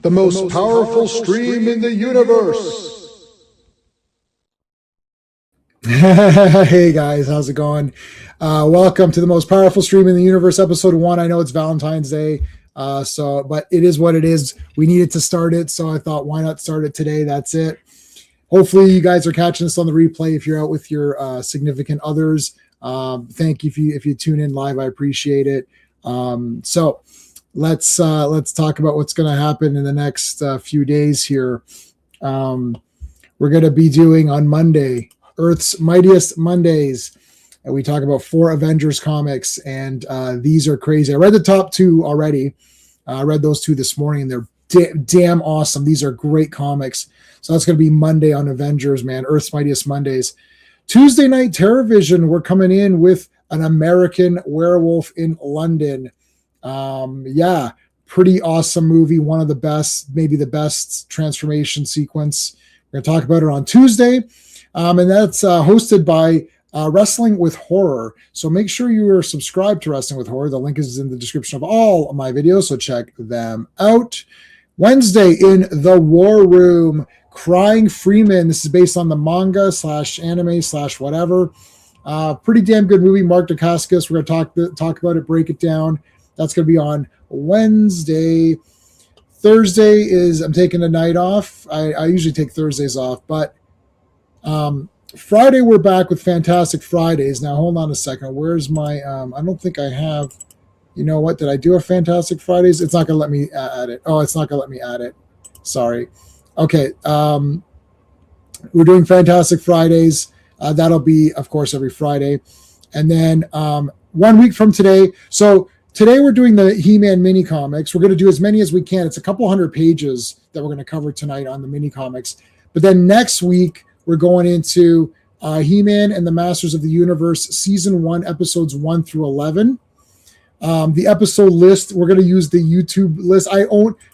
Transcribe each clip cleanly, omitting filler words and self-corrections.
the most powerful stream in the universe. Hey guys, how's it going? Welcome to the most powerful stream in the universe, episode 1. I know it's Valentine's Day, but it is what it is. We needed to start it, so I thought, why not start it today? That's it. Hopefully, you guys are catching us on the replay. If you're out with your significant others, thank you if you tune in live. I appreciate it. So let's talk about what's going to happen in the next few days here. We're going to be doing on Monday Earth's Mightiest Mondays, and we talk about 4 Avengers comics, and these are crazy. I read the top 2 already. I read those 2 this morning, and they're damn awesome. These are great comics. So that's going to be Monday on Avengers, man. Earth's Mightiest Mondays. Tuesday night, TerrorVision, we're coming in with an American Werewolf in London. Pretty awesome movie. One of the best, maybe the best transformation sequence. We're going to talk about it on Tuesday. And that's hosted by Wrestling with Horror. So make sure you are subscribed to Wrestling with Horror. The link is in the description of all of my videos, so check them out. Wednesday in the War Room, Crying Freeman. This is based on the manga / anime / whatever. Pretty damn good movie. Mark Dacascos. We're going to talk about it, break it down. That's going to be on Wednesday. Thursday is I'm taking a night off. I usually take Thursdays off, but Friday we're back with Fantastic Fridays. Now hold on a second. Where's my I don't think I have. You know what? Did I do a Fantastic Fridays? It's not gonna let me add it. Oh, it's not gonna let me add it. Sorry. Okay. We're doing Fantastic Fridays. That'll be, of course, every Friday. And then 1 week from today. So today we're doing the He-Man mini comics. We're going to do as many as we can. It's a couple hundred pages that we're going to cover tonight on the mini comics. But then next week, we're going into He-Man and the Masters of the Universe, Season 1, Episodes 1 through 11. The episode list, we're going to use the YouTube list.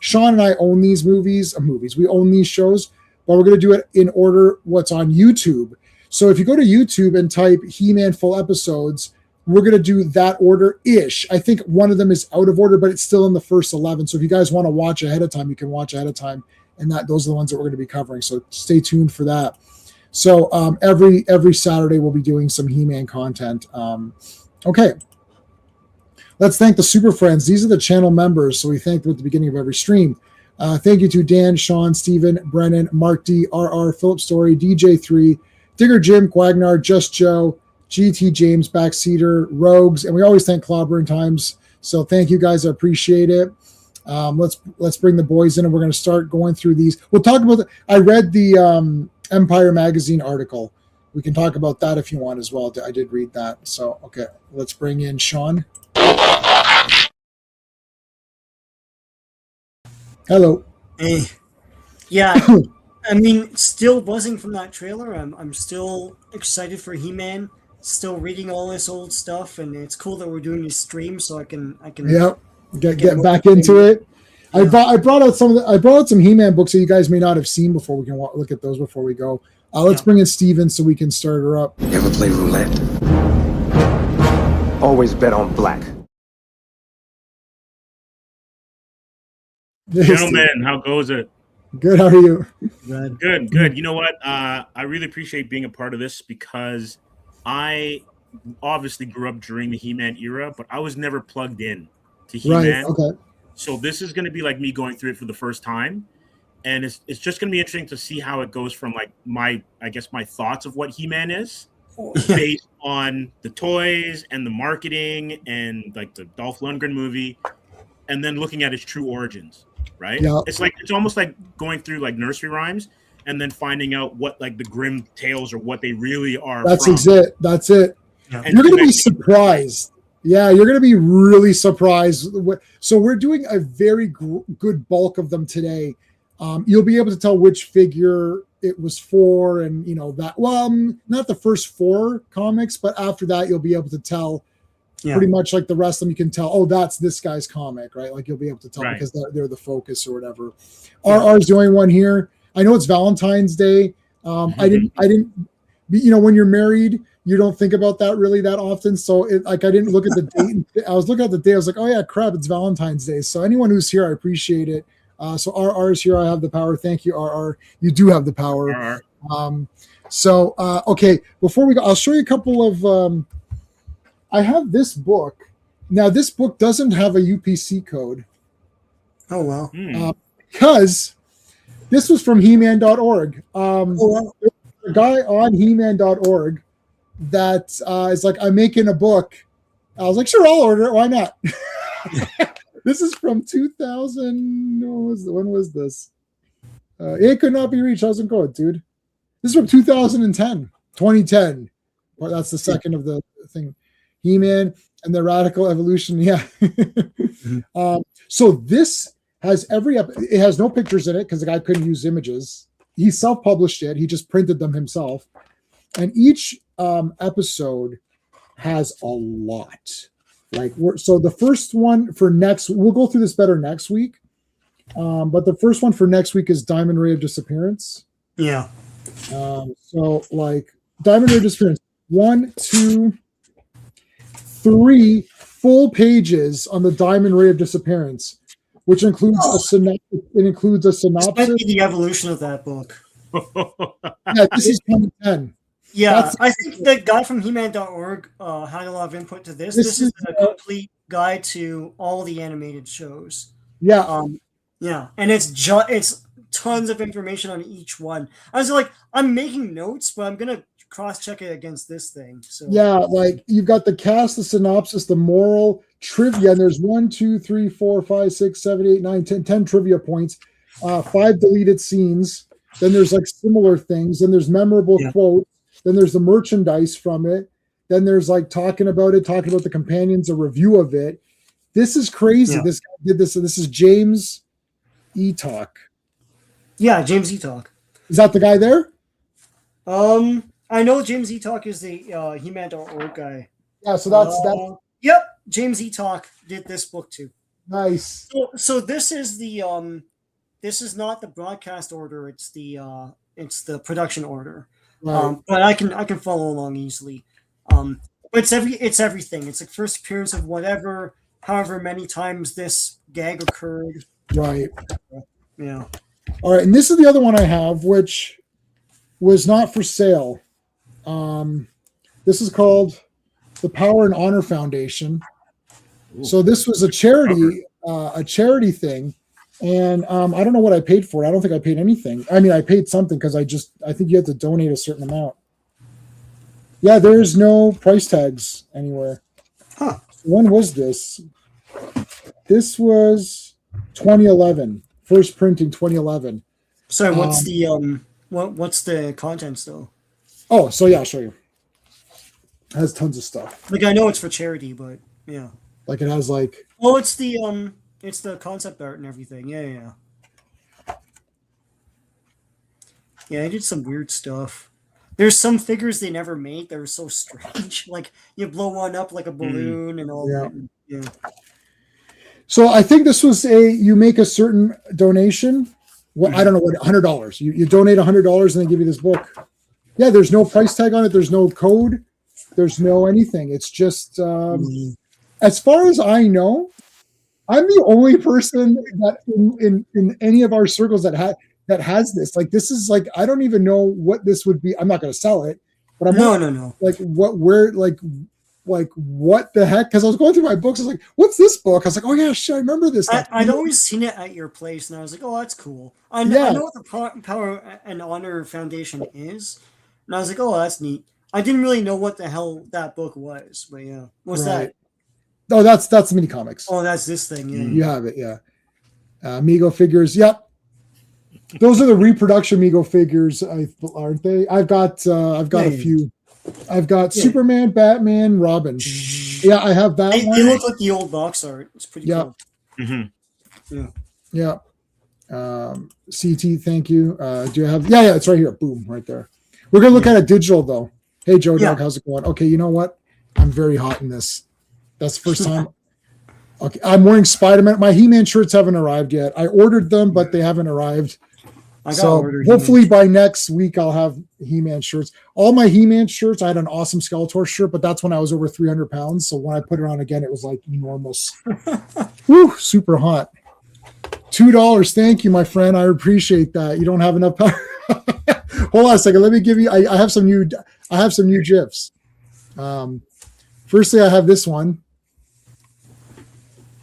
Sean and I own these movies. We own these shows, but we're going to do it in order what's on YouTube. So if you go to YouTube and type He-Man full episodes, we're going to do that order-ish. I think one of them is out of order, but it's still in the first 11. So if you guys want to watch ahead of time, you can watch ahead of time. And those are the ones that we're going to be covering. So stay tuned for that. So every Saturday we'll be doing some He-Man content. Okay. Let's thank the Super Friends. These are the channel members, so we thank them at the beginning of every stream. Thank you to Dan, Sean, Steven, Brennan, Mark D, RR, Philip Story, DJ3, Digger Jim, Quagnar, Just Joe, GT James, Backseater, Rogues, and we always thank Clobbering Times. So thank you guys. I appreciate it. Let's bring the boys in, and we're going to start going through these. We'll talk about I read the Empire Magazine article. We can talk about that if you want as well. I did read that. So, okay, let's bring in Sean. Hello. Hey. Yeah, I mean, still buzzing from that trailer. I'm still excited for He-Man. Still reading all this old stuff, and it's cool that we're doing this stream, so I can. Yep. Get back into it. Yeah. I brought out some He-Man books that you guys may not have seen before. We can look at those before we go. Let's bring in Steven so we can start her up. You ever play roulette? Always bet on black. Gentlemen, how goes it? Good. How are you? Good. You know what? I really appreciate being a part of this because I obviously grew up during the He-Man era, but I was never plugged in to He-Man. Right. Okay. So this is going to be like me going through it for the first time, and it's just going to be interesting to see how it goes from like my thoughts of what He-Man is based on the toys and the marketing and like the Dolph Lundgren movie, and then looking at its true origins. Right? Yeah. It's almost like going through like nursery rhymes and then finding out what like the grim tales or what they really are. That's it. Yeah. You're going to be surprised. Yeah, you're going to be really surprised. So we're doing a very good bulk of them today. You'll be able to tell which figure it was for, and you know that. Well, not the first 4 comics, but after that, you'll be able to tell. Yeah. Pretty much like the rest of them, you can tell, oh, that's this guy's comic, right? Like you'll be able to tell because they're the focus or whatever. RR's the only one here. I know it's Valentine's Day. I didn't, when you're married, you don't think about that really that often. So I didn't look at the date. I was looking at the day. I was like, oh yeah, crap, it's Valentine's Day. So anyone who's here, I appreciate it. So RR is here. I have the power. Thank you, RR. You do have the power. Okay, before we go, I'll show you a couple of. I have this book. Now, this book doesn't have a UPC code. Oh, well. Because this was from He-Man.org. Well. A guy on He-Man.org that is like, I'm making a book. I was like, sure, I'll order it. Why not? This is from 2000. When was this? It could not be reached. How's it going, dude? This is from 2010. Well, that's the second of the thing. He-Man and the Radical Evolution. Yeah. So this has it has no pictures in it because the guy couldn't use images. He self-published it. He just printed them himself. And each episode has a lot. So the first one for we'll go through this better next week. But the first one for next week is Diamond Ray of Disappearance. Yeah. So Diamond Ray of Disappearance, 1, 2, 3 full pages on the Diamond Ray of Disappearance, which includes a synopsis. It includes a synopsis. Especially the evolution of that book. Yeah, this is 2010. Yeah, I think the guy from He-Man.org had a lot of input to this. This is a complete guide to all the animated shows. Yeah. Yeah, and it's tons of information on each one. I was like, I'm making notes, but I'm gonna cross-check it against this thing. So yeah, you've got the cast, the synopsis, the moral, trivia, and there's 1, 2, 3, 4, 5, 6, 7, 8, 9, 10 trivia points, 5 deleted scenes. Then there's similar things. Then there's memorable quotes. Then there's the merchandise from it. Then there's talking about the companions, a review of it. This is crazy. Yeah. This guy did this. This is James Etalk. Yeah, James Etalk. Is that the guy there? I know James Etalk is the He-Man.org guy. Yeah, so that's Yep, James Etalk did this book too. Nice. So this is the this is not the broadcast order. It's the production order. Right. But I can follow along easily. But it's everything. It's first appearance of whatever, however many times this gag occurred. Right. Yeah. All right, and this is the other one I have, which was not for sale. This is called the Power and Honor Foundation. Ooh. So this was a charity thing. And I don't know what I paid for it. I don't think I paid anything. I mean, I paid something because I think you have to donate a certain amount. Yeah, there's no price tags anywhere. Huh. When was this? This was 2011. First printing 2011. So what's what's the contents though? Oh, so yeah, I'll show you. It has tons of stuff. I know it's for charity, but yeah. It has Oh, it's the concept art and everything. Yeah. Yeah, I did some weird stuff. There's some figures they never made that are so strange. You blow one up like a balloon and all that. Yeah. So I think this was you make a certain donation. Well, I don't know what, $100. You donate $100 and they give you this book. Yeah, there's no price tag on it. There's no code. There's no anything. It's just, as far as I know, I'm the only person that in any of our circles that has this. This is I don't even know what this would be. I'm not going to sell it, but I'm no. What the heck? Because I was going through my books. I was like, what's this book? I was like, oh yeah, shit, I remember this. I'd always seen it at your place, and I was like, oh, that's cool. I know what the Power and Honor Foundation is, and I was like, oh, that's neat. I didn't really know what the hell that book was, but yeah, what's that? Oh, that's the mini comics. Oh, that's this thing. Yeah, you have it. Yeah, Mego figures. Yep, those are the reproduction Mego figures, aren't they? I've got a few. I've got Superman, Batman, Robin. Yeah, I have that one. They look like the old box art. It's pretty cool. Mm-hmm. Yeah. CT, thank you. Do you have? Yeah, it's right here. Boom, right there. We're gonna look at it digital though. Hey, Joe Doug, how's it going? Okay, you know what? I'm very hot in this. That's the first time. Okay, I'm wearing Spider-Man. My He-Man shirts haven't arrived yet. I ordered them, but they haven't arrived. So hopefully by next week I'll have He-Man shirts. All my He-Man shirts, I had an awesome Skeletor shirt, but that's when I was over 300 pounds. So when I put it on again, it was enormous. Woo, super hot. $2. Thank you, my friend. I appreciate that. You don't have enough power. Hold on a second. Let me give you. I have some new. I have some new gifs. Firstly, I have this one.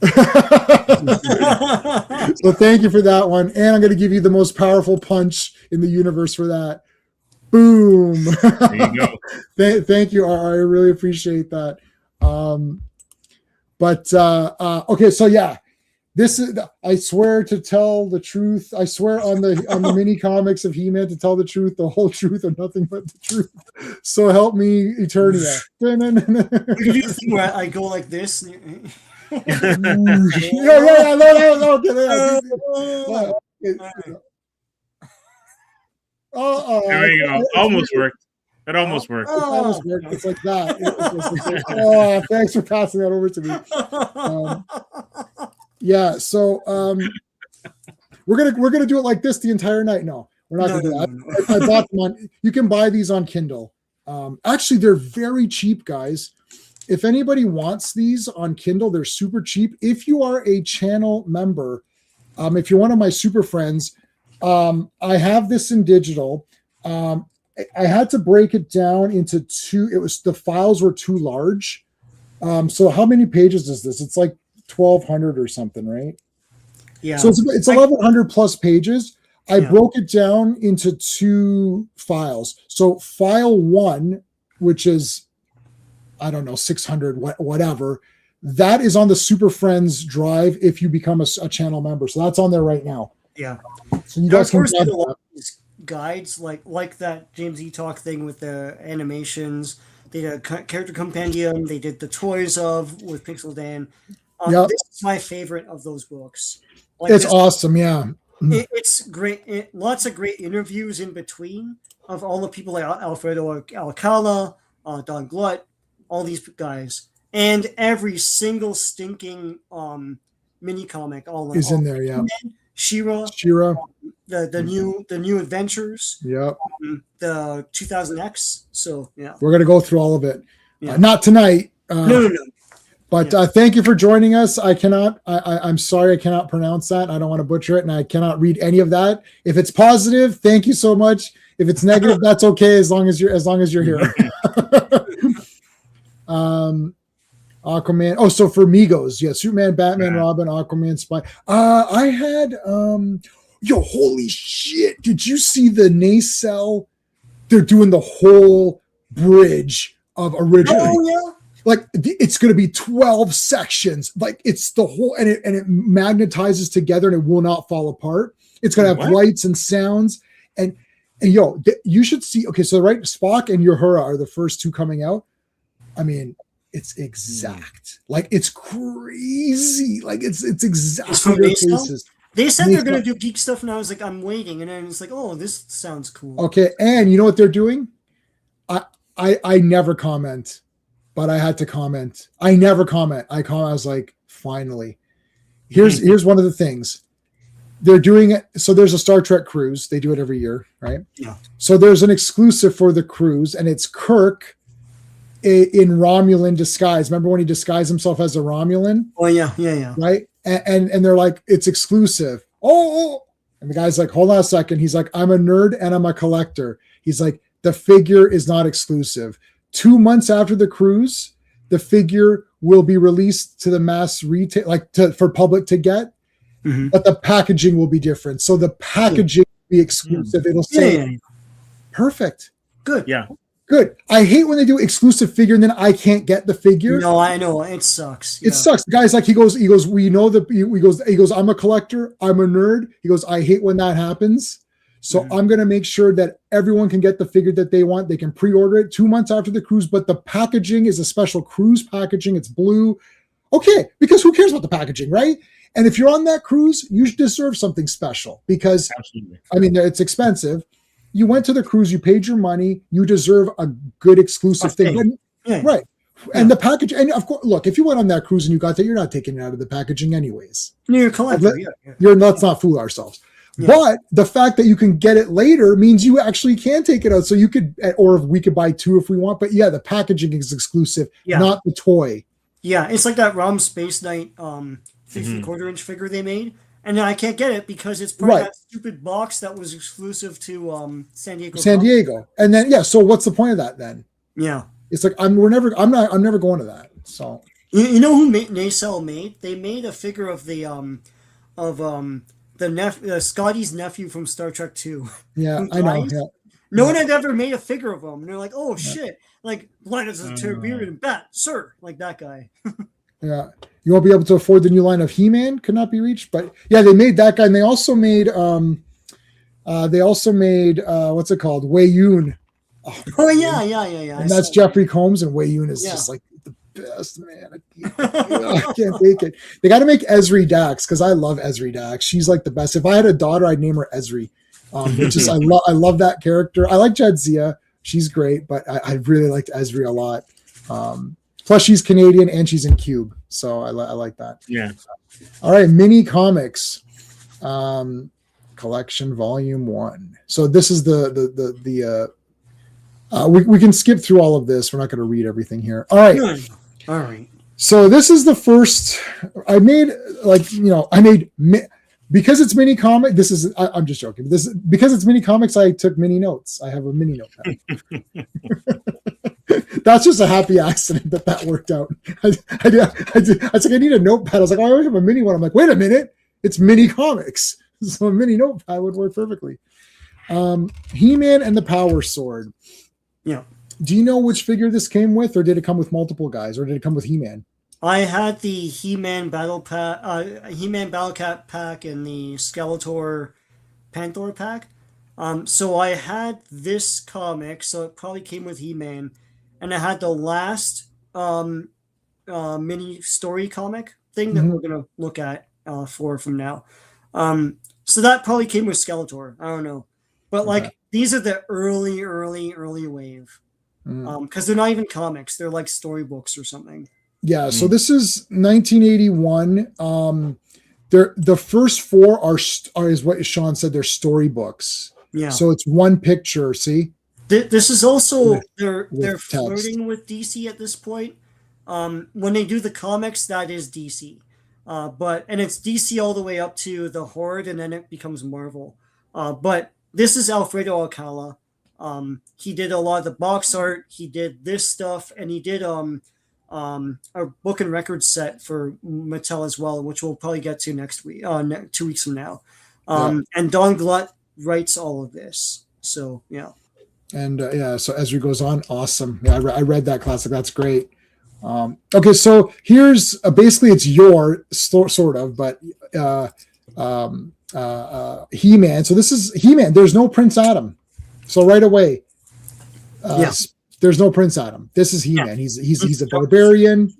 So thank you for that one, and I'm going to give you the most powerful punch in the universe for that. Boom! There you go. Thank you, R. I really appreciate that. Okay, so yeah. This is, I swear to tell the truth. I swear on the mini comics of He-Man to tell the truth, the whole truth, and nothing but the truth. So help me, Eternia. You can do the thing where I go like this. No. There you go. Almost worked. It almost worked. It's like that. Oh, thanks for passing that over to me. Yeah, so we're gonna do it like this the entire night. No, we're not gonna do that. No. I bought them on. You can buy these on Kindle. Actually, they're very cheap, guys. If anybody wants these on Kindle, they're super cheap. If you are a channel member, if you're one of my super friends, I have this in digital. I had to break it down into two. The files were too large. So how many pages is this? It's like 1,200 or something, right? Yeah. So it's 1,100 plus pages. I broke it down into two files. So file 1, which is, I don't know, 600, whatever, that is on the Super Friends drive if you become a channel member. So that's on there right now. Yeah. So you guys can get a lot of these guides like that James E. Talk thing with the animations. They did a character compendium. They did the Toys of with Pixel Dan. This is my favorite of those books. It's awesome, yeah. It's great. Lots of great interviews in between of all the people like Alfredo Alcala, Don Glutt, all these guys, and every single stinking mini comic is in there. Yeah, She-Ra, the new adventures. Yep. The 2000X. So yeah, we're gonna go through all of it. Yeah. Not tonight. No. But thank you for joining us. I'm sorry I cannot pronounce that. I don't want to butcher it, and I cannot read any of that. If it's positive, thank you so much. If it's negative, that's okay as long as you're here. Aquaman. Oh, so for Migos, yeah, Superman, Batman, Robin, Aquaman, Spy. I had holy shit! Did you see the nacelle? They're doing the whole bridge of original. Oh yeah. Like it's going to be 12 sections. Like it's the whole, and it magnetizes together and it will not fall apart. It's going to have lights and sounds and you should see. Okay, so Spock and Uhura are the first two coming out. I mean, it's exact. Like it's crazy. Like it's exactly their faces. They said they're going to do geek stuff, and I was like, I'm waiting, and then it's like, oh, this sounds cool. Okay, and you know what they're doing? I never comment. But I had to comment. I never comment. I was like, finally. Here's one of the things. They're doing it. So there's a Star Trek cruise. They do it every year, right? Yeah. So there's an exclusive for the cruise, and it's Kirk in Romulan disguise. Remember when he disguised himself as a Romulan? Oh, yeah. Right? And they're like, it's exclusive. Oh. And the guy's like, hold on a second. He's like, I'm a nerd and I'm a collector. He's like, the figure is not exclusive. 2 months after the cruise, the figure will be released to the mass retail, for public to get, but the packaging will be different. So the packaging will be exclusive. It'll say, perfect. Good. Yeah. Good. I hate when they do exclusive figure and then I can't get the figure. No, I know. It sucks. Yeah. It sucks. The guy's like, he goes, we know that he goes, I'm a collector. I'm a nerd. He goes, I hate when that happens. So I'm going to make sure that everyone can get the figure that they want. They can pre-order it 2 months after the cruise, but the packaging is a special cruise packaging. It's blue. Okay, because who cares about the packaging, right? And if you're on that cruise, you deserve something special because, absolutely. I mean, it's expensive. You went to the cruise, you paid your money, you deserve a good exclusive thing. Right. And the package, and of course, look, if you went on that cruise and you got that, you're not taking it out of the packaging anyways. You're a collector. Let's not fool ourselves. Yeah. But the fact that you can get it later means you actually can take it out. So you could, or we could buy two if we want. But yeah, the packaging is exclusive, not the toy. Yeah, it's like that ROM Space Knight 50 quarter-inch figure they made. and then I can't get it because it's part of Right. that stupid box that was exclusive to San Diego. San Diego. And then so what's the point of that then? Yeah. It's like I'm never going to that. So You know who Nacelle made? They made a figure of the Scotty's nephew from Star Trek 2. yeah, who I know. dies. Yeah. No one had ever made a figure of him. And they're like, oh shit. Like, light as a Tiberian bat, sir. Like that guy. Yeah. You won't be able to afford the new line of He-Man, could not be reached. But yeah, they made that guy, and they also made what's it called? Wei Yun. Oh yeah. And that's Jeffrey Combs, and Wei Yun is just like the best, man. I can't take it. They got to make Ezri Dax, because I love Ezri Dax. She's like the best. If I had a daughter, I'd name her Ezri. Which is I love that character. I like Jadzia. She's great, but I really liked Ezri a lot. Plus, she's Canadian and she's in Cube, so I like that. Yeah. All right, Mini Comics collection, Volume 1. So this is we can skip through all of this. We're not going to read everything here. All right. Good. All right. So this is the first I made. Because it's mini comic. I'm just joking. Because it's mini comics. I took mini notes. I have a mini notepad. That's just a happy accident that worked out. I was like, I need a notepad. I was like, oh, I have a mini one. I'm like, wait a minute, it's mini comics. So a mini notepad would work perfectly. He-Man and the Power Sword. Yeah. Do you know which figure this came with, or did it come with multiple guys, or did it come with He-Man? I had the He-Man Battle Cat pack and the Skeletor Panther pack. So I had this comic, so it probably came with He-Man, and I had the last mini story comic thing that we're gonna look at from now. So that probably came with Skeletor. I don't know, but these are the early wave, because they're not even comics; they're like storybooks or something. Yeah, so this is 1981. The first four are is what Sean said. They're storybooks. Yeah. So it's one picture. See. This is also they're text. flirting with DC at this point. When they do the comics, that is DC, and it's DC all the way up to the Horde, and then it becomes Marvel. But this is Alfredo Alcala. He did a lot of the box art. He did this stuff, and he did a book and record set for Mattel as well, which we'll probably get to next week, 2 weeks from now. And Don Glutt writes all of this. So yeah. And so Ezra goes on. Awesome. Yeah, I read that classic. That's great. Okay, so here's basically it's your sort of, but He-Man. So this is He-Man. There's no Prince Adam. So right away, there's no Prince Adam. This is He-Man. He's a barbarian.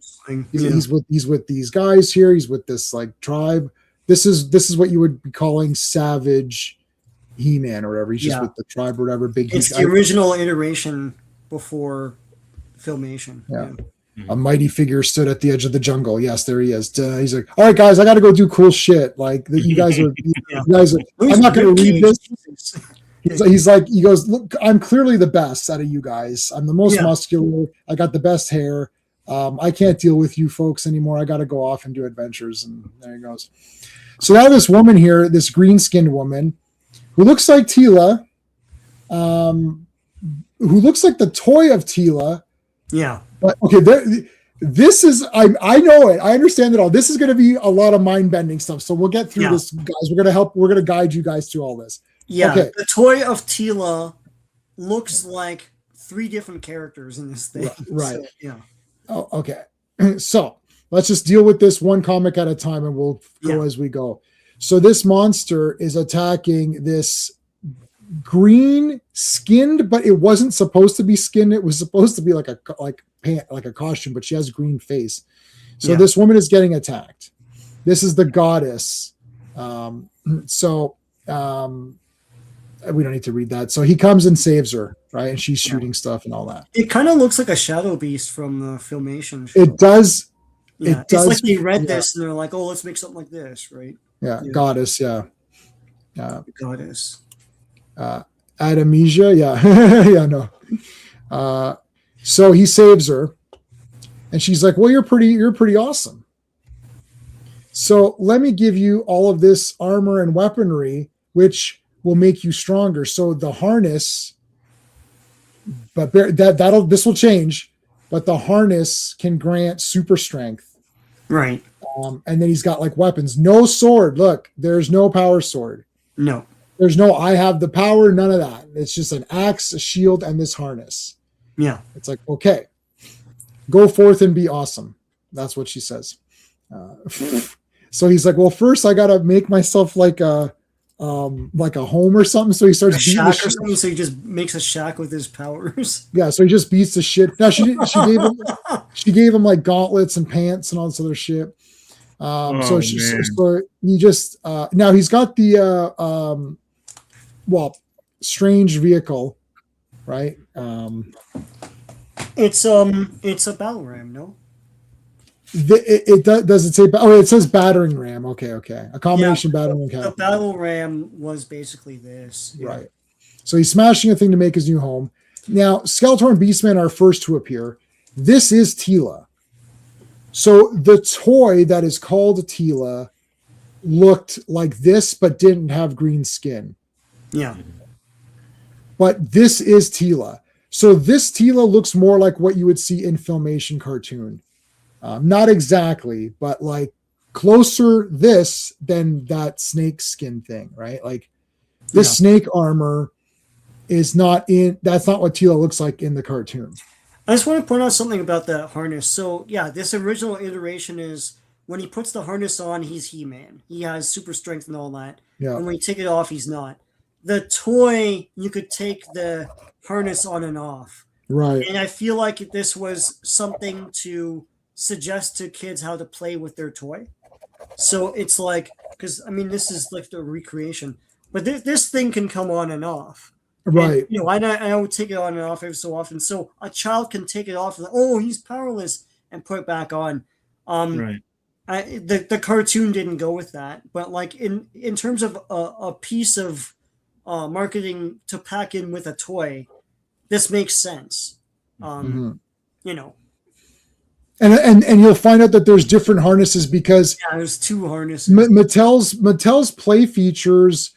He's with these guys here. He's with this like tribe. This is what you would be calling savage He-Man or whatever. He's just with the tribe or whatever. It's the original iteration before Filmation. Yeah. A mighty figure stood at the edge of the jungle. Yes, there he is. He's like, all right, guys, I got to go do cool shit. Like you guys are. I'm not going to read this. He goes, look, I'm clearly the best out of you guys. I'm the most muscular. I got the best hair. I can't deal with you folks anymore. I got to go off and do adventures. And there he goes. So now this woman here, this green-skinned woman, who looks like Tila, who looks like the toy of Tila. Yeah. But okay, this is I know it. I understand it all. This is going to be a lot of mind-bending stuff. So we'll get through this, guys. We're going to guide you guys through all this. Yeah. Okay. The toy of Tila looks like 3 different characters in this thing. Right. So, yeah. Oh, okay. So let's just deal with this one comic at a time, and we'll go as we go. So this monster is attacking this green skinned, but it wasn't supposed to be skinned. It was supposed to be like a costume, but she has a green face. So this woman is getting attacked. This is the goddess. We don't need to read that. So he comes and saves her, right? And she's shooting stuff and all that. It kind of looks like a Shadow Beast from the Filmation show. It does. Yeah. It's like they read this and they're like, oh, let's make something like this, right? Yeah. Goddess. Yeah. Goddess. Adamesia. Yeah. No. So he saves her and she's like, well, you're pretty awesome. So let me give you all of this armor and weaponry, which will make you stronger. So the harness, but this will change, but the harness can grant super strength. Right. And then he's got like weapons. No sword. Look, there's no power sword. No. There's no I have the power, none of that. It's just an axe, a shield, and this harness. Yeah. It's like, okay, go forth and be awesome. That's what she says. So he's like, well, first I gotta make myself like a home or something. So he starts A beating shack the or something. So he just makes a shack with his powers. Yeah, so he just beats the shit. Now she gave him like gauntlets and pants and all this other shit. So he just now he's got the strange vehicle, right? It's a battle ram, no? Does it say? Oh, it says battering ram. Okay. A combination battering ram. The battle ram was basically this, right? So he's smashing a thing to make his new home. Now, Skeletor and Beastman are first to appear. This is Tila. So the toy that is called Tila looked like this, but didn't have green skin. Yeah. But this is Tila. So this Tila looks more like what you would see in Filmation cartoon. Not exactly, but like closer this than that snake skin thing, right? Like this snake armor is that's not what Tila looks like in the cartoon. I just want to point out something about that harness. So yeah, this original iteration is when he puts the harness on, he's He-Man. He has super strength and all that. Yeah. And when you take it off, he's not. The toy, you could take the harness on and off. Right. And I feel like this was something to suggest to kids how to play with their toy. So it's like, because I mean, this is like the recreation, but this thing can come on and off. Right. And, I would take it on and off every so often. So a child can take it off and, oh, he's powerless, and put it back on. Right. The cartoon didn't go with that, but like in terms of a piece of marketing to pack in with a toy, this makes sense. You know. And you'll find out that there's different harnesses because there's two harnesses. Mattel's play features,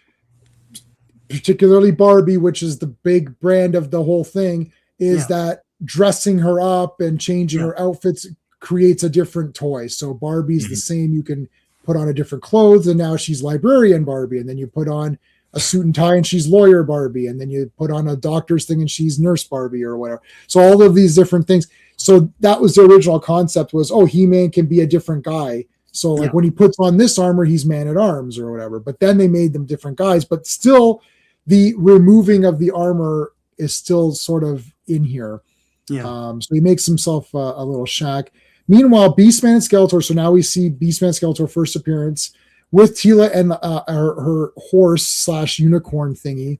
particularly Barbie, which is the big brand of the whole thing, is that dressing her up and changing her outfits creates a different toy. So Barbie's the same. You can put on a different clothes, and now she's librarian Barbie, and then you put on a suit and tie and she's lawyer Barbie, and then you put on a doctor's thing and she's nurse Barbie or whatever. So all of these different things. So that was the original concept was, He-Man can be a different guy. So like when he puts on this armor, he's Man-at-Arms or whatever. But then they made them different guys. But still, the removing of the armor is still sort of in here. Yeah. So he makes himself a little shack. Meanwhile, Beastman and Skeletor. So now we see Beastman and Skeletor first appearance with Tila and her horse / unicorn thingy.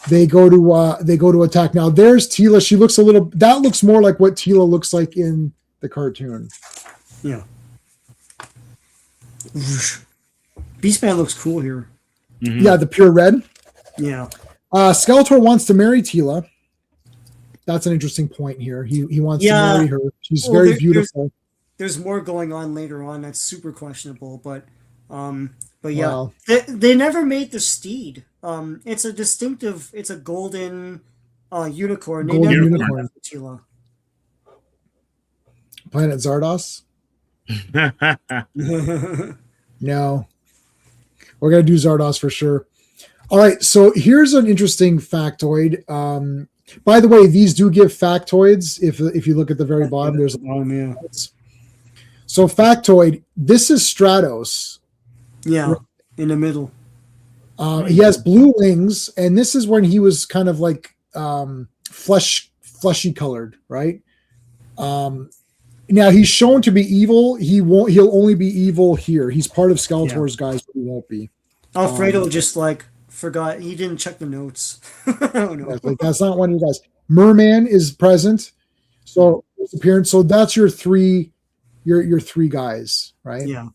They go to attack. Now there's Tila. She looks that looks more like what Tila looks like in the cartoon. Yeah. Beastman looks cool here. Mm-hmm. Yeah, the pure red. Yeah. Skeletor wants to marry Tila. That's an interesting point here. He wants to marry her. She's very beautiful. There's more going on later on that's super questionable, but yeah, they never made the steed. It's a golden unicorn. They never made that for Tila. Planet Zardos? No. We're going to do Zardos for sure. All right, so here's an interesting factoid. By the way, these do give factoids. If you look at the very bottom, there's So factoid, this is Stratos. Yeah, in the middle. He has blue wings, and this is when he was kind of like fleshy colored, right? Now he's shown to be evil. He'll only be evil here. He's part of Skeletor's guys, but he won't be. Alfredo just like forgot. He didn't check the notes. Oh no. That's not one of you guys. Merman is present. So appearance. So that's your three guys, right? Yeah.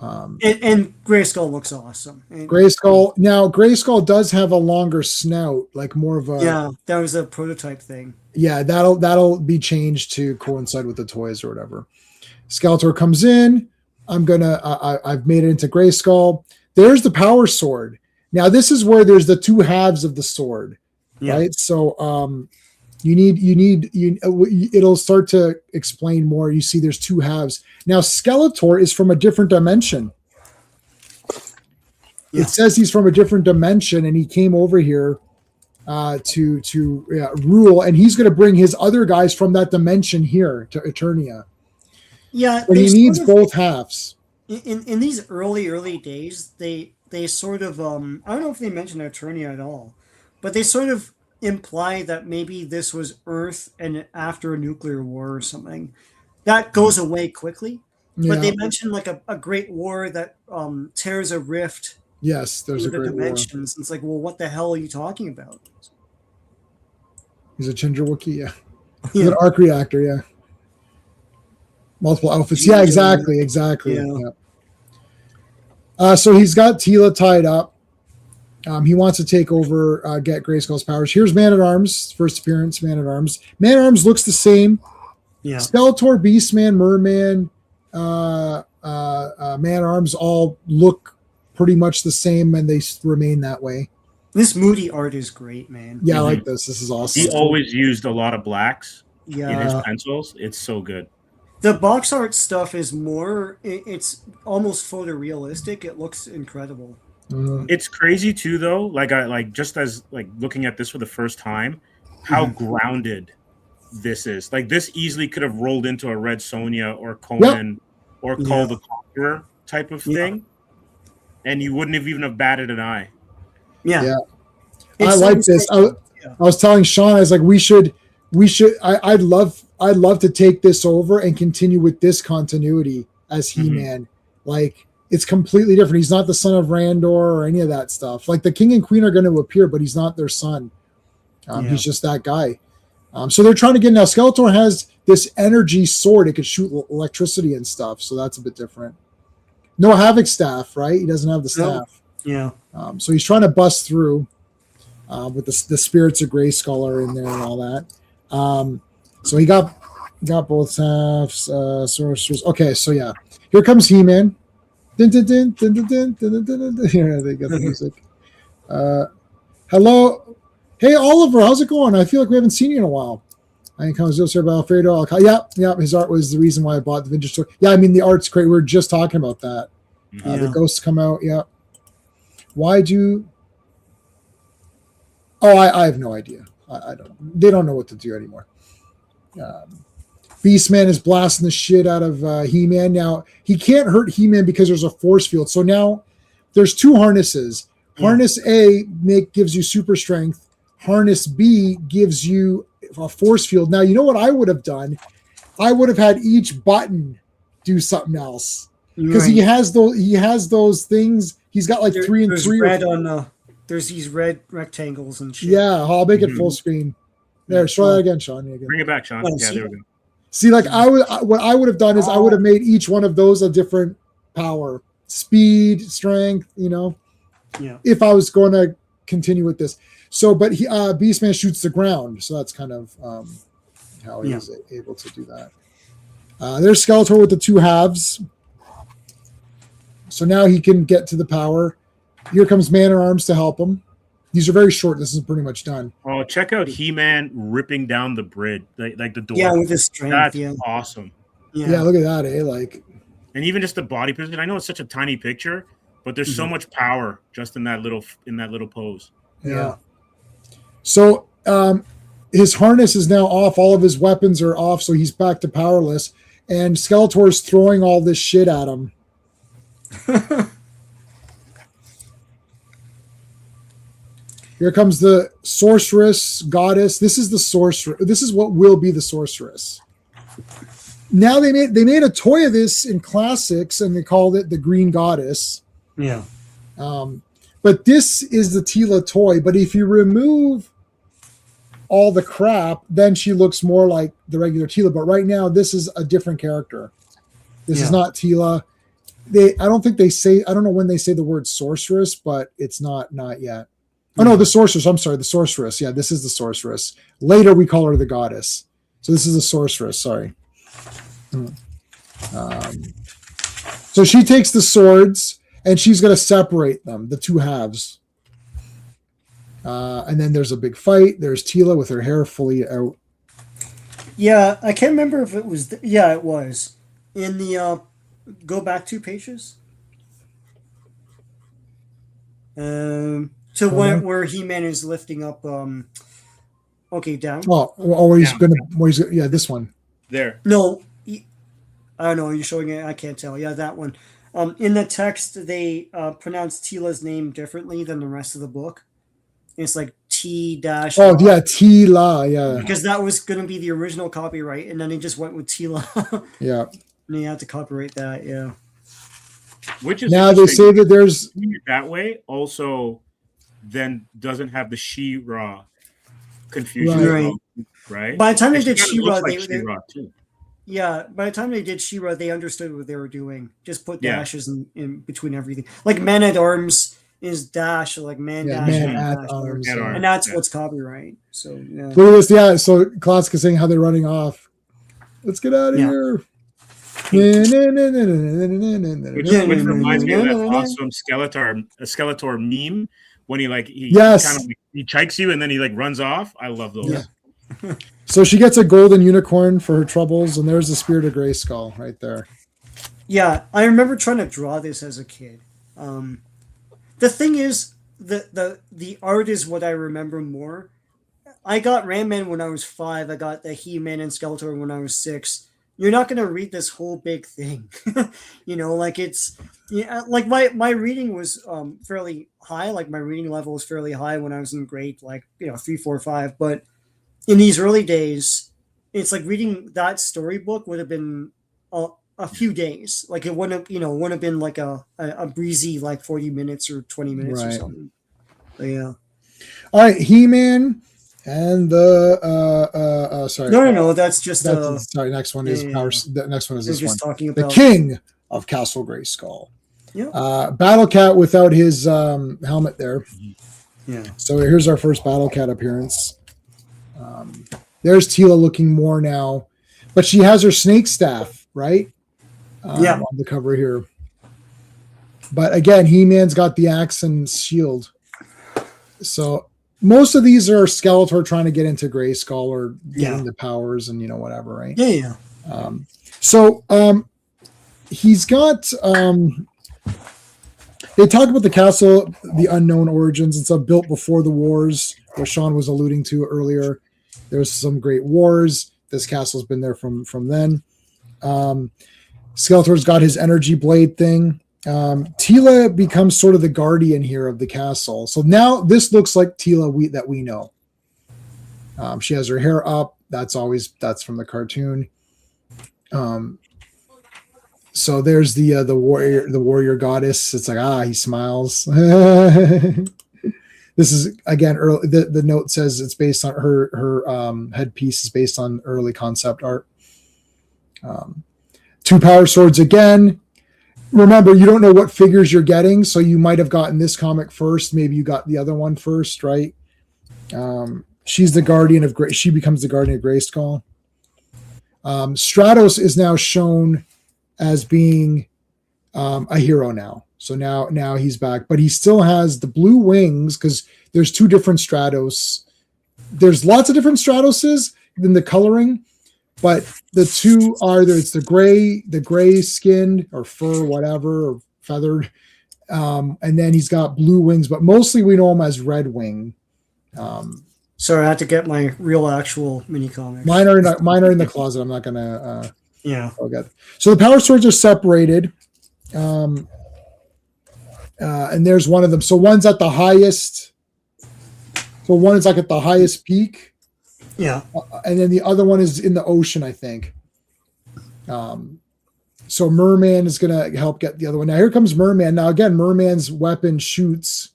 And Grayskull looks awesome. Grayskull does have a longer snout, like more of a. Yeah, that was a prototype thing. Yeah, that'll be changed to coincide with the toys or whatever. Skeletor comes in. I've made it into Grayskull. There's the power sword. Now this is where there's the two halves of the sword, right? So it'll start to explain more. You see there's two halves. Now Skeletor is from a different dimension. It says he's from a different dimension and he came over here to rule, and he's going to bring his other guys from that dimension here to Eternia. Yeah, but he needs both halves. In these early days, they sort of I don't know if they mentioned Eternia at all, but they sort of imply that maybe this was Earth and after a nuclear war or something. That goes away quickly. But they mentioned like a great war that tears a rift. Yes, there's a great dimensions. war. It's like, well, what the hell are you talking about? He's a Ginger Wookiee, yeah. He's an arc reactor, yeah. Multiple outfits. Yeah, exactly. Yeah. So he's got Teela tied up. He wants to take over, get Grayskull's powers. Here's Man-at-Arms, first appearance, Man-at-Arms. Man-at-Arms looks the same. Yeah. Skeletor, Beastman, Merman, Man-at-Arms all look pretty much the same, and they remain that way. This moody art is great, man. Yeah, I like this. This is awesome. He always used a lot of blacks in his pencils. It's so good. The box art stuff is more, it's almost photorealistic. It looks incredible. It's crazy too, though. Just as looking at this for the first time, how grounded this is. Like, this easily could have rolled into a Red Sonja or Conan or Call the Conqueror type of thing, and you wouldn't have even have batted an eye. Yeah. I like this. I was telling Sean, I was like, we should. I'd love to take this over and continue with this continuity as He-Man. Like, it's completely different. He's not the son of Randor or any of that stuff. Like, the King and Queen are going to appear, but he's not their son. He's just that guy. So they're trying to get now. Skeletor has this energy sword. It could shoot electricity and stuff. So that's a bit different. No Havoc staff, right? He doesn't have the staff. Yeah. So he's trying to bust through with the spirits of Grayskull are in there and all that. So he got both halves. Sorcerers. Okay, so yeah, here comes He-Man. Here they got the music. Hello, hey Oliver, how's it going? I feel like we haven't seen you in a while. I comes Zilsar Alfredo. Yeah. His art was the reason why I bought the vintage store. Yeah, I mean the art's great. We were just talking about that. The ghosts come out. Yeah. Why do? Oh, I have no idea. I don't. They don't know what to do anymore. Beastman is blasting the shit out of He-Man. Now he can't hurt He-Man because there's a force field. So now there's two harnesses. Harness A gives you super strength. Harness B gives you a force field. Now you know what I would have done? I would have had each button do something else because he has those things. He's got like three and three. There's these red rectangles and shit. Yeah, I'll make it full screen. There, show that again, Sean. Bring it back, Sean. Yeah, there we go. See, like what I would have done is I would have made each one of those a different power, speed, strength. If I was going to continue with this. So, but Beastman shoots the ground, so that's kind of how he was able to do that. There's Skeletor with the two halves. So now he can get to the power. Here comes Man-at-Arms to help him. These are very short. This is pretty much done. Oh, check out He-Man ripping down the bridge, like the door. Yeah, with his strength. That's awesome. Yeah, look at that, eh? Like, and even just the body position. I know it's such a tiny picture, but there's so much power just in that little pose. Yeah. So his harness is now off. All of his weapons are off, so he's back to powerless. And Skeletor's throwing all this shit at him. Here comes the sorceress goddess. This is the sorcerer. This is what will be the sorceress. Now they made a toy of this in classics, and they called it the Green Goddess. Yeah. But this is the Teela toy. But if you remove all the crap, then she looks more like the regular Teela. But right now, this is a different character. This is not Teela. I don't know when they say the word sorceress, but it's not yet. Oh no, the sorceress. I'm sorry, the sorceress. Yeah, this is the sorceress. Later we call her the goddess. So this is the sorceress. Sorry. So she takes the swords and she's going to separate them, the two halves. And then there's a big fight. There's Tila with her hair fully out. Yeah, I can't remember if it was. Yeah, it was in the. Go back 2 pages. To where He-Man is lifting up. Okay, down. Oh, yeah, this one. There. No, I don't know. Are you showing it? I can't tell. Yeah, that one. In the text, they pronounce Tila's name differently than the rest of the book. It's like T dash. Oh yeah, Tila. Yeah. Because that was going to be the original copyright, and then they just went with Tila. Yeah. And they had to copyright that. Yeah. Which is now they say that there's that way also then doesn't have the She-Ra confusion. Right. By the time they did She-Ra, like She-Ra too. Yeah, by the time they did She-Ra, they understood what they were doing. Just put dashes in between everything. Like Man at Arms is dash, like man dash, Man dash, at Arms, and that's what's copyright. So yeah. Look at this, yeah. So Classic is saying how they're running off. Let's get out of here. Which reminds me of that awesome Skeletor meme when he chikes you and then he like runs off. I love those. Yeah. So she gets a golden unicorn for her troubles, and there's the Spirit of Grayskull right there. Yeah, I remember trying to draw this as a kid. The thing is, the art is what I remember more. I got Ram Man when I was 5. I got the He-Man and Skeletor when I was 6. You're not going to read this whole big thing. Like it's, like my reading was fairly high. Like my reading level was fairly high when I was in grade 3, 4, 5. But in these early days, it's like reading that storybook would have been a few days. Like it wouldn't have been like a breezy like 40 minutes or 20 minutes or something. But yeah. All right, He-Man and the sorry. No, that's just sorry. Next one is power. The next one is this one. Talking about the King of Castle Grayskull. Yeah. Battle Cat without his helmet there. Yeah. So here's our first Battle Cat appearance. There's Tila looking more now, but she has her snake staff, right? On the cover here. But again, He-Man's got the axe and shield. So most of these are Skeletor trying to get into Grayskull or getting the powers and whatever, right? Yeah. So he's got they talk about the castle, the unknown origins and stuff built before the wars, what Sean was alluding to earlier. There's some great wars. This castle's been there from then. Skeletor's got his energy blade thing. Tila becomes sort of the guardian here of the castle. So now this looks like Tila that we know. She has her hair up. That's from the cartoon. So there's the warrior goddess. It's like, he smiles. This is again early. The note says it's based on her headpiece is based on early concept art. 2 power swords again. Remember, you don't know what figures you're getting, so you might have gotten this comic first. Maybe you got the other one first, right? She's the guardian of She becomes the guardian of Grayskull. Stratos is now shown as being a hero now. So now he's back, but he still has the blue wings because there's 2 different Stratos. There's lots of different Stratoses in the coloring, but the 2 are it's the gray skinned or fur, whatever, or feathered. And then he's got blue wings, but mostly we know him as Red Wing. Sorry, I had to get my real actual mini comics. Mine are in the closet. I'm not gonna. Okay. So the power swords are separated, and there's one of them. So one's at the highest. So one is like at the highest peak. Yeah. And then the other one is in the ocean, I think. So Merman is going to help get the other one. Now here comes Merman. Now again, Merman's weapon shoots.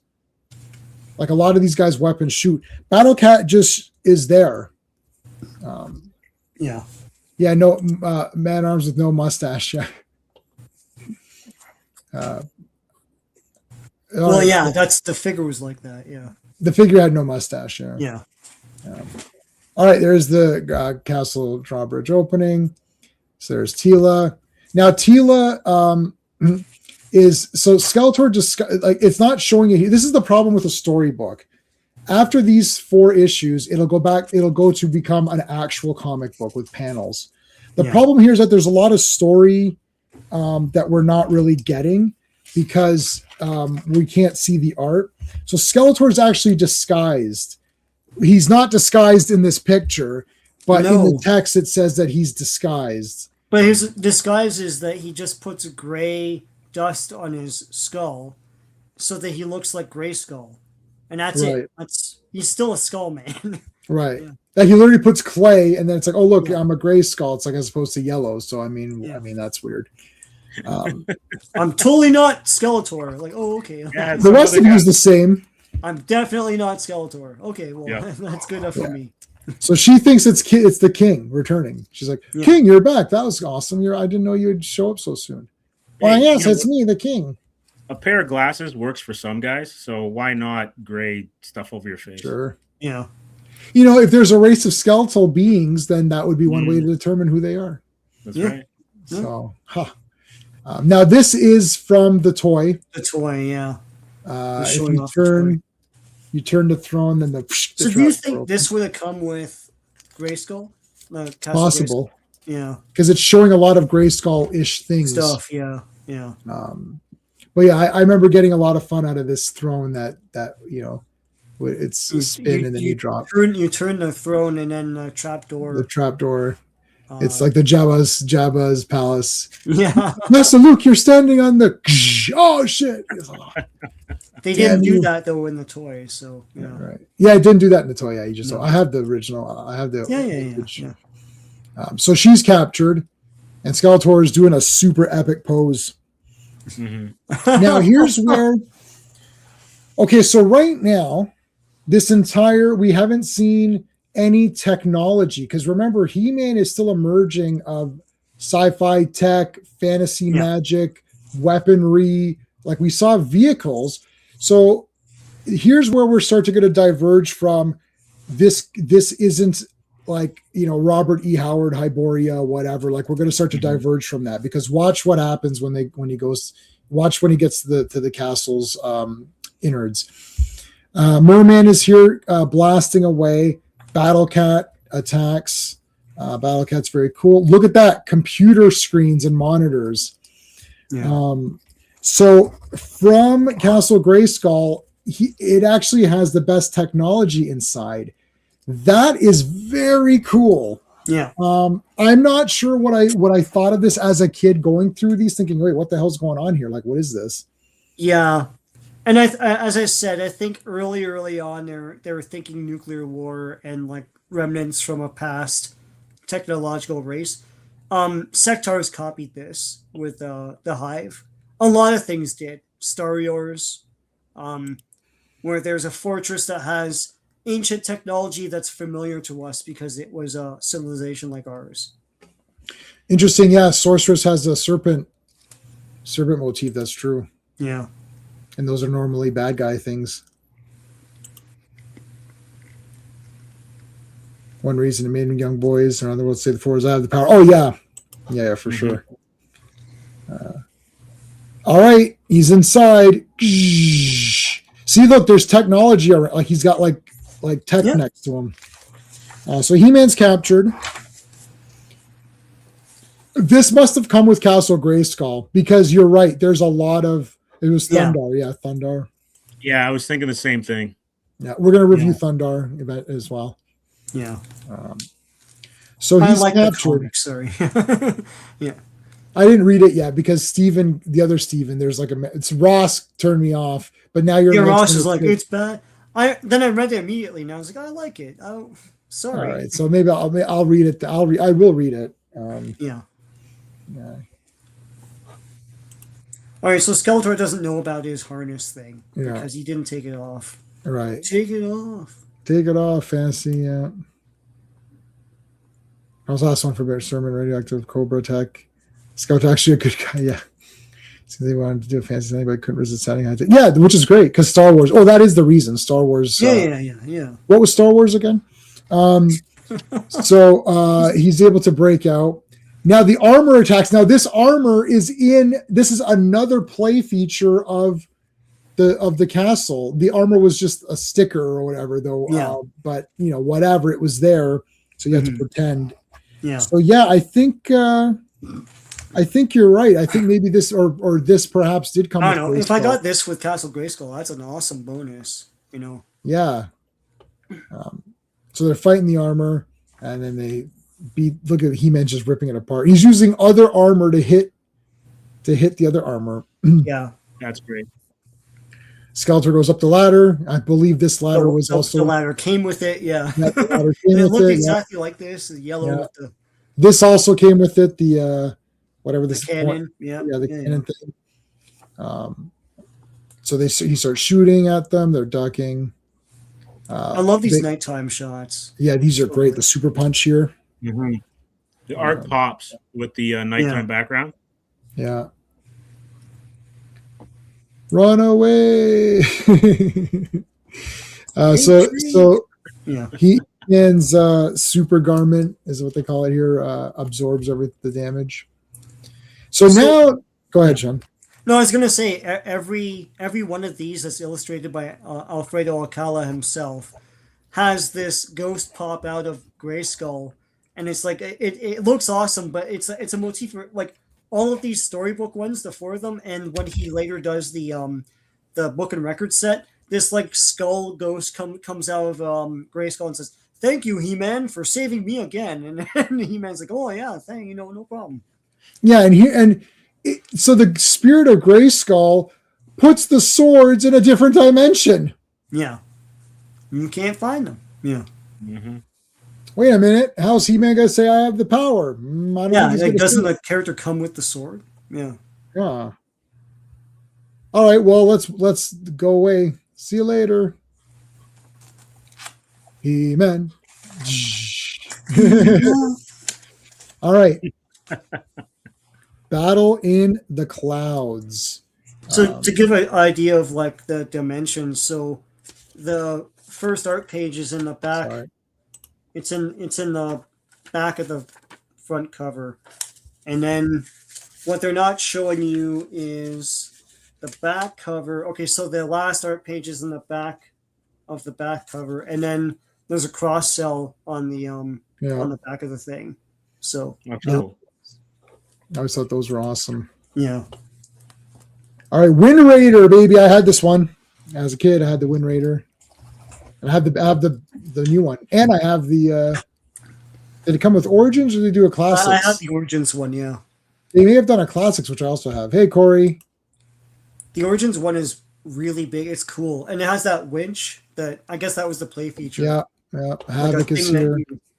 Like a lot of these guys' weapons shoot. Battle Cat just is there. Yeah. Yeah, no man arms with no mustache. Yeah. That's the figure was like that. Yeah. The figure had no mustache. Yeah. Yeah. All right, there's the castle drawbridge opening. So there's Tila. Now Tila is so Skeletor just like it's not showing you. This is the problem with a storybook. After these 4 issues, it'll go to become an actual comic book with panels. The problem here is that there's a lot of story that we're not really getting because we can't see the art. So Skeletor is actually disguised. He's not disguised in this picture, but in the text it says that he's disguised. But his disguise is that he just puts gray dust on his skull so that he looks like Grayskull. And that's it. He's still a skull man. Right. Yeah. Like he literally puts clay and then it's like, oh look, I'm a Grayskull. It's like as opposed to yellow. So I mean that's weird. I'm totally not Skeletor. Like, oh okay. Yeah, the rest of you is the same. I'm definitely not Skeletor. Okay, well that's good enough for me. So she thinks it's the king returning. She's like, King, you're back. That was awesome. I didn't know you'd show up so soon. Well, yes, it's me, the king. A pair of glasses works for some guys, so why not gray stuff over your face? Sure. Yeah. If there's a race of skeletal beings, then that would be one way to determine who they are. That's right. So, now this is from the toy. The toy, yeah. If you turn the throne, then So do you think this would have come with Grayskull? Possible. Grayskull? Yeah. Because it's showing a lot of Grayskull-ish things. Stuff, yeah. But yeah, I remember getting a lot of fun out of this throne that it's a spin and then you drop. You turn the throne and then the trapdoor. The trapdoor. It's like the Jabba's palace. Yeah. Master Luke, you're standing on the. Oh shit! They didn't do that though in the toy, so yeah. Right. Yeah, I didn't do that in the toy. Yeah, you just. I have the original. I have the. Yeah. So she's captured, and Skeletor is doing a super epic pose. Mm-hmm. Now here's where. Okay, so right now, we haven't seen any technology because remember, He-Man is still emerging of sci-fi tech, fantasy magic, weaponry. Like we saw vehicles. So here's where we're starting to diverge from this. This isn't like Robert E. Howard, Hyboria, whatever. Like we're going to start to diverge from that because watch what happens when he gets to the castle's innards. Merman is here blasting away. Battlecat attacks. Battlecat's very cool. Look at that. Computer screens and monitors. Yeah. So from Castle Grayskull, it actually has the best technology inside. That is very cool. Yeah. I'm not sure what I thought of this as a kid going through these, thinking, wait, what the hell's going on here? Like, what is this? Yeah. And as I said, I think early on they were thinking nuclear war and like remnants from a past technological race. Sectars copied this with the Hive. A lot of things did. Star Wars, where there's a fortress that has ancient technology that's familiar to us because it was a civilization like ours. Interesting. Yeah, Sorceress has a serpent motif. That's true. Yeah. And those are normally bad guy things. One reason to made young boys, or other words, say the fours, I have the power. Oh yeah, for sure. All right, he's inside. See, look, there's technology around. Like he's got like tech next to him. So He-Man's captured. This must have come with Castle Grayskull because you're right. There's a lot of. It was Thundar, Thundar. Yeah, I was thinking the same thing. Yeah, we're gonna review Thundar event as well. Yeah. So he's like captured. The comic, sorry. Yeah. I didn't read it yet because Steven, the other Steven, there's like it's Ross turned me off, but now you're. Yeah, Ross is like it's bad. I read it immediately. And I was like, I like it. Oh, sorry. All right, so maybe I'll read it. I will read it. Yeah. Yeah. All right, so Skeletor doesn't know about his harness thing because he didn't take it off. Right. Take it off. Take it off, fancy. Yeah. I was last one for Bear Sermon, radioactive Cobra Tech. Skeletor actually a good guy. Yeah. So they wanted to do a fancy thing, but couldn't resist setting. Yeah, which is great because Star Wars. Oh, that is the reason. Star Wars. Yeah. What was Star Wars again? So he's able to break out. Now the armor attacks. Now this armor is in. This is another play feature of the castle. The armor was just a sticker or whatever, though. Yeah. But whatever, it was there, so you have to pretend. Yeah. So yeah, I think you're right. I think maybe this or this perhaps did come. I don't know. with If I Grayskull. got this with Castle Grayskull, that's an awesome bonus. Yeah. So they're fighting the armor, and then they look at He-Man just ripping it apart. He's using other armor to hit the other armor. Yeah. That's great. Skeletor goes up the ladder. I believe this ladder was also the ladder came with it. Yeah. Yeah, the ladder came And it with looked it, exactly like this, the yellow Yeah. with the This also came with it. The whatever this cannon. Yeah. the cannon thing. So he starts shooting at them. They're ducking. I love these nighttime shots. Yeah, these are great. The super punch here. Mm-hmm. The art pops with the nighttime background. Yeah. Run away. So Yeah. He-Man's super garment is what they call it here. Absorbs the damage. So now, go ahead, Sean. No, I was gonna say every one of these that's illustrated by Alfredo Alcala himself has this ghost pop out of Grayskull, and it's like it looks awesome, but it's a motif for like all of these storybook ones, the four of them, and when he later does the book and record set, this like skull ghost comes out of Grayskull and says, "Thank you, He-Man, for saving me again," and He-Man's like, "Oh yeah, no problem." Yeah, so the spirit of Grayskull puts the swords in a different dimension. Yeah. You can't find them. Yeah. Mm-hmm. Wait a minute. How's He-Man going to say I have the power? I don't know if he's Like, gonna doesn't say the character come with the sword? Yeah. Yeah. All right. Well, let's go away. See you later. He-Man. All right. Battle in the clouds. So to give an idea of like the dimensions, so the first art page is in the back. Sorry. It's in the back of the front cover, and then what they're not showing you is the back cover. Okay, so the last art page is in the back of the back cover, and then there's a cross cell on the on the back of the thing. So That's cool. I always thought those were awesome. yeah. All right, Wind Raider, baby. I had this one as a kid. I had the Wind Raider. And I have the new one, and I have the. Did it come with Origins, or did they do a Classics? I have the Origins one. Yeah. They may have done a Classics, which I also have. Hey, Corey. The Origins one is really big. It's cool, and it has that winch. That I guess that was the play feature. Yeah. Like a Havoc is thing that here.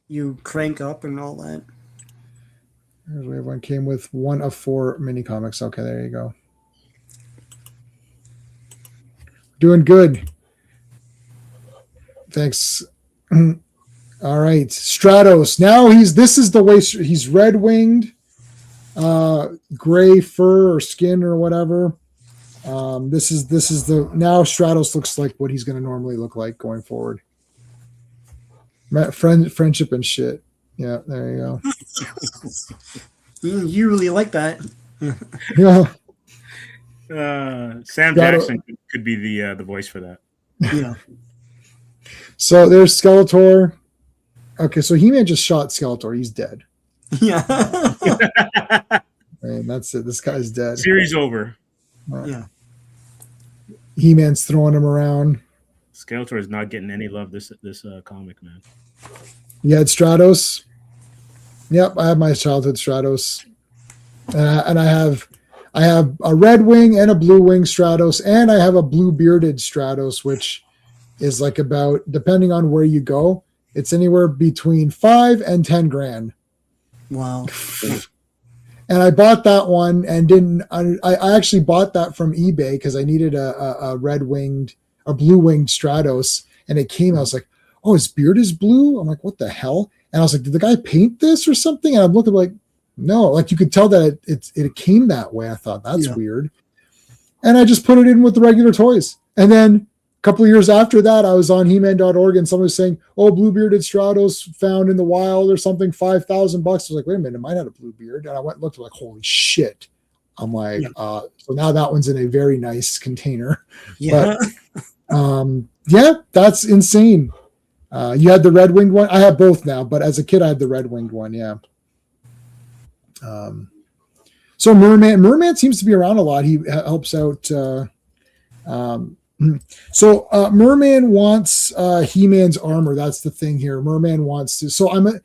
you crank up and all that. Here's where everyone came with 1 of 4 mini comics. Okay, there you go. Doing good. Thanks. All right, Stratos. Now this is the way he's red winged, gray fur or skin or whatever. This is now Stratos looks like what he's going to normally look like going forward. Friendship and shit. Yeah, there you go. You really like that. Yeah. Sam Jackson could be the voice for that. Yeah. So there's Skeletor. Okay, so He-Man just shot Skeletor. He's dead. Yeah. And that's it. This guy's dead. Series over. Yeah. He-Man's throwing him around. Skeletor is not getting any love this comic, man. You had Stratos. Yep, I have my childhood Stratos, and I have a red wing and a blue wing Stratos, and I have a blue bearded Stratos, which is like about, depending on where you go, it's anywhere between $5,000 and $10,000. Wow. And I bought that one and I actually bought that from eBay because I needed a blue winged Stratos, and it came. I was like, oh, his beard is blue. I'm like, what the hell? And I was like, did the guy paint this or something? And I'm looking like, no, like you could tell that it came that way. I thought that's weird. And I just put it in with the regular toys. And then couple of years after that, I was on He-Man.org and someone was saying, "Oh, blue-bearded Stratos found in the wild or something, $5,000." I was like, "Wait a minute, mine had a blue beard." And I went and looked, like, holy shit. I'm like, so now that one's in a very nice container. Yeah. But yeah, that's insane. You had the red winged one. I have both now, but as a kid, I had the red winged one. Yeah. So Merman seems to be around a lot. He helps out. So Merman wants He-Man's armor. That's the thing here. Merman wants to. So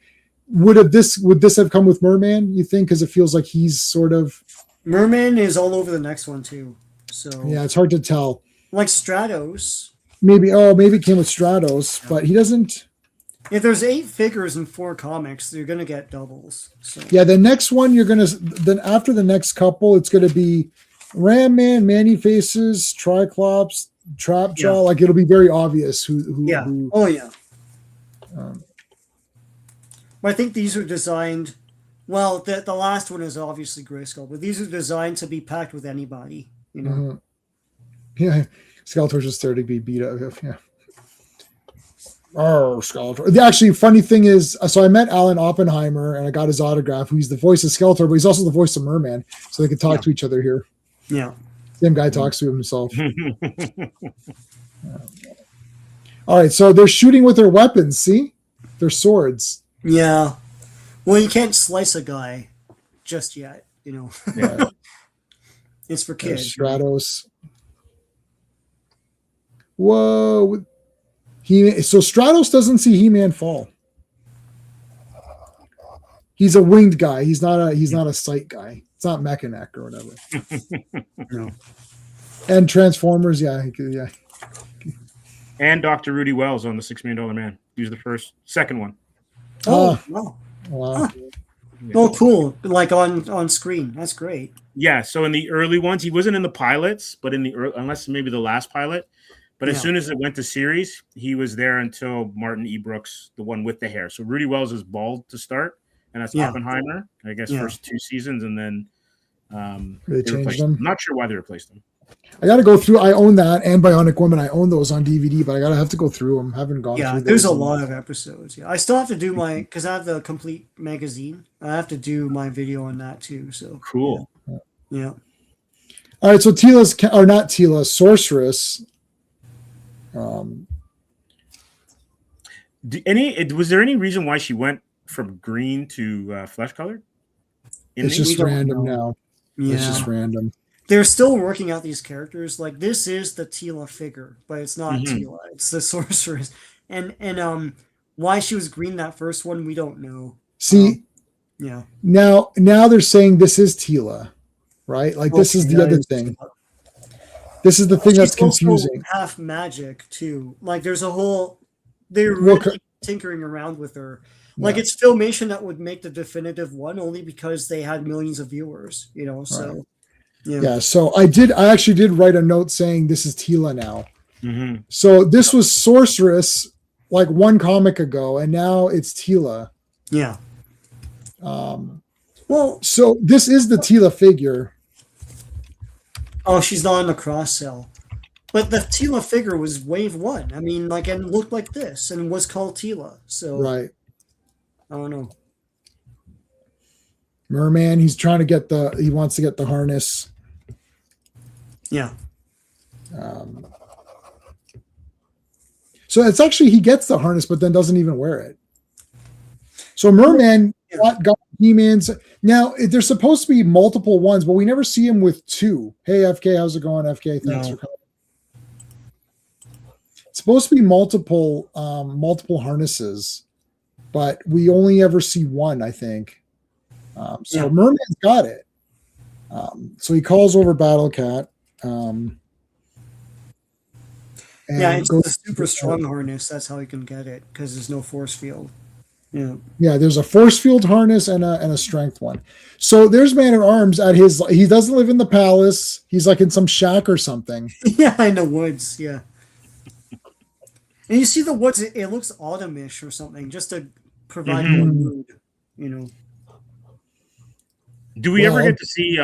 would this have come with Merman? You think, because it feels like he's sort of. Merman is all over the next one too. So yeah, it's hard to tell. Like Stratos. Maybe it came with Stratos, but he doesn't. If there's 8 figures in 4 comics, you're gonna get doubles. So. Yeah, the next one then after the next couple, it's gonna be Ram Man, Manny Faces, Triclops, Trapjaw. Yeah. Like it'll be very obvious who. Yeah. Who, oh yeah. I think these are designed. Well, the last one is obviously Grayskull, but these are designed to be packed with anybody. You know. Yeah, Skeletor's just there to be beat up. Yeah. Oh, Skeletor. Actually, funny thing is, so I met Alan Oppenheimer and I got his autograph. He's the voice of Skeletor, but he's also the voice of Merman, so they could talk to each other here. Yeah. Same guy talks to himself. All right, so they're shooting with their weapons. See, their swords. Yeah. Well, you can't slice a guy just yet. You know. Yeah. It's for kids. Stratos. Whoa. So Stratos doesn't see He-Man fall. He's a winged guy. He's not a sight guy. It's not Mechanic or whatever. No. And Transformers, yeah. And Dr. Rudy Wells on the $6 Million Man. He was the second one. Oh, wow. Wow. Oh, cool. Like on screen. That's great. Yeah, so in the early ones, he wasn't in the pilots, but in the unless maybe the last pilot. But as soon as it went to series, he was there until Martin E. Brooks, the one with the hair. So Rudy Wells is bald to start, and that's Oppenheimer, I guess, first 2 seasons, and then they changed them. I'm not sure why they replaced them. I got to go through. I own that and Bionic Woman. I own those on DVD, but I have to go through them. Haven't gone through. Yeah, there's a lot of episodes. Yeah, I still have to do because I have the complete magazine. I have to do my video on that too. So cool. Yeah. All right, so not Tila, Sorceress. Was there any reason why she went from green to flesh colored? It's just random now. Yeah. It's just random. They're still working out these characters. Like this is the Tila figure, but it's not Tila. It's the Sorceress. And why she was green that first one, we don't know. See, yeah. Now they're saying this is Tila, right? Like this is the other thing. This is the thing that's confusing. Half magic too. Like there's a whole. They're really tinkering around with her. Like it's Filmation that would make the definitive one only because they had millions of viewers. You know, so. Right. Yeah. So I actually did write a note saying this is Tila now. Mm-hmm. So this was Sorceress like 1 comic ago, and now it's Tila. Yeah. Well, so this is the Tila figure. Oh, she's not in the cross cell. But the Tila figure was wave 1. I mean, like, and looked like this and was called Tila. So right. I don't know. Merman, he wants to get the harness. Yeah. So it's actually, he gets the harness, but then doesn't even wear it. So Merman got He-Man's. Now, there's supposed to be multiple ones, but we never see him with 2. Hey, FK, how's it going, FK? Thanks for coming. It's supposed to be multiple harnesses, but we only ever see 1, I think. So Merman's got it. So he calls over Battle Cat. It's the super strong harness. That's how he can get it because there's no force field. Yeah. Yeah, there's a force field harness and a strength one. So there's Man at Arms at he doesn't live in the palace. He's like in some shack or something. Yeah, in the woods. Yeah. And you see the woods, it looks autumnish or something, just to provide more mood, you know. Do we ever get to see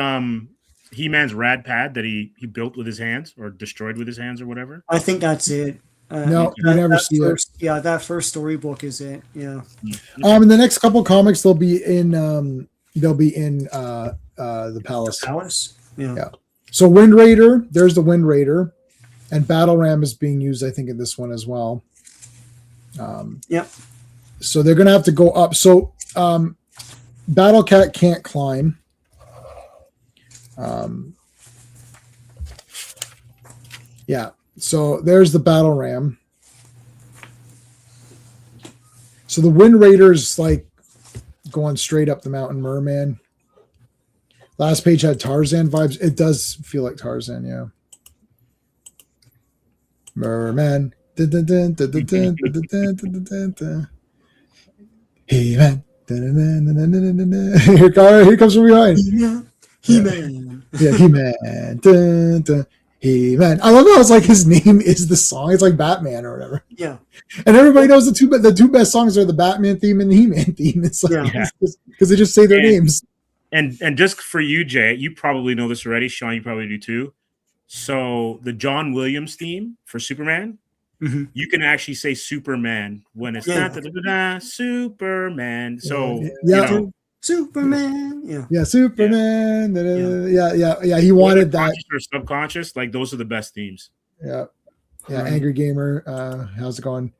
He-Man's rad pad that he built with his hands or destroyed with his hands or whatever? I think that's it. No, you never see it. Yeah, that first storybook is it. Yeah. In the next couple comics, they'll be in the palace. Palace. Yeah. Yeah. So Wind Raider, there's the Wind Raider, and Battle Ram is being used, I think, in this one as well. Yep. So they're gonna have to go up. So Battle Cat can't climb. Yeah. So there's the Battle Ram. So the Wind Raider's like going straight up the mountain. Merman. Last page had Tarzan vibes. It does feel like Tarzan, yeah. Merman. Hey man. Here comes from behind. He-Man. Yeah, He-Man. He-Man. I love how it's like his name is the song. It's like Batman or whatever. Yeah. And everybody knows the two best songs are the Batman theme and the He-Man theme. It's like because they just say their names. And just for you, Jay, you probably know this already. Sean, you probably do too. So the John Williams theme for Superman, you can actually say Superman when it's Superman. So Superman. Yeah. Superman. Yeah. He wanted that. Or subconscious, like those are the best themes. Yeah. Angry Gamer. How's it going?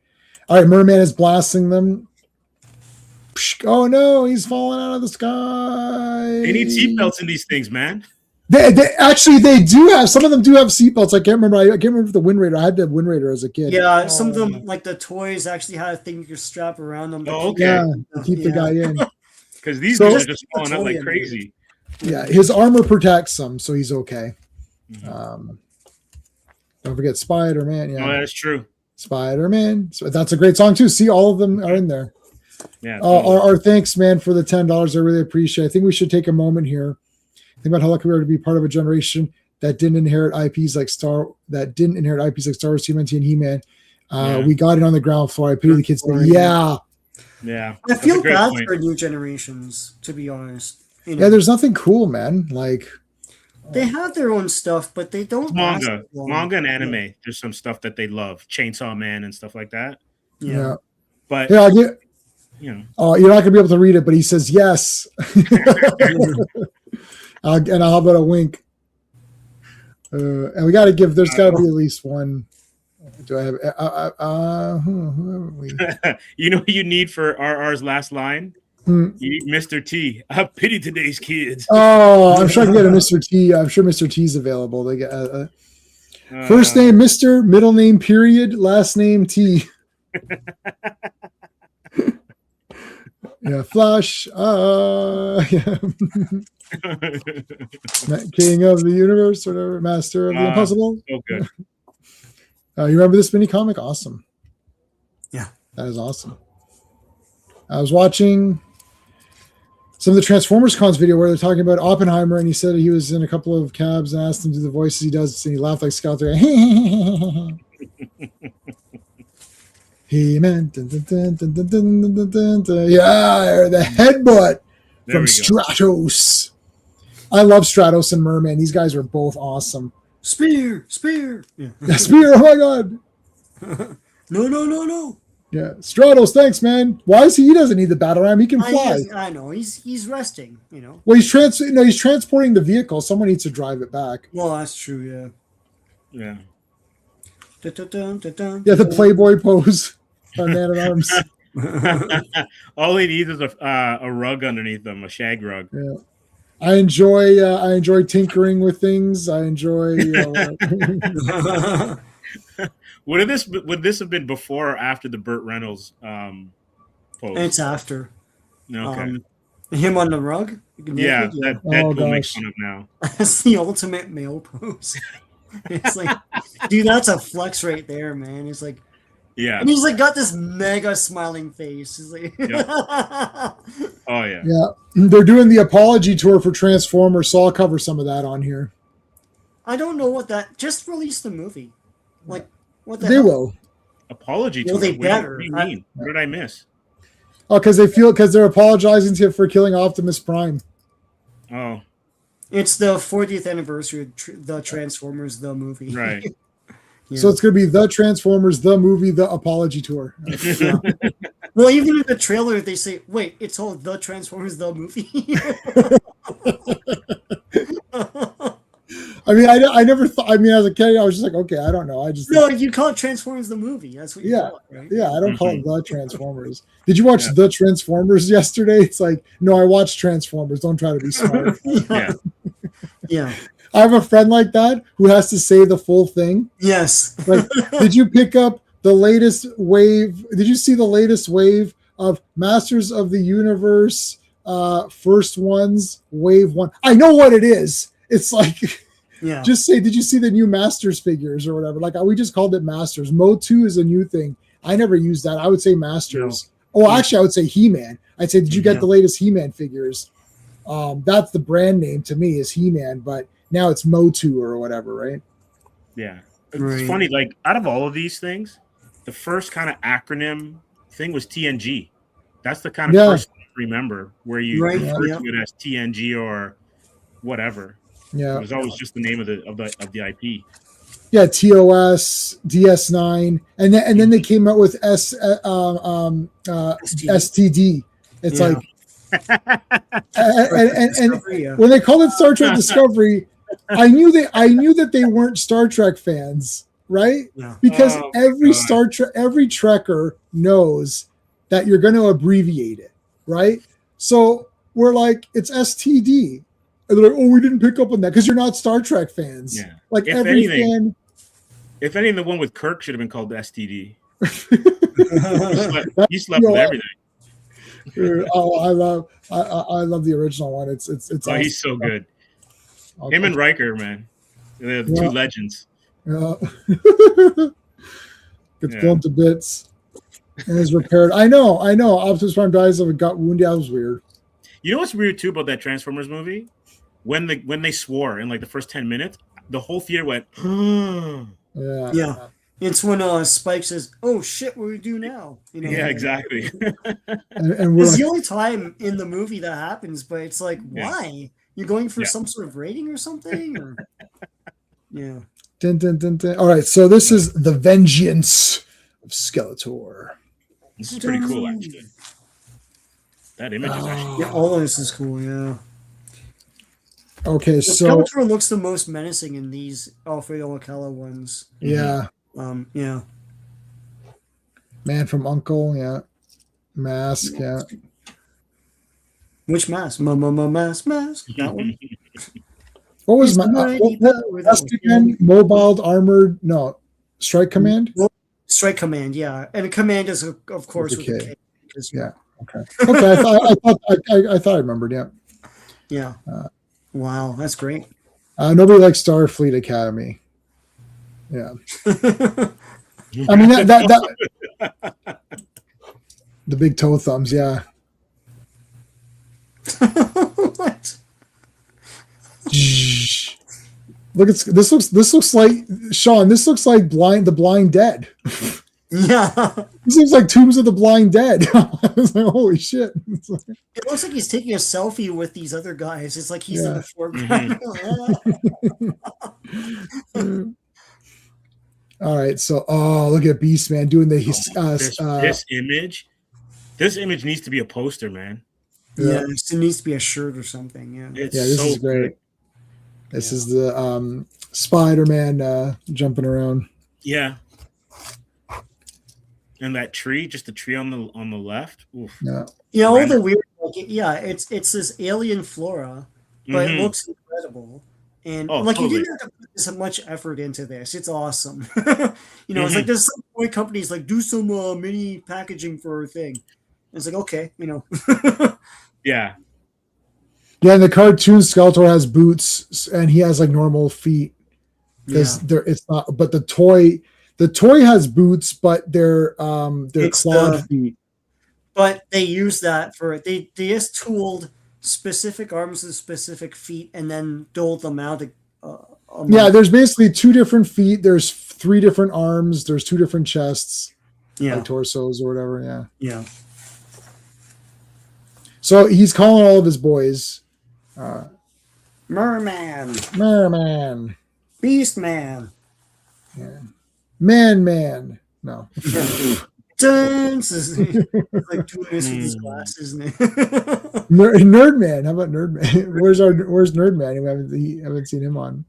All right, Merman is blasting them. Oh no, he's falling out of the sky. They need seatbelts in these things, man. They do have, some of them do have seatbelts. I can't remember the Wind Raider. I had the Wind Raider as a kid. Yeah, some of them, like the toys, actually had a thing you could strap around them. Oh, okay. Yeah, to keep the guy in. Because these guys are just falling out like crazy. Yeah, his armor protects him, so he's okay. Don't forget Spider-Man. Yeah, oh, that's true. Spider-Man. So that's a great song too. See, all of them are in there. Yeah. Totally. Our thanks, man, for the $10. I really appreciate it. I think we should take a moment here. Think about how lucky we are to be part of a generation that didn't inherit IPs like Star Wars, TMNT, and He-Man. We got it on the ground floor. I pity the kids. Yeah. I feel bad for new generations, to be honest. You know, yeah, there's nothing cool, man. Like they have their own stuff, but they don't manga and anime. Yeah. There's some stuff that they love, Chainsaw Man and stuff like that. Yeah. But you know, you're not gonna be able to read it, but he says yes. And how about a wink? And we got to give. There's got to be at least one. Do I have? Who are we? You know what you need for RR's last line? You need Mr. T. I pity today's kids. Oh, I'm sure I can get a Mr. T. I'm sure Mr. T's available. They get first name Mr. Middle name period. Last name T. Yeah, Flash. Yeah. King of the universe, or whatever, master of the impossible. Okay. You remember this mini comic? Awesome. Yeah, that is awesome. I was watching some of the Transformers Cons video where they're talking about Oppenheimer, and he said he was in a couple of cabs and asked him to do the voices he does, and he laughed like Scout. He-Man. Yeah, the headbutt from Stratos. I love Stratos and Merman. These guys are both awesome. Spear. Yeah. Spear. Oh my god. No. Yeah, Stratos. Thanks, man. Why is he? He doesn't need the battle ram. He can fly. I know. He's resting. You know. Well, he's transporting the vehicle. Someone needs to drive it back. Well, that's true. Yeah. Yeah, the Playboy pose on Man at Arms. All he needs is a rug underneath them, a shag rug. Yeah. I enjoy tinkering with things. I enjoy. Would this have been before or after the Burt Reynolds pose? It's after. Okay. Him on the rug. Yeah, that Deadpool makes fun of now. That's the ultimate male pose. It's like, dude, that's a flex right there, man. It's like. Yeah. And he's like got this mega smiling face. He's like, yep. Oh yeah. Yeah. They're doing the apology tour for Transformers, so I'll cover some of that on here. I don't know what that just release the movie. Like what the They hell? will. Apology tour. Well, they better. What do you mean? What did I miss? Oh, because they're apologizing to him for killing Optimus Prime. Oh. It's the 40th anniversary of the Transformers the movie. Right. Yeah. So it's going to be the Transformers, the movie, the apology tour. Yeah. Well, even in the trailer, they say, "Wait, it's all the Transformers the movie." I mean, I never thought. I mean, as a kid, I was just like, okay, I don't know. I just No, you call it Transformers the movie. That's what you Yeah. call it, right? yeah, I don't call it the Transformers. Did you watch the Transformers yesterday? It's like, no, I watched Transformers. Don't try to be smart. Yeah. Yeah. I have a friend like that who has to say the full thing. Yes. Like, did you pick up the latest wave? Did you see the latest wave of Masters of the Universe? First ones, wave one. I know what it is. It's like, Yeah. just say, did you see the new Masters figures or whatever? Like, we just called it Masters. Mo2 is a new thing. I never used that. I would say Masters. No. Oh, actually, I would say He-Man. I'd say, did you get the latest He-Man figures? That's the brand name to me is He-Man, but now it's Mo2 or whatever, right? Yeah. It's funny, like, out of all of these things, the first kind of acronym thing was TNG. That's the kind of first thing I remember where you refer to it as TNG or whatever. Yeah. It was always just the name of the IP. Yeah, TOS, DS9, and then they came out with STD. It's like, and when they called it Star Trek Discovery, I knew that they weren't Star Trek fans, right? Yeah. Because every Trekker knows that you're going to abbreviate it, right? So we're like, it's STD. And they're like, oh, we didn't pick up on that because you're not Star Trek fans. Yeah. Like If every anything, fan. If anything, the one with Kirk should have been called STD. He slept with everything. Oh, I love the original one. It's awesome. He's so good. Him and Riker, man, they're the two legends. Yeah. Gets blown to bits and is repaired. I know. Optimus Prime dies of a gut wound. That was weird. You know what's weird too about that Transformers movie? When they swore in like the first 10 minutes, the whole theater went. Yeah. It's when Spike says, "Oh shit, what do we do now?" You know. Yeah, exactly. and we're it's like, the only time in the movie that happens, but it's like, why? You're going for some sort of rating or something? Or... Yeah. Dun, dun, dun, dun. All right, so this is the Vengeance of Skeletor. This is pretty cool, actually. That image is actually all of this is cool. Yeah. Okay, so Skeletor looks the most menacing in these Alfredo Alcala ones. Yeah. Yeah. Man from Uncle, yeah. Mask, yeah. Which mask? Mask. That one. What was mask again? Mobile, armored? No, Strike Command. Strike Command, yeah, and Command is of course with a K. Yeah. Okay. Okay. I thought I remembered. Yeah. Yeah. Wow, that's great. Nobody likes Starfleet Academy. Yeah. I mean that the big toe thumbs. Yeah. What? Look, this looks like Sean. This looks like the Blind Dead. Yeah. This looks like Tombs of the Blind Dead. I was like, holy shit. It looks like he's taking a selfie with these other guys. It's like he's in the foreground. All right, so look at Beastman doing this image. This image needs to be a poster, man. Yeah, it needs to be a shirt or something. Yeah, this is great. This is the Spider-Man jumping around. Yeah. And that tree, just the tree on the left. Oof. Yeah, all the weird. It's this alien flora, but it looks incredible. And totally. You didn't have to put this much effort into this. It's awesome. It's like there's some toy companies like do some mini packaging for our thing. And it's like okay, Yeah. Yeah, and the cartoon Skeletor has boots and he has like normal feet because it's not. But the toy has boots, but they're clawed feet. But they use that for they just tooled specific arms and specific feet, and then doled them out. There's basically 2 different feet. There's 3 different arms. There's 2 different chests. Yeah, like torsos or whatever. Yeah. Yeah. So he's calling all of his boys. Merman, Merman. Beastman. Man. No. Dance is like doing this with his glasses. Isn't it? Nerd Man. How about Nerd Man? Where's Nerd Man? We haven't seen him on.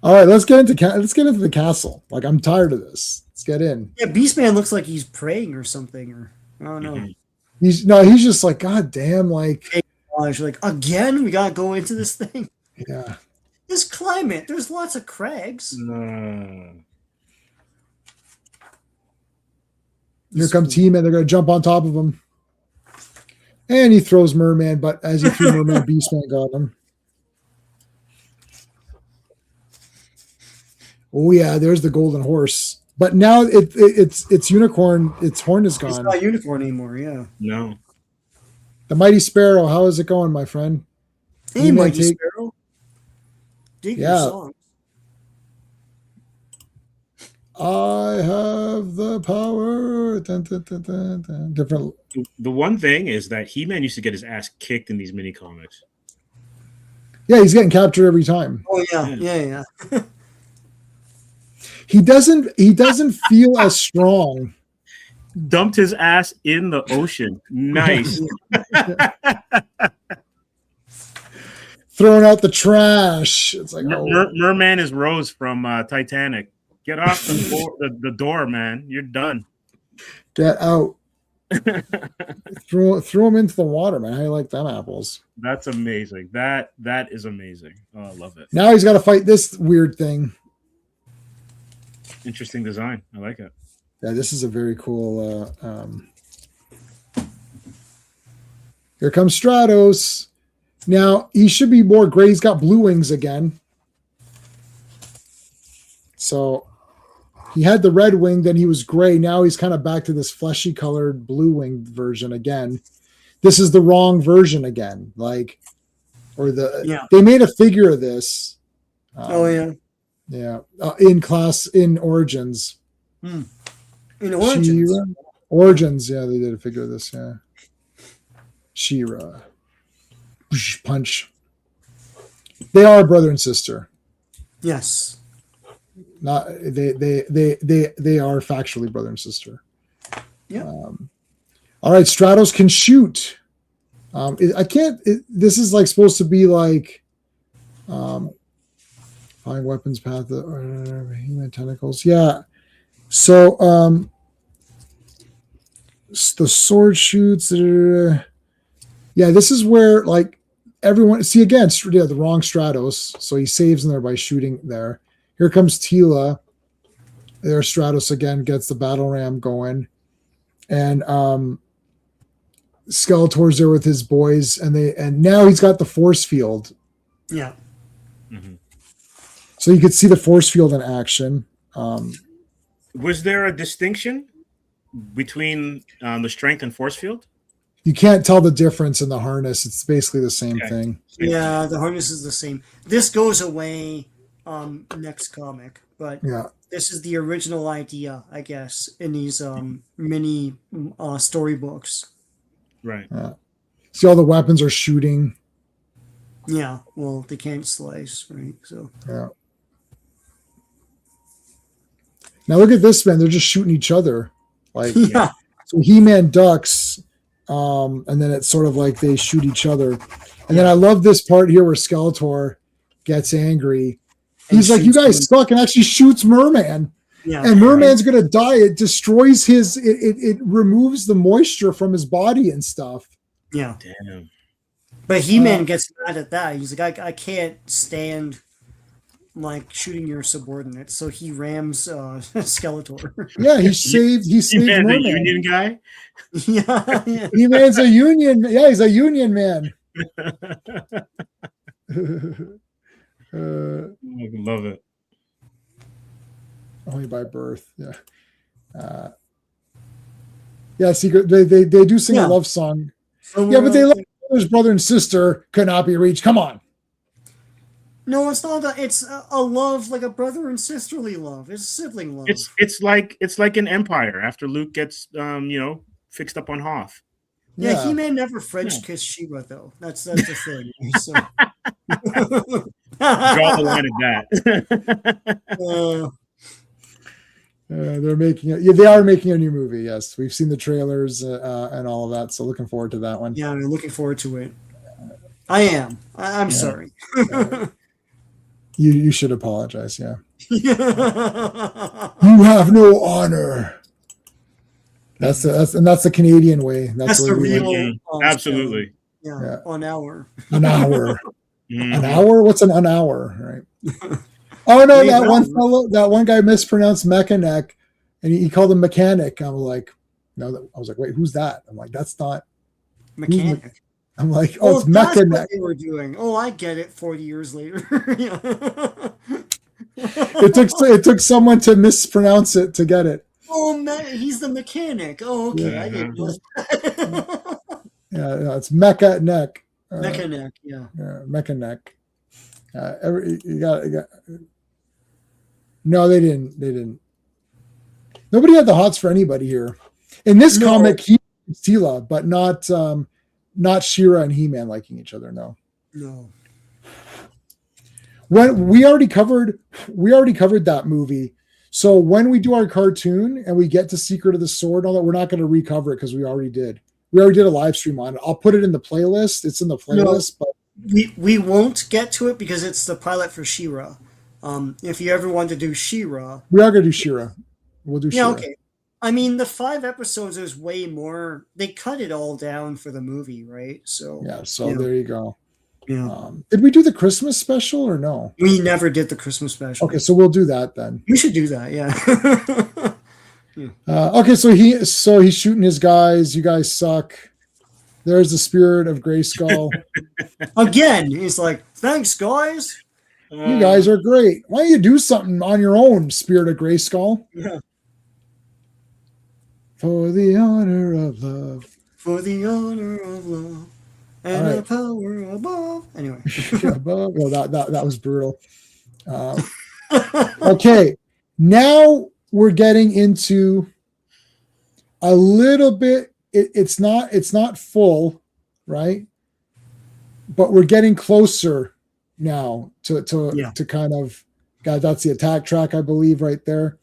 All right, let's get into the castle. Like, I'm tired of this. Let's get in. Yeah, Beastman looks like he's praying or something, or I don't know. He's just like, God damn, like, Hey, gosh, like again, we gotta go into this thing. yeah. This climate, there's lots of crags. Here comes He-Man. They're gonna jump on top of him, and he throws Merman. But as he threw Merman, Beastman got him. Oh yeah, there's the golden horse. But now it's unicorn. Its horn is gone. It's not unicorn anymore. Yeah. No. The mighty sparrow. How is it going, my friend? Hey, Mighty Sparrow. Dig your song. I have the power. Dun, dun, dun, dun, dun. Different. The one thing is that He-Man used to get his ass kicked in these mini comics. Yeah, he's getting captured every time. Oh yeah. He doesn't feel as strong. Dumped his ass in the ocean. Nice. Throwing out the trash. It's like Merman is Rose from Titanic. Get off the door, man. You're done. Get out. throw him into the water, man. How you like them apples? That's amazing. That is amazing. Oh, I love it. Now he's got to fight this weird thing. Interesting design. I like it. Yeah, this is a very cool. Here comes Stratos. Now he should be more gray. He's got blue wings again. So he had the red wing, then he was gray. Now he's kind of back to this fleshy colored blue winged version again. This is the wrong version again. They made a figure of this. Yeah. In Origins. In Origins. She-Ra? Origins, yeah, they did a figure of this, yeah. She-Ra. Punch. They are brother and sister. Yes. Not they are factually brother and sister. Yeah. All right, Stratos can shoot. This is like supposed to be like find weapons path human tentacles. Yeah. So the sword shoots. Yeah, this is where like everyone see again. Yeah, the wrong Stratos. So he saves in there by shooting there. Here comes Teela. There, Stratos again gets the battle ram going, and Skeletor's there with his boys, and now he's got the force field. Yeah. Mm-hmm. So you could see the force field in action. Was there a distinction between the strength and force field? You can't tell the difference in the harness. It's basically the same thing. Yeah, the harness is the same. This goes away next comic, but this is the original idea, I guess, in these mini storybooks. Right. See, all the weapons are shooting. Yeah, well, they can't slice, right? So yeah. Now look at this, man. They're just shooting each other. Like, so He-Man ducks, and then it's sort of like they shoot each other. And then I love this part here where Skeletor gets angry. He's like, "You guys suck," and actually shoots Merman. Yeah, and Merman's gonna die. It destroys it removes the moisture from his body and stuff. Yeah. Damn. But He-Man gets mad at that. He's like, I can't stand like shooting your subordinates, so he rams Skeletor. Yeah, he saved Merman. The Union guy. Yeah. He-Man's a Union. Yeah, he's a Union man. I love it. Only by birth. Yeah. Secret. They do sing a love song. But they love his brother and sister could not be reached. Come on. No, it's not. It's a love, like a brother and sisterly love. It's sibling love. It's like an Empire after Luke gets fixed up on Hoth. Yeah, He-Man never French kissed She-Ra though. That's the thing. So. Draw the line at that. They're making it. Yeah, they are making a new movie. Yes, we've seen the trailers and all of that. So looking forward to that one. Yeah, I'm looking forward to it. I am. I'm sorry. You should apologize. Yeah. You have no honor. That's the Canadian way. That's the real. Absolutely. Yeah, an hour. An hour. An hour? What's an hour? Right. Oh no, that one guy mispronounced mechanic, and he called him mechanic. I'm like, no, I was like, wait, who's that? I'm like, that's not mechanic. I'm like, oh, it's mechanic. That's what they were doing. Oh, I get it. 40 years later. It took someone to mispronounce it to get it. Oh, he's the mechanic. Oh, okay. Yeah. I didn't know that. Yeah, it's mecha neck. Mechanic, yeah. Mechanic. You got. No, they didn't. Nobody had the hots for anybody here. In this comic, he Tila, but not She-Ra and He-Man liking each other. No. When we already covered that movie. So when we do our cartoon and we get to Secret of the Sword, all that, we're not going to recover it because we already did. We already did a live stream on it. I'll put it in the playlist. It's in the playlist, but we won't get to it because it's the pilot for She-Ra. If you ever want to do She-Ra, we are going to do She-Ra. We'll do She-Ra. Okay. I mean, the 5 episodes is way more. They cut it all down for the movie, right? So there you go. Yeah. Did we do the Christmas special or no? We never did the Christmas special. Okay, so we'll do that then. We should do that, yeah. Okay, so he's shooting his guys. You guys suck. There's the spirit of Grayskull. Again, he's like, thanks, guys. You guys are great. Why don't you do something on your own, spirit of Grayskull? Yeah. For the honor of love. For the honor of love. And the power above. Anyway. Above. Well, that was brutal. Okay. Now we're getting into a little bit. It's not full, right? But we're getting closer now to kind of. God, that's the attack track, I believe, right there.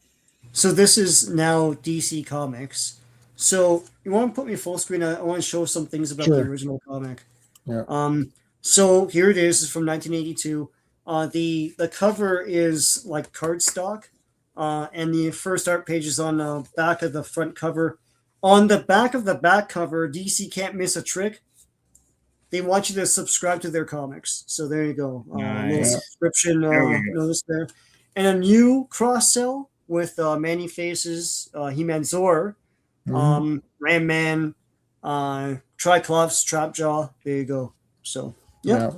So this is now DC Comics. So you want to put me full screen? I want to show some things about the original comic. Yeah. So here it is. It's from 1982. The cover is like cardstock, and the first art page is on the back of the front cover. On the back of the back cover, DC can't miss a trick. They want you to subscribe to their comics. So there you go. Little subscription notice there. And a new cross sell with Manny Faces, He-Man Zor, Ram Man, Triclops, Trapjaw. There you go. So, yeah.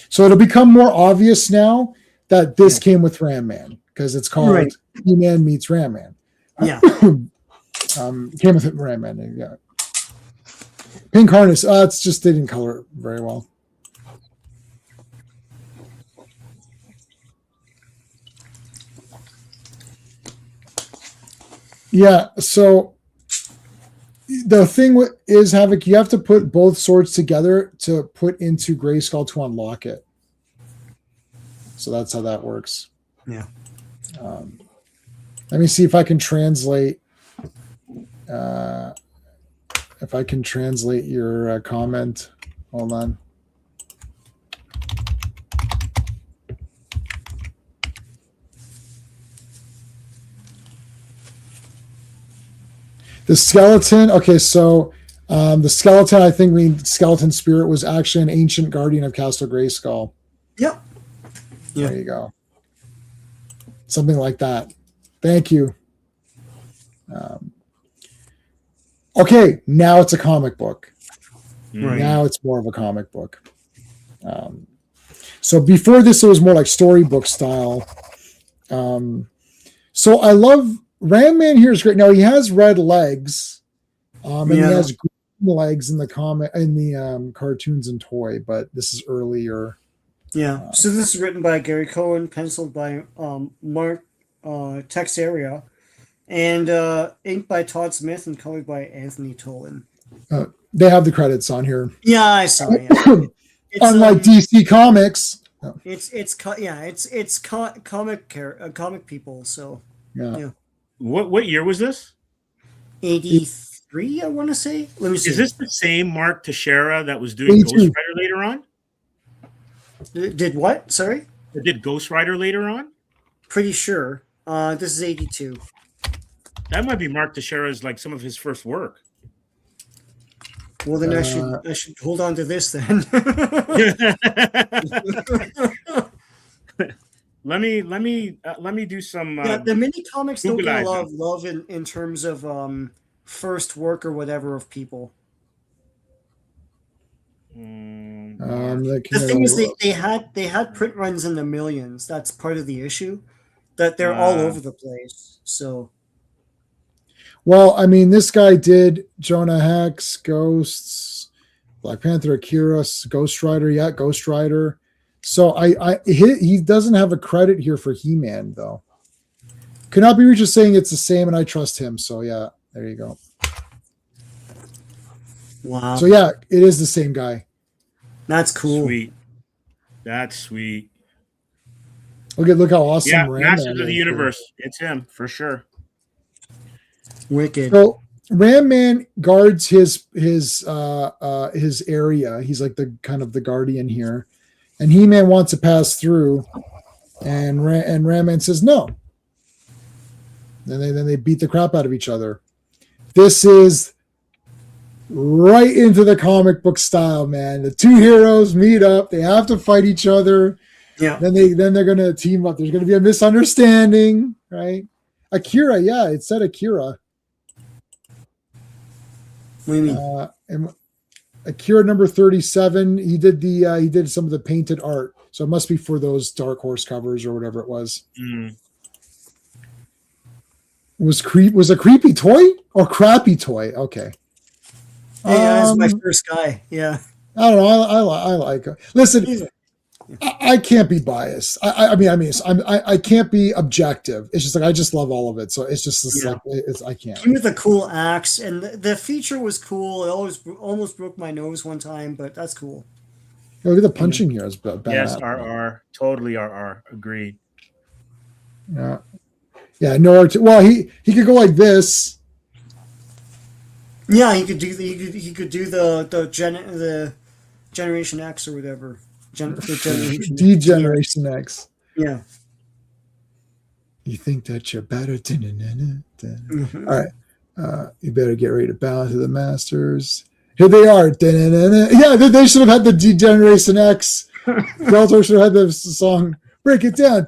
So it'll become more obvious now that this came with Ram Man because it's called He-Man meets Ram Man. Yeah. Came with Ram Man. Yeah. Pink harness. It's just they didn't color it very well. Yeah. So the thing is, Havoc, you have to put both swords together to put into Grayskull to unlock it. So that's how that works. Yeah. Let me see if I can translate. Your comment. Hold on. The skeleton. Okay, so the skeleton, I think skeleton spirit was actually an ancient guardian of Castle Grayskull. Yep. Yeah. There you go. Something like that. Thank you. Okay, now it's a comic book. Right. Now it's more of a comic book. So before this, it was more like storybook style. So I love Ram Man here is great. Now he has red legs, and he has green legs in the cartoons and toy, but this is earlier. Yeah. So this is written by Gary Cohen, penciled by Mark Texeira, and inked by Todd Smith and colored by Anthony Tolan. They have the credits on here. Yeah, I saw it. Yeah. It's, Unlike DC Comics. It's comic people. So Yeah. What year was this? 83, I want to say. Let me see. Is this the same Mark Teixeira that was doing 82. Ghost Rider later on? Did what? Sorry? That did Ghost Rider later on? Pretty sure. This is 82. That might be Mark Teixeira's, like, some of his first work. Well, then I should hold on to this then. Let me do some. The mini comics don't get a lot Googleize of love in terms of first work or whatever of people. The thing is, they had print runs in the millions. That's part of the issue, that they're all over the place. So, well, I mean, this guy did Jonah Hex, Ghosts, Black Panther, Akira, Ghost Rider. Yeah, Ghost Rider. So he doesn't have a credit here for He-Man though. Could not be reached as saying it's the same, and I trust him. So yeah, there you go. wow. So yeah, it is the same guy. That's cool. Sweet. That's sweet. Look how awesome. Yeah, Ram Masters Man of the is. Universe. It's him for sure. Wicked. So Ram Man guards his area. He's like the kind of the guardian here, and He-Man wants to pass through, and Ram Man says no. Then they beat the crap out of each other. This is right into the comic book style, man. The two heroes meet up. They have to fight each other. Yeah. Then they're gonna team up. There's gonna be a misunderstanding, right? Akira, yeah, it said Akira. What do you mean? And Akira number 37. He did some of the painted art, so it must be for those Dark Horse covers or whatever it was. Mm. Was a creepy toy or crappy toy? Okay. Hey, that's my first guy. Yeah. I don't know. I like it. Listen, I can't be biased. I can't be objective. It's just like I just love all of it. So it's just like I can't. Came with a cool axe, and the feature was cool. It almost broke my nose one time, but that's cool. Look at the punching here. It's bad. Yes, RR. Totally RR. Agreed. Yeah. Yeah. No. Well, he could go like this. Yeah, he could do the Generation X or whatever. Degeneration X. Yeah. You think that you're better? Mm-hmm. All right. You better get ready to bow to the masters. Here they are. Yeah, they should have had the Degeneration X. Skeletor should have had the song Break It Down.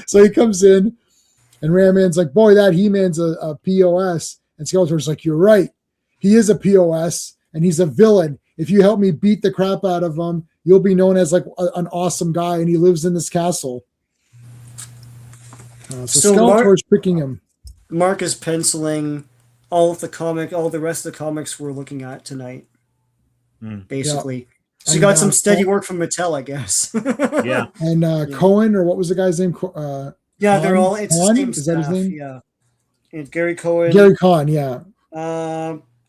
So he comes in, and Ram Man's like, boy, that He-Man's a POS. And Skeletor's like, you're right. He is a POS. And he's a villain. If you help me beat the crap out of him, you'll be known as like an awesome guy. And he lives in this castle. So Skeletor's picking him. Mark is penciling all the rest of the comics we're looking at tonight. Basically. Yeah. So you got some steady work from Mattel, I guess. Yeah. And Cohen, or what was the guy's name? Yeah, they're all, it's the same Is that his name? Yeah. And Gary Cohen. Gary Cohen, yeah.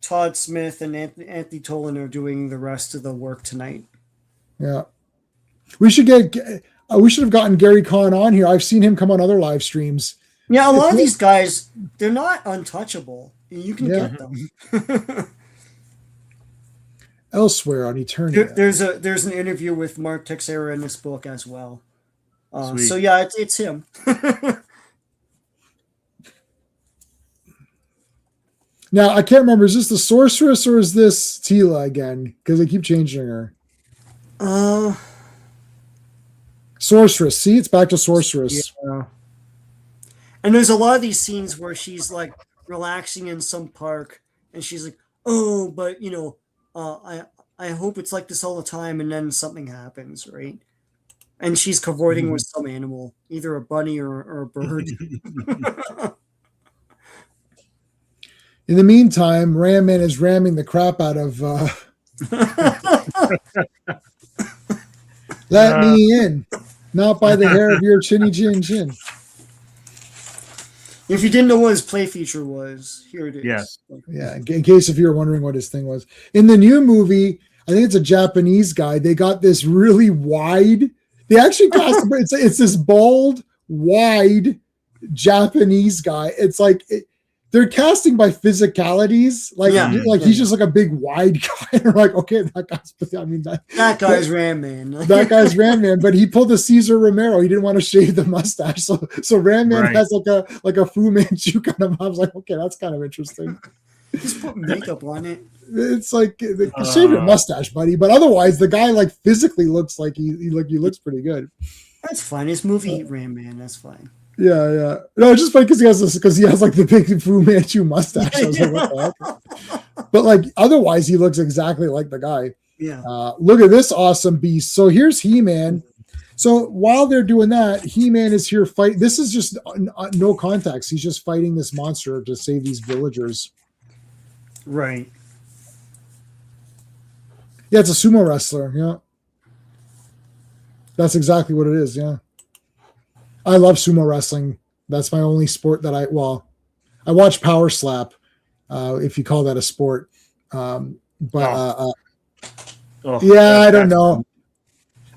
Todd Smith and Anthony Tolan are doing the rest of the work tonight. Yeah, we should have gotten Gary Cohen on here. I've seen him come on other live streams. Yeah, a lot of these guys, they're not untouchable. You can get them. Elsewhere on Eternity. There's an interview with Mark Teixeira in this book as well. So yeah, it's him. Now, I can't remember. Is this the Sorceress or is this Tila again? Because they keep changing her. Sorceress. See, it's back to Sorceress. Yeah. And there's a lot of these scenes where she's like relaxing in some park, and she's like, "Oh, but I hope it's like this all the time," and then something happens, right? And she's cavorting with some animal, either a bunny or a bird. In the meantime, Ram Man is ramming the crap out of. Let me in, not by the hair of your chinny chin chin. If you didn't know what his play feature was, here it is. Yes. Yeah, in case if you're wondering what his thing was. In the new movie, I think it's a Japanese guy. They got this really wide. They actually cast it's this bald, wide Japanese guy. It's like they're casting by physicalities. Like he's just like a big wide guy. They're like, okay, that guy's Ram Man. That guy's Ram Man, but he pulled the Cesar Romero. He didn't want to shave the mustache, so Ram Man has like a Fu Manchu kind of. I was like, okay, that's kind of interesting. Just put makeup on it. It's like shave your mustache, buddy. But otherwise, the guy like physically looks like he looks pretty good. That's fine. It's movie Ram Man. That's fine. Yeah. No, it's just funny because he has like the big Fu Manchu mustache. I was like, what the heck? But like otherwise, he looks exactly like the guy. Yeah. Look at this awesome beast. So here's He-Man. So while they're doing that, He-Man is here fight. This is just no context. He's just fighting this monster to save these villagers. Right. Yeah, it's a sumo wrestler. Yeah. That's exactly what it is. Yeah. I love sumo wrestling. That's my only sport that I watch Power Slap, if you call that a sport. I don't know.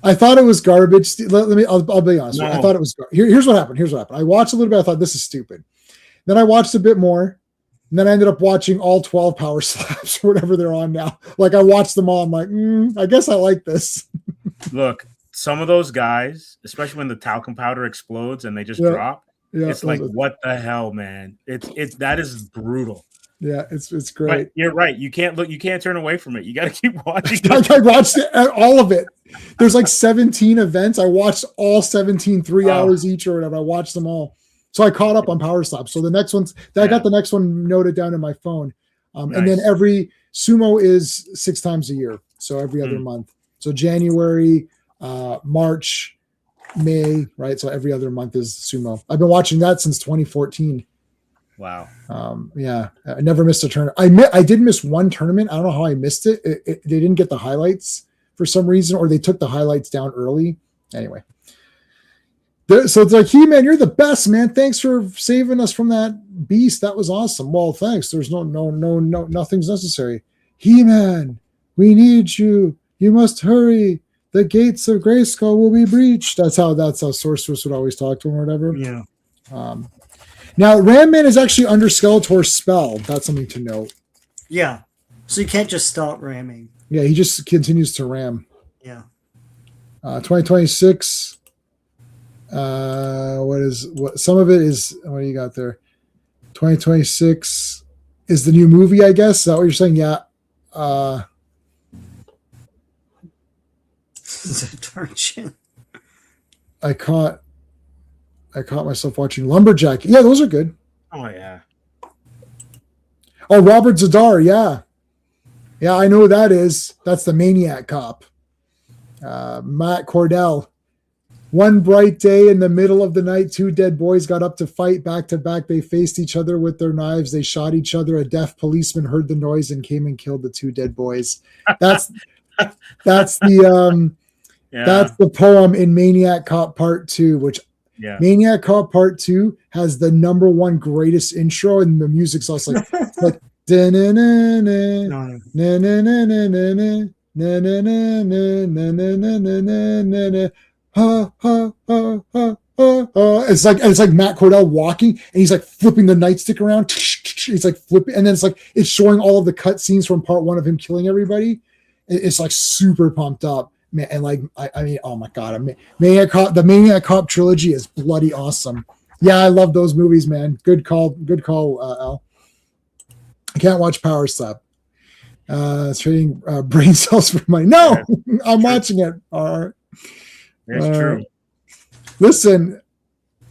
I thought it was garbage. I'll be honest. No. I thought it was. Here's what happened. I watched a little bit. I thought this is stupid. Then I watched a bit more. And then I ended up watching all 12 Power Slaps or whatever they're on now. Like I watched them all. I'm like, I guess I like this. Look, some of those guys, especially when the talcum powder explodes and they just drop, it's like, what the hell, man? It's that is brutal. Yeah, it's great. But you're right. You can't turn away from it. You got to keep watching. I watched all of it. There's like 17 events. I watched all 17, 3 hours each or whatever. I watched them all. So I caught up on Power Slap. So the next one's I got the next one noted down in my phone. Nice. And then every sumo is 6 times a year. So every other month. So January, March, May, right? So every other month is sumo. I've been watching that since 2014. Wow. I never missed a tournament. I did miss one tournament. I don't know how I missed it. They didn't get the highlights for some reason, or they took the highlights down early. Anyway. So it's like, He-Man, you're the best, man. Thanks for saving us from that beast. That was awesome. Well, thanks. There's no, nothing's necessary. He-Man, we need you. You must hurry. The gates of Grayskull will be breached. That's how Sorceress would always talk to him or whatever. Yeah. Now, Ram Man is actually under Skeletor's spell. That's something to note. Yeah. So you can't just stop ramming. Yeah, he just continues to ram. Yeah. 2026. What some of it is, what do you got there? 2026 is the new movie, I guess. Is that what you're saying? Yeah. I caught myself watching Lumberjack. Yeah, those are good. Oh yeah. Oh, Robert Zadar. Yeah. Yeah, I know who that is. That's the Maniac Cop. Matt Cordell. One bright day in the middle of the night, 2 dead boys got up to fight back to back. They faced each other with their knives. They shot each other. A deaf policeman heard the noise and came and killed the 2 dead boys. That's the poem in Maniac Cop Part 2, which Maniac Cop Part 2 has the #1 greatest intro, and the music's also like it's like Matt Cordell walking, and he's like flipping the nightstick around. He's like flipping, and then it's showing all of the cut scenes from Part 1 of him killing everybody. It's like super pumped up, man. And like I mean, oh my god, the Maniac Cop trilogy is bloody awesome. Yeah, I love those movies, man. Good call, Al. I can't watch Power Slap. Trading brain cells for money. No, I'm watching it. All right. It's true. Listen,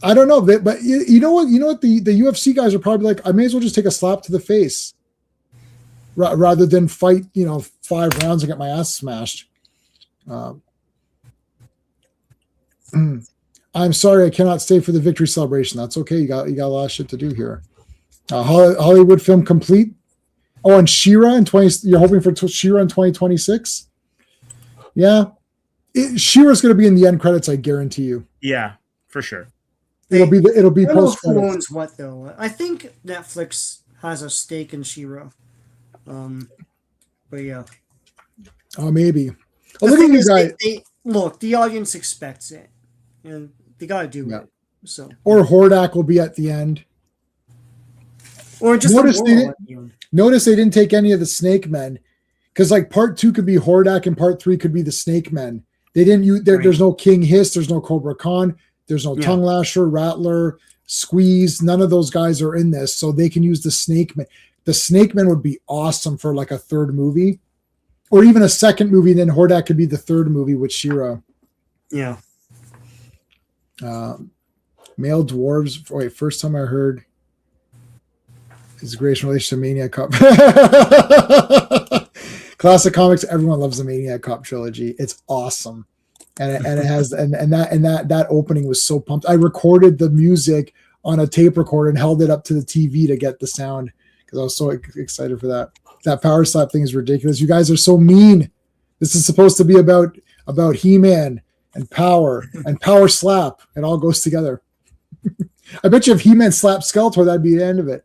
I don't know, but you know what? The UFC guys are probably like, I may as well just take a slap to the face rather than fight, 5 rounds and get my ass smashed. I'm sorry, I cannot stay for the victory celebration. That's okay. You got a lot of shit to do here. Hollywood film complete. Oh, and She-Ra you're hoping for She-Ra in 2026? Yeah. She-Ra's going to be in the end credits, I guarantee you. Yeah, for sure. It'll be I don't know post who credits. owns what though. I think Netflix has a stake in She-Ra. But yeah. Oh, maybe. The Oh, look at thing you is, guys. look, the audience expects it, and they gotta do Yeah. it. So, Or Hordak will be at the end. or just Notice a they moral didn't- at the end. Notice they didn't take any of the Snake Men, because like part 2 could be Hordak and part 3 could be the Snake Men. They didn't use Right. There's no King Hiss, there's no Cobra Khan, there's no Yeah. Tongue Lasher, Rattler, Squeeze. None of those guys are in this, so they can use the Snake Men. The Snake Men would be awesome for like a third movie, or even a second movie. And then Hordak could be the third movie with She-Ra. Yeah. Male dwarves. Wait, first time I heard his great relation to Maniac Cop. Classic comics. Everyone loves the Maniac Cop trilogy. It's awesome, and it has that opening was so pumped. I recorded the music on a tape recorder and held it up to the TV to get the sound because I was so excited for that. That power slap thing is ridiculous. You guys are so mean. This is supposed to be about He-Man and power and power slap. It all goes together. I bet you if He-Man slapped Skeletor, that'd be the end of it.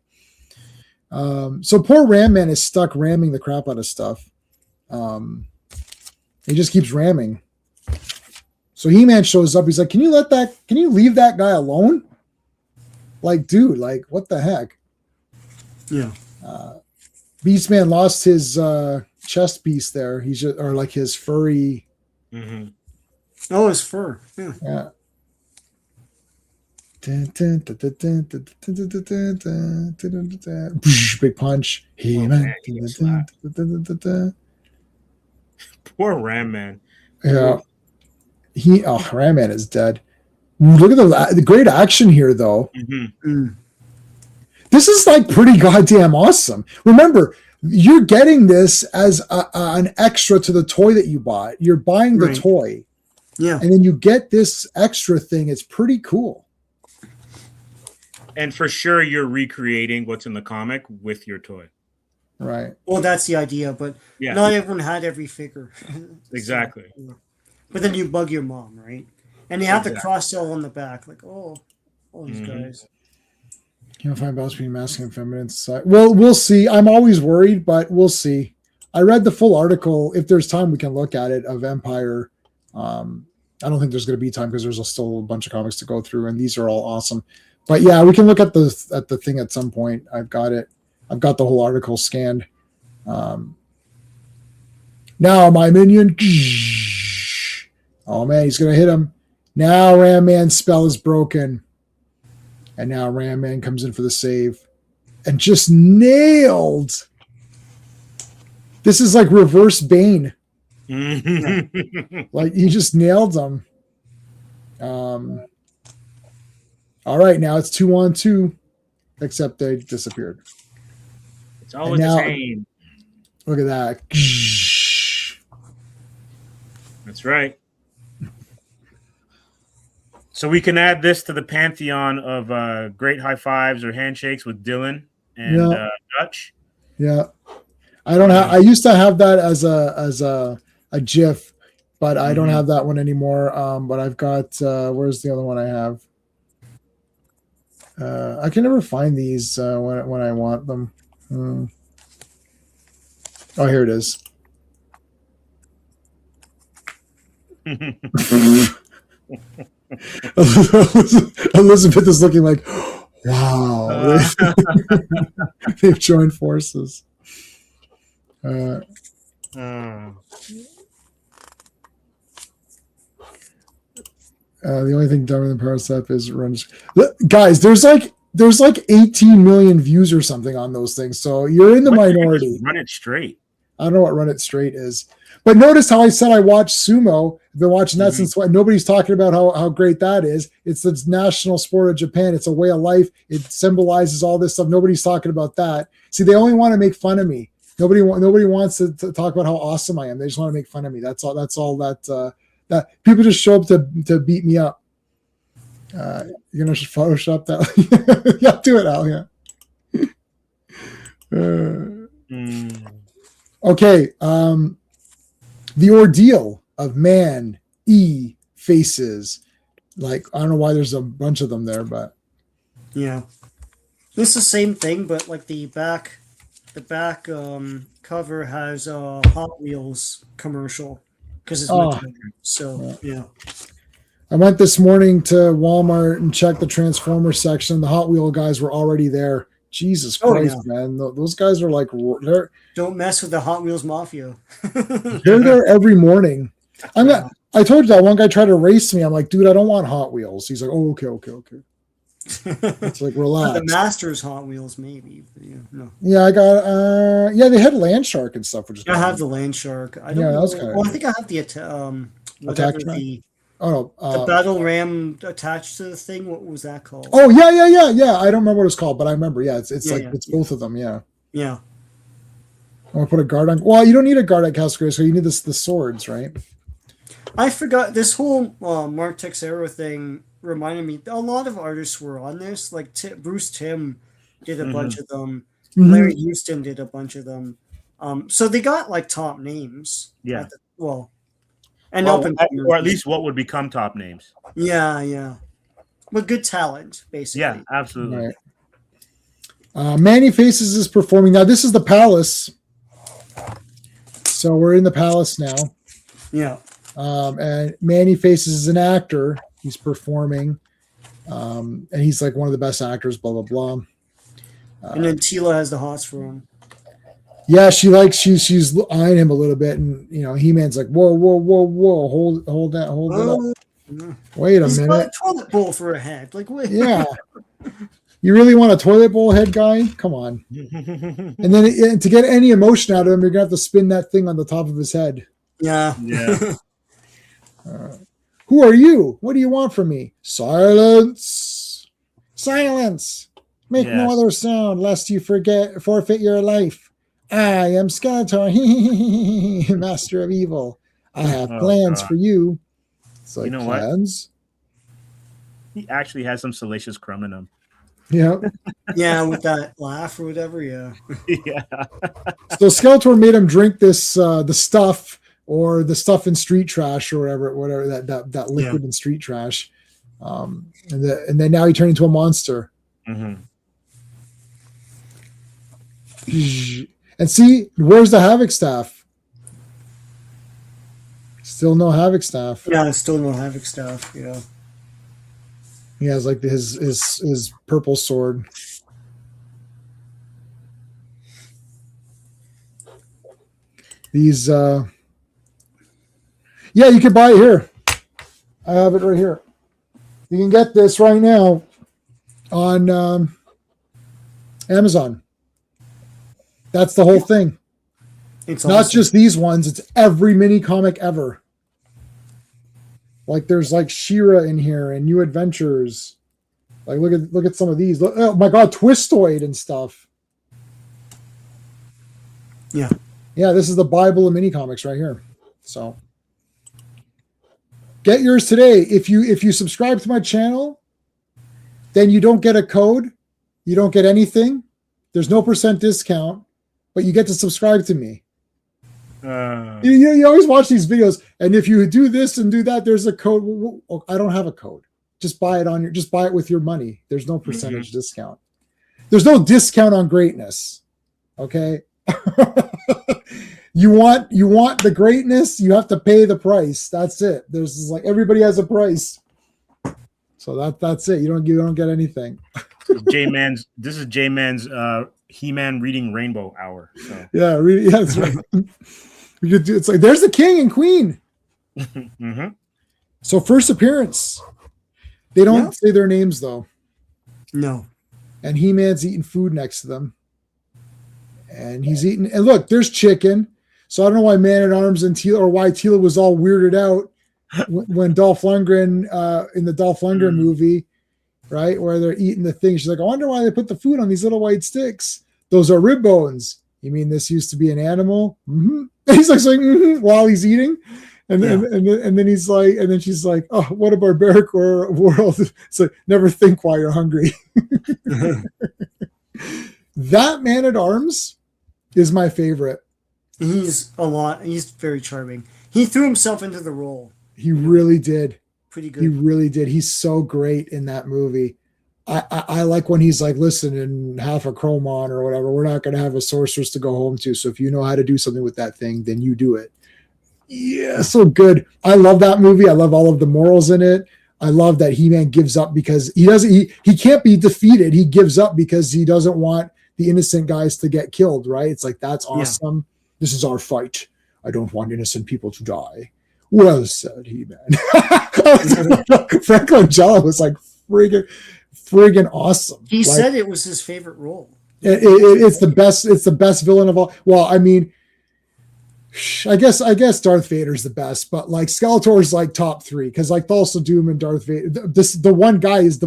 So poor Ram Man is stuck ramming the crap out of stuff. He just keeps ramming. So He-Man shows up. He's like, can you leave that guy alone? Like, dude, like, what the heck? Yeah. Beastman lost his chest piece there. He's just, or like his furry. Mm-hmm. Oh, his fur. Yeah. Yeah. Big punch. He-Man. Poor Ram Man. Yeah. Ram Man is dead. Look at the great action here, though. Mm-hmm. This is like pretty goddamn awesome. Remember, you're getting this as an extra to the toy that you bought. You're buying the Right. toy, Yeah. and then you get this extra thing. It's pretty cool. And for sure, you're recreating what's in the comic with your toy. Right. Well, that's the idea, but Yeah. not everyone had every figure. Exactly. So, but then you bug your mom, right? And they have the Exactly. cross sell on the back, like, all these Mhm. guys. You know, find balance between masculine and feminine side. Well, we'll see. I'm always worried, but we'll see. I read the full article. If there's time, we can look at it of Empire. I don't think there's going to be time because there's still a bunch of comics to go through, and these are all awesome. But yeah, we can look at the thing at some point. I've got it. I've got the whole article scanned. Now my minion. Oh man, he's going to hit him. Now Ram Man's spell is broken. And now Ram Man comes in for the save and just nailed. This is like reverse Bane. Mm-hmm. Like he just nailed them. All right, now it's 2-on-2, except they disappeared. It's always now- the same. Look at that. That's right. So we can add this to the pantheon of great high fives or handshakes with Dylan and Yeah. Dutch. Yeah. I don't have. I used to have that as a GIF, but I don't Mhm. have that one anymore. But I've got. Where's the other one I have? I can never find these when I want them. Oh, here it is. Elizabeth is looking like, wow, they've joined forces. Uh, The only thing dumber than Power Slap is runs. Guys, there's like 18 million views or something on those things, so you're in the what the heck is minority. Run it straight. I don't know what Run It Straight is. But notice how I said I watched sumo. I've been watching that since nobody's talking about how great that is. It's the national sport of Japan. It's a way of life. It symbolizes all this stuff. Nobody's talking about that. See, they only want to make fun of me. Nobody wants to talk about how awesome I am. They just want to make fun of me. That's all that people just show up to beat me up. You're gonna just Photoshop that? Yeah, do it, Al. Yeah. Okay. The ordeal of Man E faces Like, I don't know why there's a bunch of them there, but Yeah. It's the same thing, but like the back cover has a Hot Wheels commercial because it's Oh. much better. So yeah. I went this morning to Walmart and checked the Transformer section. The Hot Wheel guys were already there. Jesus Oh, Christ, yeah. man. Those guys are like, they're Don't mess with the Hot Wheels Mafia. there every morning. I told you that one guy tried to race me. I'm like, dude, I don't want Hot Wheels. He's like, oh, okay. It's like, relax. The Masters Hot Wheels, maybe. But yeah, no. Yeah, I got they had Land Shark and stuff, which is I have the Land Shark. I don't Yeah, know. that's kinda Well, I neat. think I have the whatever Track? the Oh no. battle ram attached to the thing. What was that called? Oh yeah. I don't remember what it's called, but I remember. Yeah, it's Yeah, like yeah, it's both of them. Yeah. Yeah. I want to put a guard on. Well, you don't need a guard on Cascadia, so you need the swords, right? I forgot this whole Mark Texero thing reminded me. A lot of artists were on this. Like Bruce Timm did a bunch of them. Mhm. Larry Houston did a bunch of them. So they got like top names. Yeah. And Well, open or at least what would become top names. Yeah. With good talent, basically. Yeah, absolutely. Right. Manny Faces is performing now. This is the Palace, so we're in the Palace now. Yeah. And Manny Faces is an actor. He's performing, and he's like one of the best actors. Blah blah blah. And then Tila has the hots for him. Yeah, she's eyeing him a little bit, and He-Man's like, whoa, hold that, hold it up. Wait a He's got minute. a toilet bowl for a head. Like, wait. Yeah. You really want a toilet bowl head guy? Come on. And then to get any emotion out of him, you're gonna have to spin that thing on the top of his head. Yeah. Who are you? What do you want from me? Silence. Make no other sound, lest you forfeit your life. I am Skeletor, master of evil. I have plans for you. It's like, You know plans? He actually has some Salacious Crumb in him. Yeah. Yeah, with that laugh or whatever. Yeah. Yeah. So Skeletor made him drink this the stuff in street trash or whatever that liquid in street trash, and then now he turned into a monster. Mm-hmm. And see, where's the Havoc staff? Still no Havoc staff. Yeah, still no Havoc staff. Yeah. He has like his purple sword. These you can buy it here. I have it right here. You can get this right now on Amazon. That's the whole thing. It's not awesome. just these ones, it's every mini comic ever. Like there's like She-Ra in here and New Adventures. Like look at some of these. Oh my god, Twistoid and stuff. Yeah. Yeah, this is the Bible of mini comics right here. So get yours today. If you subscribe to my channel, then you don't get a code. You don't get anything. There's no % discount, but you get to subscribe to me. You always watch these videos, and if you do this and do that, there's a code. Well, I don't have a code. Just buy it with your money. There's no percentage discount. There's no discount on greatness. Okay. You want the greatness, you have to pay the price. That's it. There's like everybody has a price. So that's it. You don't get anything. This is J-Man's He-Man reading Rainbow Hour. So. Yeah, really, yeah, that's right. We could do it's like there's the king and queen. Mm-hmm. So first appearance. They don't say their names though. No. And He-Man's eating food next to them. And he's eating, and look, there's chicken. So I don't know why Man-at-Arms and Tila, or why Tila was all weirded out when Dolph Lundgren in the Dolph Lundgren movie, right, where they're eating the thing. She's like, I wonder why they put the food on these little white sticks. Those are rib bones. You mean this used to be an animal? Mm-hmm. He's like saying while he's eating, and then he's like, and then she's like, oh, what a barbaric world. It's like, never think why you're hungry. That Man-at-Arms is my favorite. He's very charming. He threw himself into the role. He really did. pretty He good. really did. He's so great in that movie. I like when he's like, listen, in half a chromon or whatever, we're not going to have a sorceress to go home to. So if you know how to do something with that thing, then you do it. Yeah, so good. I love that movie. I love all of the morals in it. I love that He-Man gives up because he can't be defeated. He gives up because he doesn't want the innocent guys to get killed, right? It's like, that's awesome. This is our fight. I don't want innocent people to die. Well said, He-Man. Frank Langella was like friggin' awesome. He like, said it was his favorite role. it's the best. It's the best villain of all. Well, I mean, I guess Darth Vader's the best, but like Skeletor's like top 3 because like Thulsa Doom and Darth Vader. The one guy is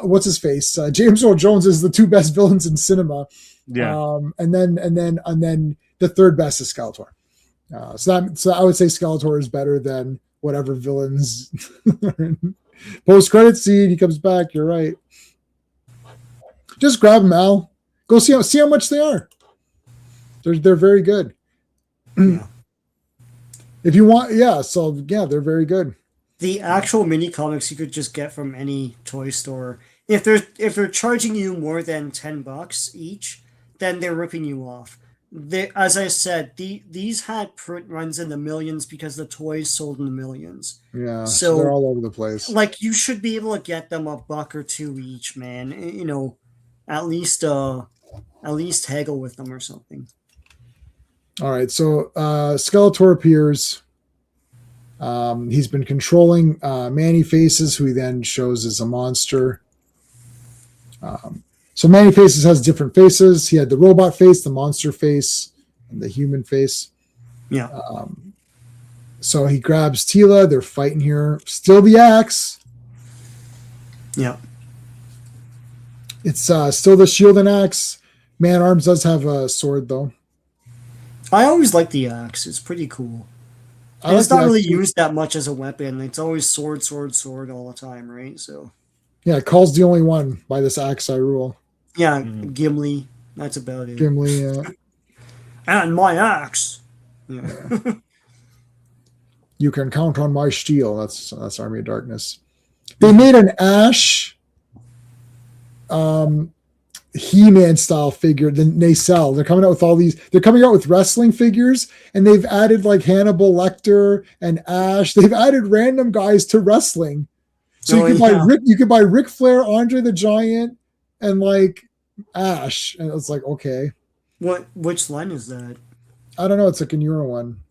what's his face? James Earl Jones is the 2 best villains in cinema. Yeah. And then the 3rd best is Skeletor. So I would say Skeletor is better than whatever villains. Post credit scene, he comes back. You're right. Just grab them, Al. Go see how much they are. They're very good. Yeah. If you want, they're very good. The actual mini comics you could just get from any toy store. If they're charging you more than $10 each, then they're ripping you off. As I said, these had print runs in the millions because the toys sold in the millions. Yeah, so they're all over the place. Like you should be able to get them $1 or $2 each, man. You know, at least haggle with them or something. All right, so Skeletor appears. He's been controlling Manny Faces, who he then shows as a monster. So Manny Faces has different faces. He had the robot face, the monster face, and the human face. Yeah. So he grabs Tila. They're fighting here. Still the axe. Yeah. It's still the shield and axe. Man-Arms does have a sword, though. I always like the axe. It's pretty cool. And it's not really used that much as a weapon. It's always sword all the time, right? So. Yeah, Call's the only one by this axe I rule. Yeah, Gimli. That's about it. Gimli, yeah. And my axe. Yeah. You can count on my steel. That's Army of Darkness. They made an Ash He-Man style figure. Then they sell. They're coming out with all these. They're coming out with wrestling figures, and they've added like Hannibal Lecter and Ash. They've added random guys to wrestling. So you could buy Ric Flair, Andre the Giant, and like Ash. And it's like, okay. Which line is that? I don't know. It's like a newer one.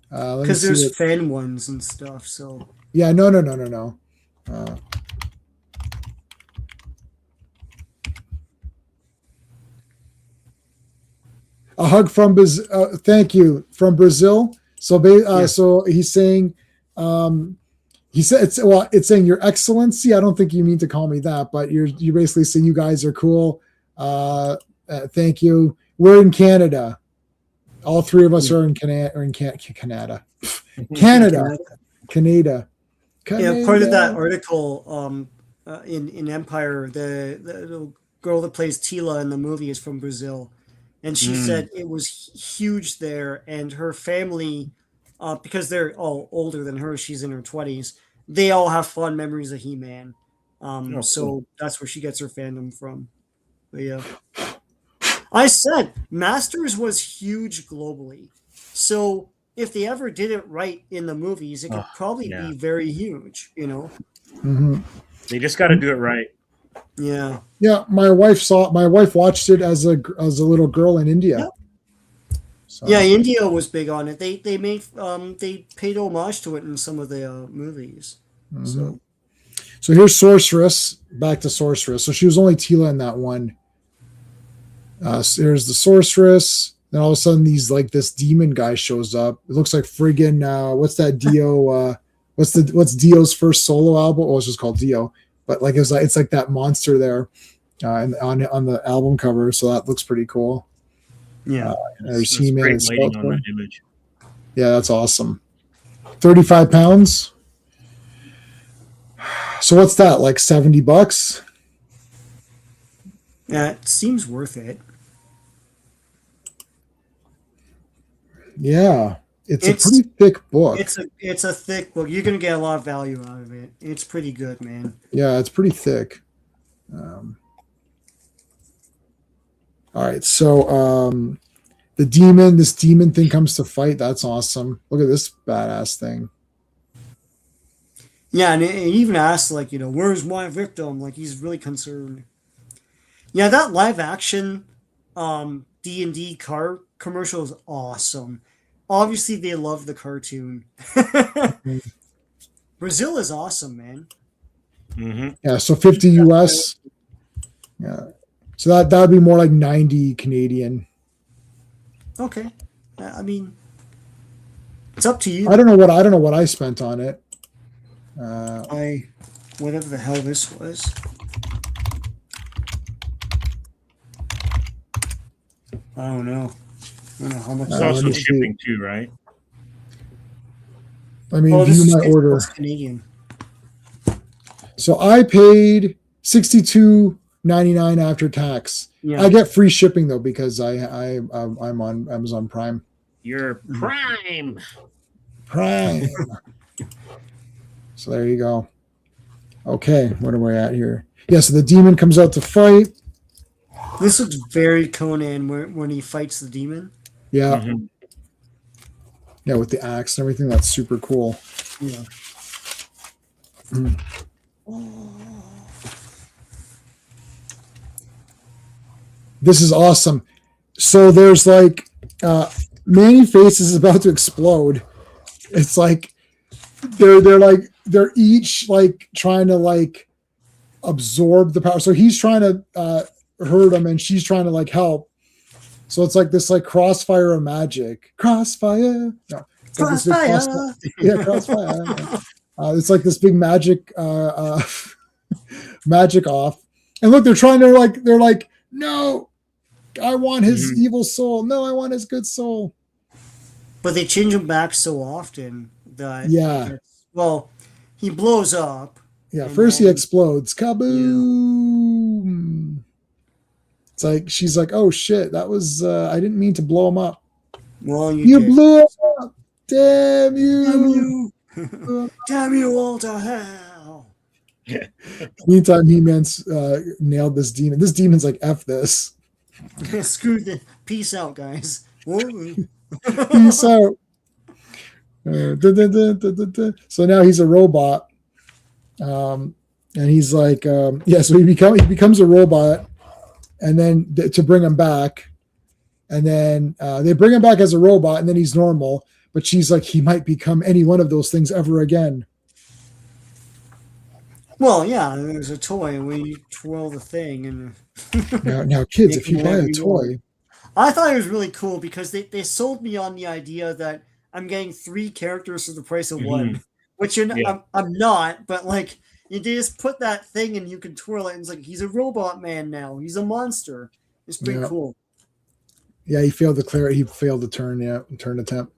Because there's fan ones and stuff. So yeah, no. A hug from Brazil. Thank you from Brazil. So, so he's saying, he said it's saying Your Excellency. I don't think you mean to call me that, but you're basically saying you guys are cool. Thank you. We're in Canada. All 3 of us are in Canada. Canada. Yeah, part of that article in Empire, the girl that plays Tila in the movie is from Brazil. And she said it was huge there, and her family, because they're all older than her, she's in her 20s, they all have fond memories of He-Man. So that's where she gets her fandom from. But yeah. I said Masters was huge globally. So if they ever did it right in the movies, it could probably be very huge, you know? Mm-hmm. They just got to do it right. Yeah. Yeah, my wife watched it as a little girl in India. Yep. So. Yeah, India was big on it. They paid homage to it in some of the movies. Mm-hmm. So here's Sorceress. Back to Sorceress. So she was only Tila in that one. So here's the Sorceress. Then all of a sudden, this demon guy shows up. It looks like friggin' what's that Dio? What's Dio's first solo album? Oh, it's just called Dio. But like it's like that monster there, on the album cover. So that looks pretty cool. Yeah, there's He-Man and lighting on that image. Yeah, that's awesome. 35 pounds. So what's that? Like $70? Yeah, it seems worth it. Yeah. It's a pretty thick book. It's a thick book. You're gonna get a lot of value out of it. It's pretty good, man. Yeah, it's pretty thick. All right, so this demon thing comes to fight. That's awesome. Look at this badass thing. Yeah, and it even asks, like, where's my victim? Like, he's really concerned. Yeah, that live action D&D car commercial is awesome. Obviously, they love the cartoon. Brazil is awesome, man. Mm-hmm. Yeah, so 50 US. Yeah. So that would be more like 90 Canadian. Okay. I mean, it's up to you. I don't know what I spent on it. Whatever the hell this was. I don't know. I don't know how much. It's also shipping too, right? I mean, this view my order. Canadian. So I paid $62.99 after tax. Yeah. I get free shipping though because I'm on Amazon Prime. You're Prime. Prime. So there you go. Okay, what are we at here? Yeah, so the demon comes out to fight. This looks very Conan when he fights the demon. Yeah. Mm-hmm. Yeah, with the axe and everything. That's super cool. Yeah. This is awesome. So there's like Manny Face is about to explode. It's like they're each like trying to like absorb the power. So he's trying to hurt him and she's trying to like help. So it's like this like crossfire of magic. Crossfire. No. Crossfire. Yeah, crossfire. It's like this big magic magic off. And look, they're like, no, I want his evil soul. No, I want his good soul. But they change him back so often that well, he blows up. Yeah, first he explodes. Kaboom! Yeah. It's like she's like, oh shit, that was I didn't mean to blow him up. Well, you blew him up. Damn you! Damn you all to hell! Meantime, He-Man's nailed this demon. This demon's like, F this. Screw the peace out, guys. Peace out. So now he's a robot. And he's like, so he becomes a robot, and then to bring him back, and then they bring him back as a robot, and then he's normal. But she's like, he might become any one of those things ever again. Well, yeah, there's a toy where you twirl the thing, and now kids, if you buy a toy, I thought it was really cool because they sold me on the idea that I'm getting 3 characters for the price of one, which I'm not, but like. You just put that thing and you can twirl it, and it's like he's a robot man now. He's a monster. It's pretty cool. Yeah, he failed the turn attempt.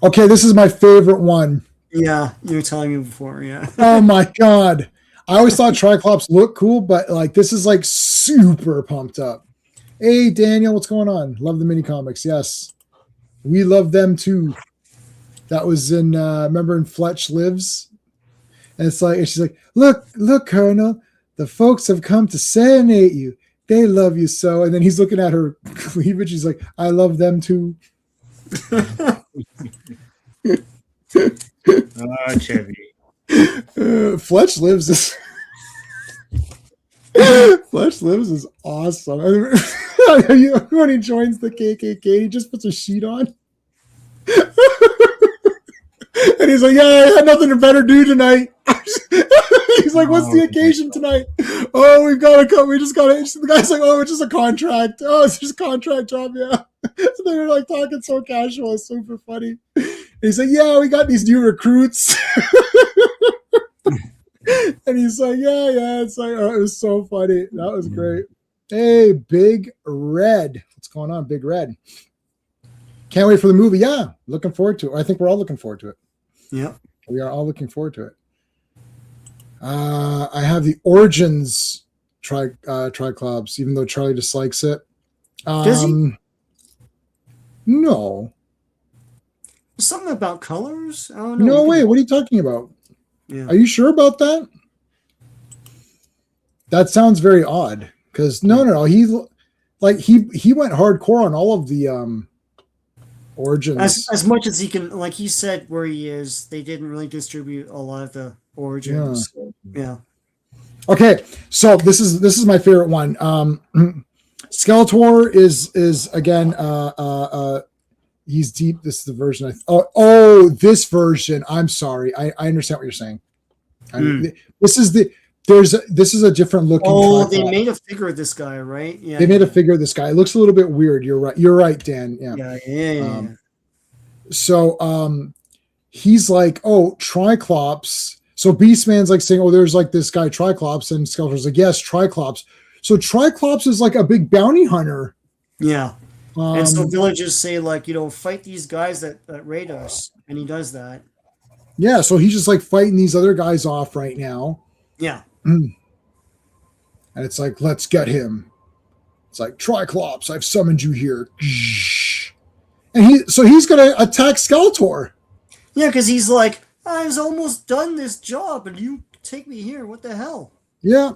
Okay, this is my favorite one. Yeah, you were telling me before, yeah. Oh my god. I always thought Triclops looked cool, but like this is like super pumped up. Hey Daniel, what's going on? Love the mini comics. Yes. We love them too. That was in remember in Fletch Lives? And it's like, and she's like, look, Colonel, the folks have come to serenade you. They love you so. And then he's looking at her cleavage. He's like, I love them too. Oh, Chevy. Fletch Lives is Fletch Lives is awesome. When he joins the KKK, he just puts a sheet on. And he's like, yeah, I had nothing to better do tonight. He's like, what's the occasion tonight? Oh, we've got to come. We just got to. The guy's like, oh, it's just a contract. Oh, it's just a contract job. Yeah. So they're like talking so casual. It's super funny. And he's like, yeah, we got these new recruits. And he's like, yeah. It's like, oh, it was so funny. That was great. Hey, Big Red. What's going on, Big Red? Can't wait for the movie. Yeah, looking forward to it. I think we're all looking forward to it. Yeah. We are all looking forward to it. I have the Origins Triclops, even though Charlie dislikes it. Does he? No. Something about colors? I don't know. No We way. can- What are you talking about? Yeah. Are you sure about that? That sounds very odd. Because no. He went hardcore on all of the origins. As much as he can, like he said, where he is, they didn't really distribute a lot of the origins. So, yeah. Okay, so this is my favorite one. Skeletor is again. He's deep. This is the version. This version. I'm sorry. I understand what you're saying. This is this is a different looking. Oh, they tripod. made a figure of this guy, right? Yeah. They made a figure of this guy. It looks a little bit weird. You're right. You're right, Dan. Yeah. Yeah. So he's like, oh, Triclops. So Beastman's like saying, oh, there's like this guy Triclops, and Skeletor's like, yes, Triclops. So Triclops is like a big bounty hunter. Yeah. And so villagers say, like, fight these guys that raid us, and he does that. Yeah, so he's just like fighting these other guys off right now. Yeah. And it's like, let's get him. It's like, Triclops, I've summoned you here. And he's gonna attack Skeletor. Yeah, because he's like, I was almost done this job, and you take me here. What the hell? Yeah.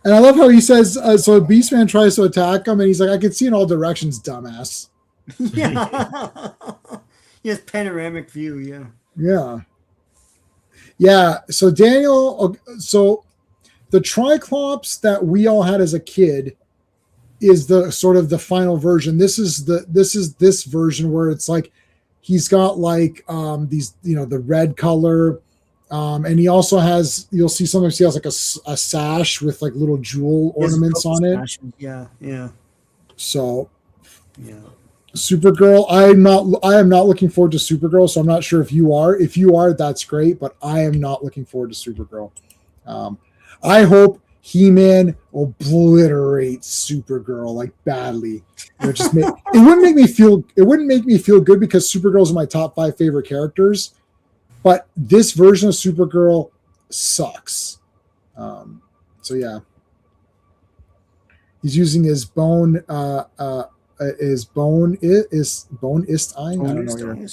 And I love how he says, so Beastman tries to attack him, and he's like, I can see in all directions, dumbass. Yeah. He has panoramic view, yeah. Yeah. Yeah. So Daniel, so the Triclops that we all had as a kid is the sort of the final version. This is this version where it's like he's got like these, the red color. And he also has, you'll see sometimes he has like a sash with like little jewel ornaments on it. Yeah. So Yeah. Supergirl, I am not looking forward to Supergirl, so I'm not sure if you are. If you are, that's great, but I am not looking forward to Supergirl. I hope He-Man obliterates Supergirl like badly. It wouldn't make me feel good because Supergirl's in my top 5 favorite characters, but this version of Supergirl sucks. So yeah. He's using his bone ist eye. I don't know.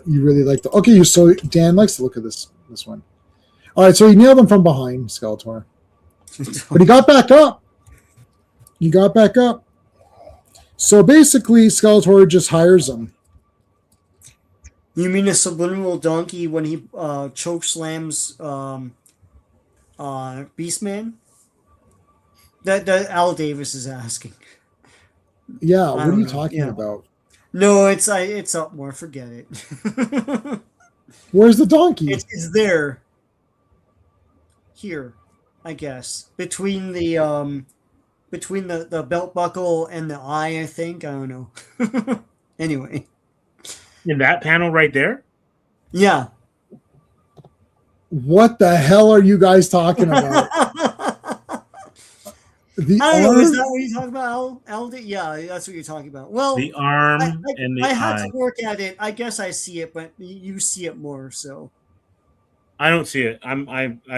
You really like the. Okay, so Dan likes to look at this one. All right, so he nailed him from behind, Skeletor, but he got back up. So basically, Skeletor just hires him. You mean a subliminal donkey when he choke slams Beastman? That Al Davis is asking. Yeah, what are you talking about? No, it's up more. Forget it. Where's the donkey? It's there. Here, I guess between the belt buckle and the eye. I think, I don't know. Anyway, in that panel right there. Yeah. What the hell are you guys talking about? I don't know. Is that what you're talking about, Al? Yeah, that's what you're talking about. Well, the arm and the I eye. had to work at it. I guess I see it, but you see it more. So I don't see it. I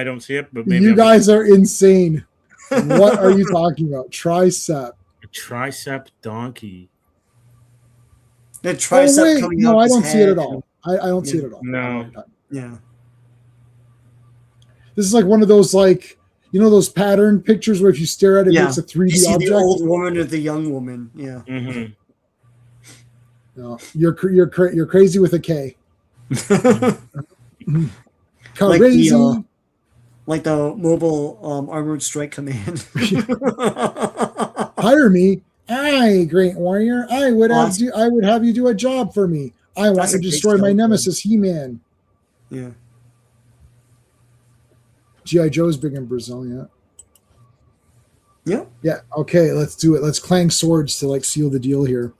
don't see it. But maybe you guys are insane. What are you talking about? Tricep. A tricep donkey. The tricep coming no, out. I don't see it at all. I don't see it at all. No. Yeah. This is like one of those those pattern pictures where if you stare at it, it makes a 3D you see object. the old woman or the young woman. Yeah. Mm-hmm. No, you're crazy with a K. Crazy. Like the mobile armored strike command. Hire me, I, Great Warrior. I would have you do a job for me. I want to destroy my nemesis, He-Man. Yeah. G.I. Joe's big in Brazil, yeah. Yep. Yeah. Okay, let's do it. Let's clang swords to seal the deal here.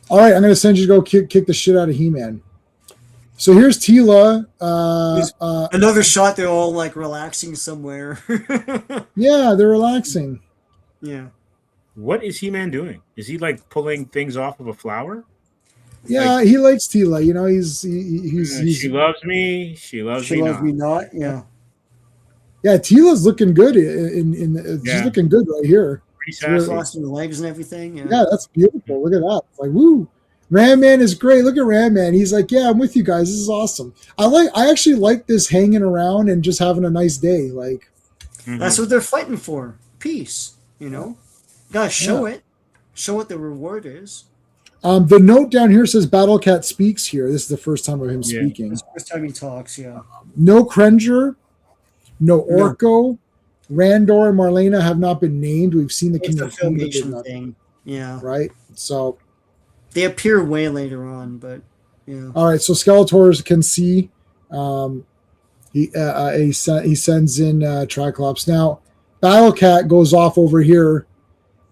All right, I'm gonna send you to go kick the shit out of He-Man. So here's Tila. Another shot. They're all relaxing somewhere. Yeah, they're relaxing. Yeah. What is He-Man doing? Is he pulling things off of a flower? Yeah, he likes Tila. He's she loves me. She loves me not. Yeah. Yeah, Tila's looking good. She's looking good right here. crossing the legs and everything. Yeah, that's beautiful. Look at that. It's like, woo. Ram Man is great. Look at Ram Man. He's like, yeah, I'm with you guys. This is awesome. I actually like this hanging around and just having a nice day. Like, that's what they're fighting for. Peace. You know, gotta show it. Show what the reward is. The note down here says Battle Cat speaks here. This is the first time of him speaking. It's the first time he talks. Yeah. No Krenger, no Orko, Randor and Marlena have not been named. We've seen the King of Filmation thing. Yeah. Right. So. They appear way later on, but yeah. All right, so Skeletors can see. He sends in Triclops. Now, Battle Cat goes off over here,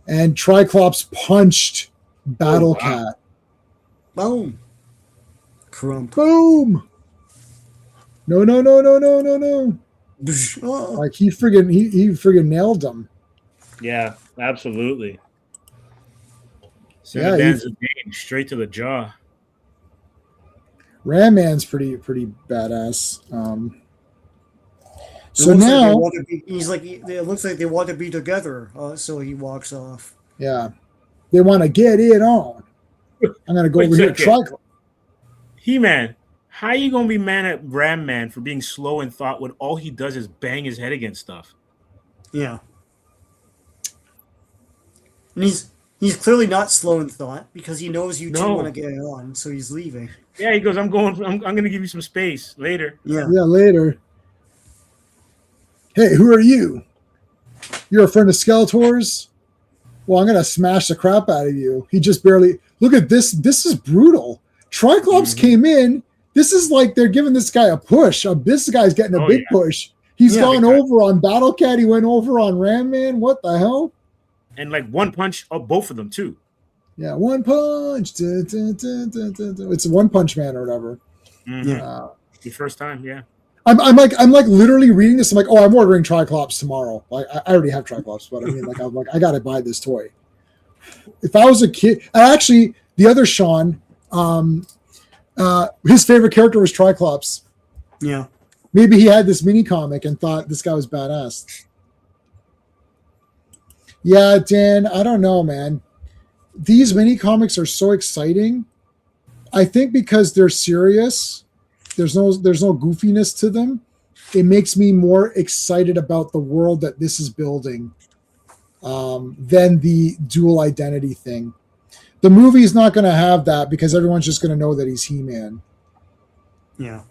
and Triclops punched Battle Cat. Boom. Crump. Boom. No. Like he friggin' nailed him. Yeah, absolutely. Straight to the jaw. Ram Man's pretty badass. So now he's like, it looks like they want to be together. So he walks off. Yeah, they want to get it on. I'm gonna go over here. He-Man, how you gonna be mad at Ram Man for being slow in thought when all he does is bang his head against stuff? Yeah, and he's clearly not slow in thought because he knows you two want to get it on, so he's leaving. Yeah, he goes, I'm going to give you some space later. Yeah, later. Hey, who are you? You're a friend of Skeletor's? Well, I'm going to smash the crap out of you. He just barely... Look at this. This is brutal. Triclops came in. This is like they're giving this guy a push. This guy's getting a big push. He's gone over on Battle Cat. He went over on Ram Man. What the hell? And like one punch of both of them too. Yeah, one punch. It's a One Punch Man or whatever. The first time, yeah. I'm like literally reading this. I'm like, oh, I'm ordering Triclops tomorrow. Like I already have Triclops, but I mean, like I'm like I gotta buy this toy. If I was a kid, actually, the other Sean, his favorite character was Triclops. Yeah, maybe he had this mini comic and thought this guy was badass. Yeah, Dan, I don't know, man. These mini comics are so exciting. I think because they're serious, there's no goofiness to them. It makes me more excited about the world that this is building than the dual identity thing. The movie's not going to have that because everyone's just going to know that he's He-Man. Yeah.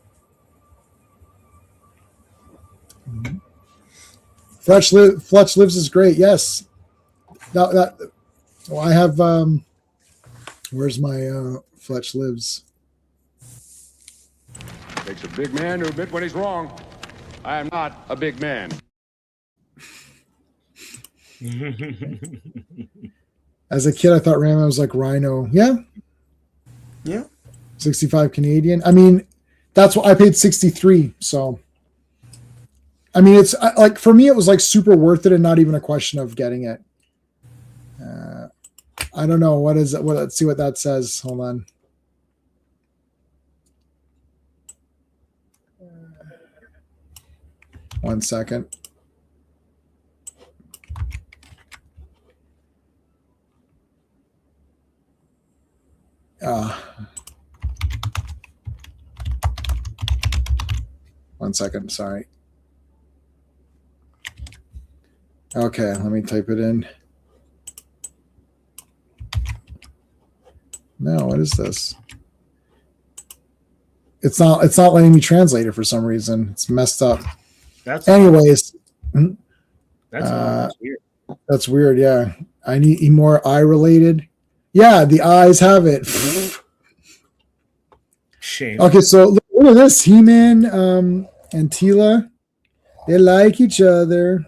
Fletch Lives is great. Yes. I have. Where's my Fletch Lives? Takes a big man to admit when he's wrong. I am not a big man. As a kid, I thought Ram Man was like Rhino. Yeah. 65 Canadian. I mean, that's what I paid 63. So, I mean, it's like for me, it was like super worth it and not even a question of getting it. I don't know. What is it? Well, let's see what that says. Hold on. One second. One second. Sorry. Okay, let me type it in. No, what is this? It's not letting me translate it for some reason. It's messed up. Anyways. That's weird. That's weird, yeah. I need more eye related. Yeah, the eyes have it. Shame. Okay, so look at this. He-Man and Tila. They like each other.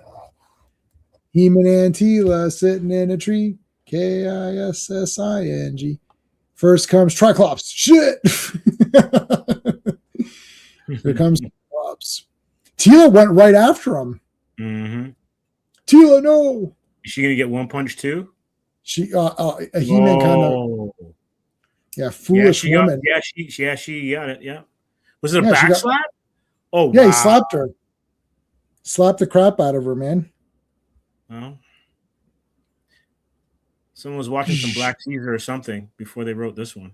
He-Man and Tila sitting in a tree. Kissing. First comes Triclops. Shit. Here comes Triclops. Tila went right after him. Mm-hmm. Tila, no. Is she gonna get one punch too? She a He-Man kind of foolish woman. She got it. Yeah. Was it a back slap? Oh yeah, wow. He slapped her. Slapped the crap out of her, man. Well, Someone was watching some Black Caesar or something before they wrote this one.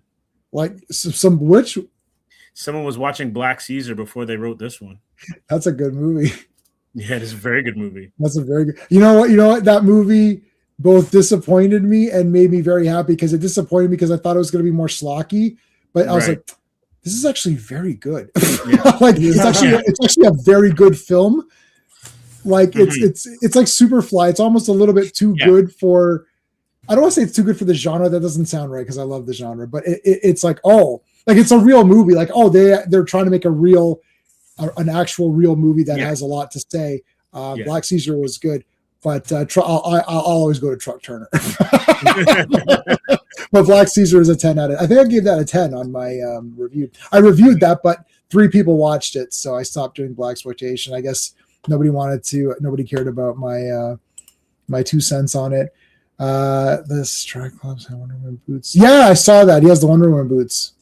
Like some which? Someone was watching Black Caesar before they wrote this one. That's a good movie. Yeah, it's a very good movie. That's a very good. You know what? You know what? That movie both disappointed me and made me very happy because it disappointed me because I thought it was going to be more schlocky, but I was like, this is actually very good. Like it's actually a very good film. Like it's like Superfly. It's almost a little bit too good for. I don't want to say it's too good for the genre. That doesn't sound right because I love the genre. But it's like like it's a real movie. Like they're trying to make an actual real movie that has a lot to say. Black Caesar was good, but I'll always go to Truck Turner. But Black Caesar is a 10 out of. I think I gave that a 10 on my review. I reviewed that, but 3 people watched it, so I stopped doing blaxploitation. I guess nobody cared about my 2 cents on it. This Triclops have Wonder Woman boots. Yeah, I saw that. He has the Wonder Woman boots.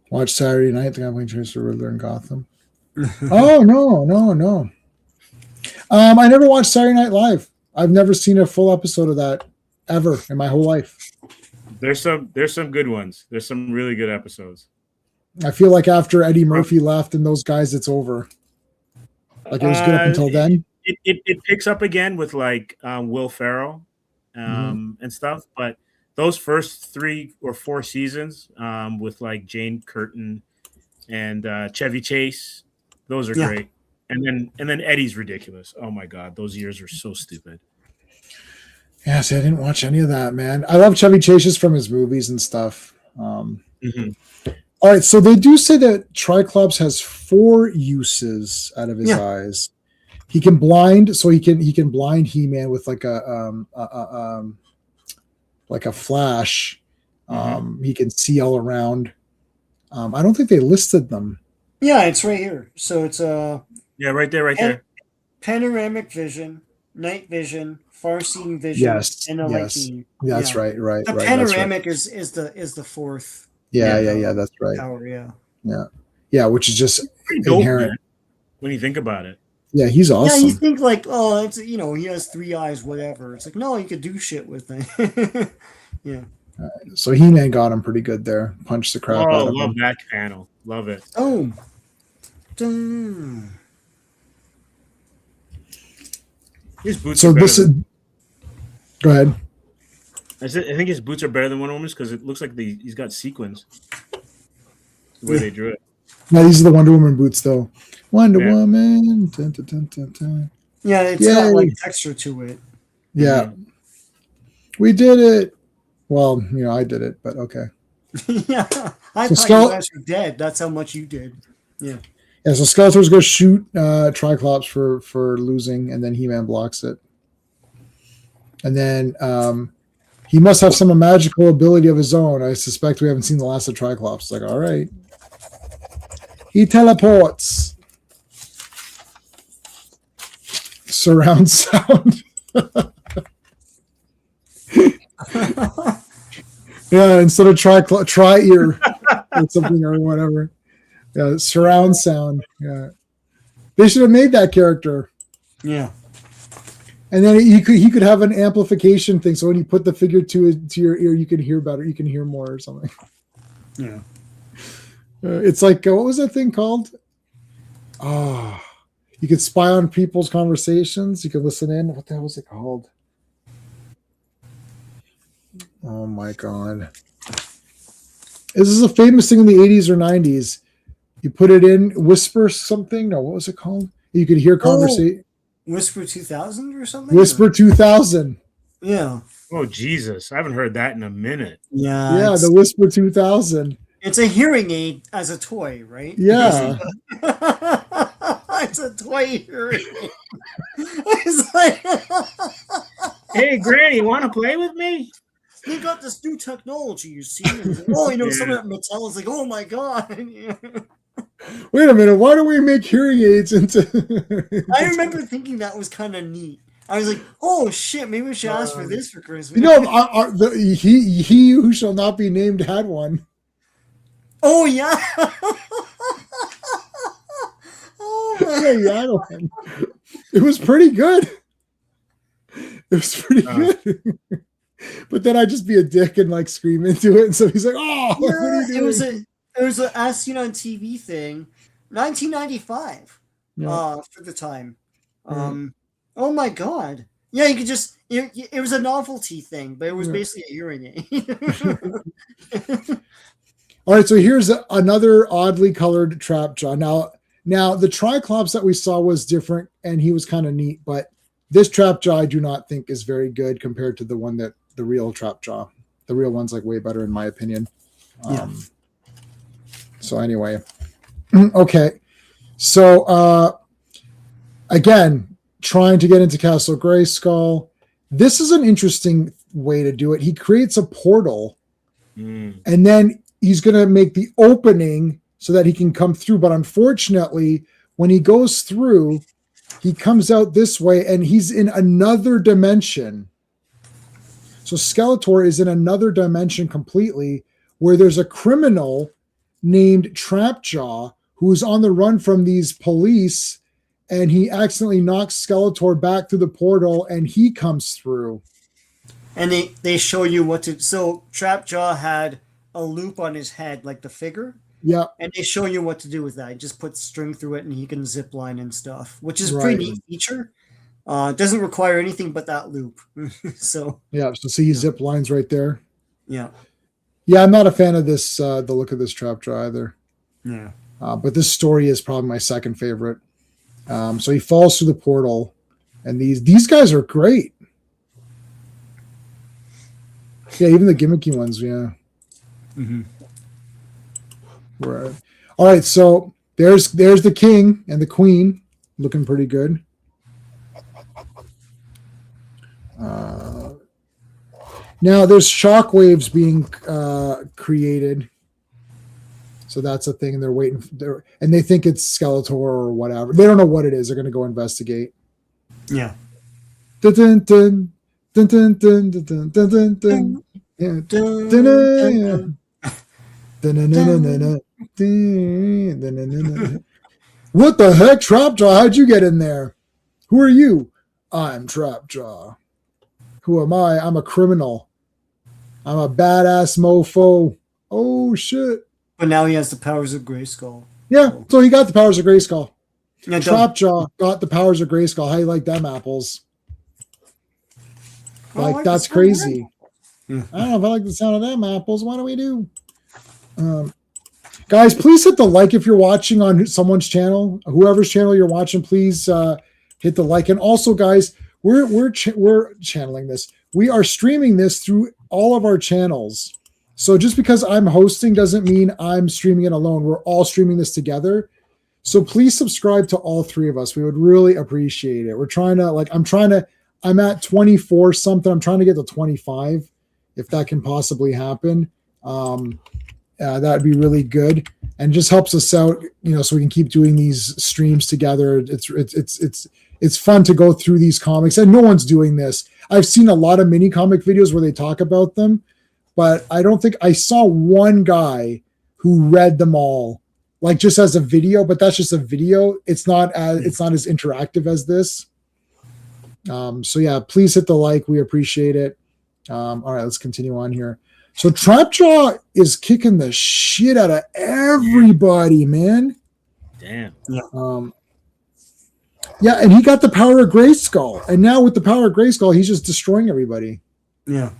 Watch Saturday night. The guy playing Tracer Riddler in Gotham. Oh no. I never watched Saturday Night Live. I've never seen a full episode of that ever in my whole life. There's some good ones. There's some really good episodes. I feel like after Eddie Murphy left and those guys, it's over. Like it was good up until then. It picks up again with like Will Ferrell and stuff, but those first 3 or 4 seasons with like Jane Curtin and Chevy Chase, those are great. And then Eddie's ridiculous. Oh my God, those years are so stupid. Yeah, see, I didn't watch any of that, man. I love Chevy Chase from his movies and stuff. All right, so they do say that Triclops has 4 uses out of his eyes. He can blind, so he can blind He-Man with like a flash. He can see all around. I don't think they listed them. Yeah, it's right here. So it's right there. Panoramic vision, night vision, far-seeing vision, and a light beam. That's right. The panoramic is the 4th. Yeah, that's right. Power, yeah, which is just inherent. Man, when you think about it. Yeah, he's awesome. Yeah, you think like, it's he has 3 eyes, whatever. It's like, no, you could do shit with it. Yeah. So He-Man got him pretty good there. Punched the crap out of him. Love that panel. Love it. Oh. His boots. So this is. Go ahead. I think his boots are better than Wonder Woman's because it looks like he's got sequins. The way they drew it. No, these are the Wonder Woman boots, though. Wonder Woman. Dun, dun, dun, dun, dun. Yeah, it's got like texture to it. Yeah. We did it. Well, I did it, but okay. Yeah. I thought you guys were dead. That's how much you did. Yeah. Yeah, so Skeletor's going to shoot Triclops for losing, and then He-Man blocks it. And then he must have some magical ability of his own. I suspect we haven't seen the last of Triclops. It's like, all right. He teleports. Surround sound. Yeah, instead of tri-ear or something or whatever. Yeah, surround sound. Yeah. They should have made that character. Yeah. And then he could have an amplification thing, so when you put the figure to your ear, you can hear better. You can hear more or something. Yeah. It's like what was that thing called? You could spy on people's conversations. You could listen in. What the hell was it called? Oh my God! This is a famous thing in the 80s or 90s. You put it in, whisper something. No, what was it called? You could hear conversation. Whisper 2000 or something? Whisper 2000. Yeah. Oh, Jesus. I haven't heard that in a minute. Yeah. Yeah, the Whisper 2000. It's a hearing aid as a toy, right? Yeah. It's a toy hearing aid. It's like, hey, Granny, want to play with me? They got this new technology, you see. Someone at Mattel is like, oh my God. Wait a minute, why do we make hearing aids into... I remember thinking that was kind of neat. I was like, oh shit, maybe we should ask for this for Christmas. He who shall not be named had one. Oh yeah. Oh man, yeah, it was pretty good. It was pretty good. But then I'd just be a dick and like scream into it. And so he's like, "Oh, what are you doing?" It was an As Seen on TV thing, 1995. For the time. Oh my god. Yeah, you could just it was a novelty thing, but it was basically a hearing aid. All right, so here's another oddly colored trap jaw. Now the Triclops that we saw was different, and he was kind of neat, but this trap jaw I do not think is very good compared to the one that the real trap jaw. The real one's like way better in my opinion. So anyway, okay. So again, trying to get into Castle Grayskull. This is an interesting way to do it. He creates a portal, and then he's going to make the opening so that he can come through. But unfortunately, when he goes through, he comes out this way, and he's in another dimension. So Skeletor is in another dimension completely, where there's a criminal named Trapjaw who's on the run from these police, and he accidentally knocks Skeletor back through the portal, and he comes through. And they show you what to. So Trapjaw had a loop on his head, like the figure. Yeah. And they show you what to do with that. He just puts string through it, and he can zip line and stuff, which is a pretty neat feature. It doesn't require anything but that loop. So see zip lines right there. Yeah. Yeah, I'm not a fan of this, the look of this Trapjaw either. Yeah. But this story is probably my second favorite. So he falls through the portal, and these guys are great. Yeah, even the gimmicky ones, yeah. Right. All right, so there's the king and the queen looking pretty good. Now there's shockwaves being created. So that's a thing, and they're waiting and they think it's Skeletor or whatever. They don't know what it is. They're going to go investigate. Yeah. Dun, dun, dun, dun, dun, dun, dun, dun, dun, dun. Yeah. Dun, dun, dun, dun, dun, dun, dun. What the heck, Trapjaw? How'd you get in there? Who are you? I'm Trapjaw. Who am I? I'm a criminal. I'm a badass mofo. Oh shit. But now he has the powers of Grayskull. Yeah, so he got the powers of Grayskull. Yeah, Trapjaw got the powers of Grayskull. How you like them apples? Like, that's crazy. I don't know if I like the sound of them apples. What do we do? Guys, please hit the like if you're watching on someone's channel. Whoever's channel you're watching, please hit the like. And also, guys, we're channeling this. We are streaming this through all of our channels. So just because I'm hosting doesn't mean I'm streaming it alone. We're all streaming this together. So please subscribe to all three of us. We would really appreciate it. We're trying to, I'm at 24 something. I'm trying to get to 25 if that can possibly happen. That'd be really good. And just helps us out, so we can keep doing these streams together. It's fun to go through these comics, and no one's doing this. I've seen a lot of mini comic videos where they talk about them, but I don't think I saw one guy who read them all, like just as a video, but that's just a video. It's not as interactive as this. So yeah, please hit the like. We appreciate it. All right, let's continue on here. So Trapjaw is kicking the shit out of everybody, man. Damn. Yeah, and he got the power of Grayskull. And now with the power of Grayskull, he's just destroying everybody. Yeah.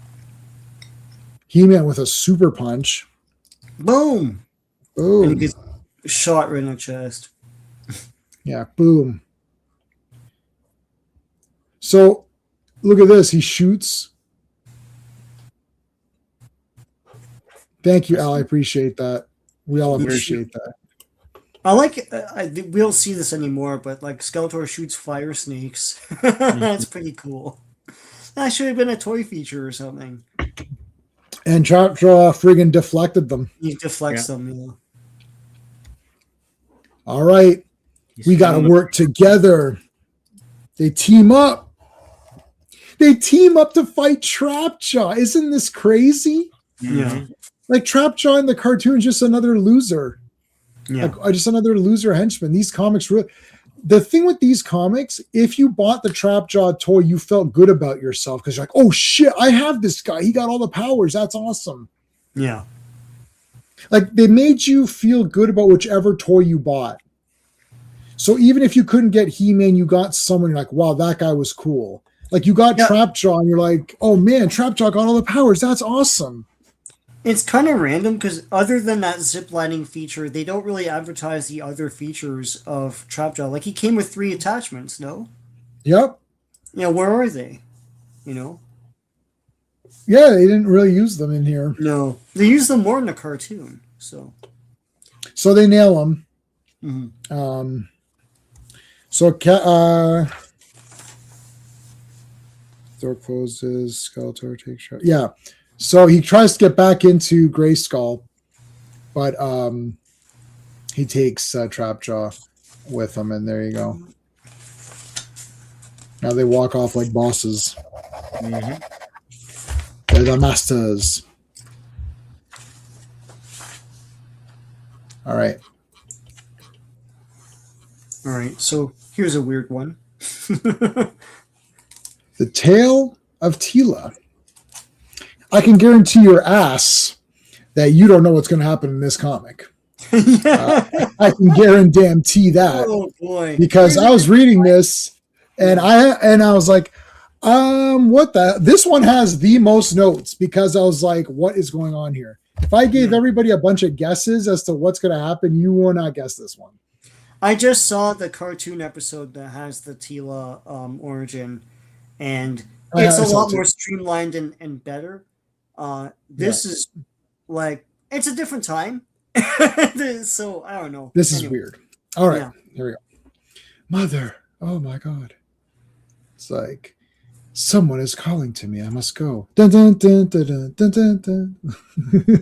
He-Man with a super punch. Boom. Boom. And he gets shot right in the chest. Yeah, boom. So look at this. He shoots. Thank you, Al. I appreciate that. We all appreciate that. I like. We don't see this anymore, but like Skeletor shoots fire snakes. That's pretty cool. That should have been a toy feature or something. And Trapjaw friggin' deflected them. He deflects them. All right, we got to work together. They team up. They team up to fight Trapjaw. Isn't this crazy? Yeah. Like Trapjaw in the cartoon is just another loser. Yeah. Like just another loser henchman. These comics really, the thing with these comics, if you bought the Trapjaw toy, you felt good about yourself because you're like, oh shit, I have this guy. He got all the powers. That's awesome. Yeah. Like they made you feel good about whichever toy you bought. So even if you couldn't get He-Man, you got someone you're like, wow, that guy was cool. Like you got Trapjaw and you're like, oh man, Trapjaw got all the powers. That's awesome. It's kind of random because other than that ziplining feature, they don't really advertise the other features of Trapjaw. Like he came with 3 attachments, no? Yep. Yeah, where are they? You know? Yeah, they didn't really use them in here. No. They use them more in the cartoon, so. So they nail them. Mm-hmm. Thor poses, Skeletor takes shot. Yeah. So he tries to get back into Grayskull, but he takes Trapjaw with him, and there you go. Now they walk off like bosses. Mm-hmm. They're the masters. All right. All right, so here's a weird one. The Tale of Tila. I can guarantee your ass that you don't know what's going to happen in this comic. I can guarantee that. Oh boy! Because I was reading this, and I was like, what the? This one has the most notes because I was like, what is going on here? If I gave everybody a bunch of guesses as to what's going to happen, you will not guess this one. I just saw the cartoon episode that has the Tila origin, and it's a lot more streamlined and better. This is like, it's a different time. So I don't know. This is weird. All right, here we go. Mother, oh my God. It's like, someone is calling to me. I must go. Dun, dun, dun, dun, dun, dun, dun, dun. Dun,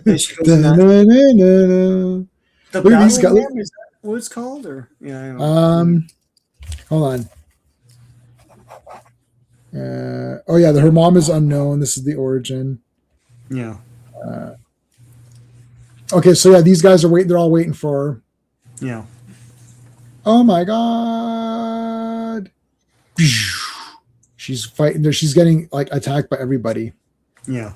dun, dun, dun, dun. The battle room, is that what it's called? Or hold on. Her mom is unknown. This is the origin. Yeah. Okay, so these guys are waiting. They're all waiting for her. Yeah. Oh my God. She's fighting there. She's getting like attacked by everybody. Yeah.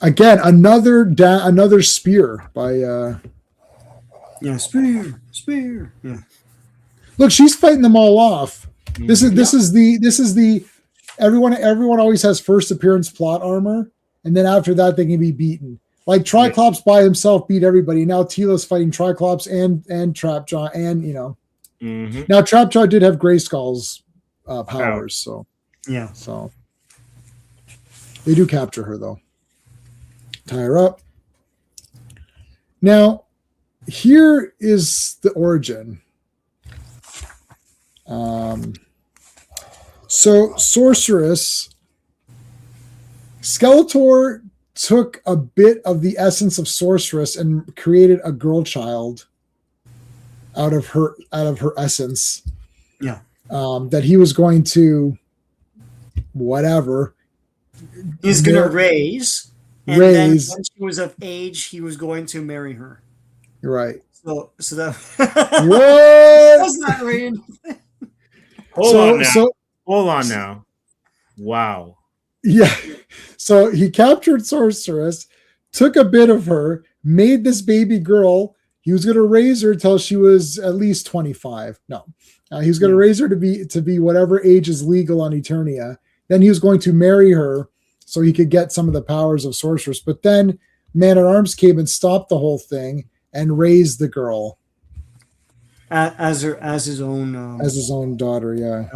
Again, another spear by spear. Yeah. Look, she's fighting them all off. This is the everyone always has first appearance plot armor, and then after that they can be beaten. Like Triclops by himself beat everybody. Now Tila's fighting Triclops and Trapjaw, and now Trapjaw did have Grayskull's powers, so so they do capture her though. Tie her up. Now, here is the origin. So Sorceress, Skeletor took a bit of the essence of Sorceress and created a girl child out of her essence. Yeah. That he was going to whatever. He's gonna raise. And then when she was of age, he was going to marry her. Right. So that what? That's not rain. Hold on now. Wow. Yeah. So he captured Sorceress, took a bit of her, made this baby girl. He was going to raise her till she was at least 25. No, he was going to raise her to be whatever age is legal on Eternia. Then he was going to marry her so he could get some of the powers of Sorceress. But then Man-at-Arms came and stopped the whole thing and raised the girl as his own daughter. Yeah.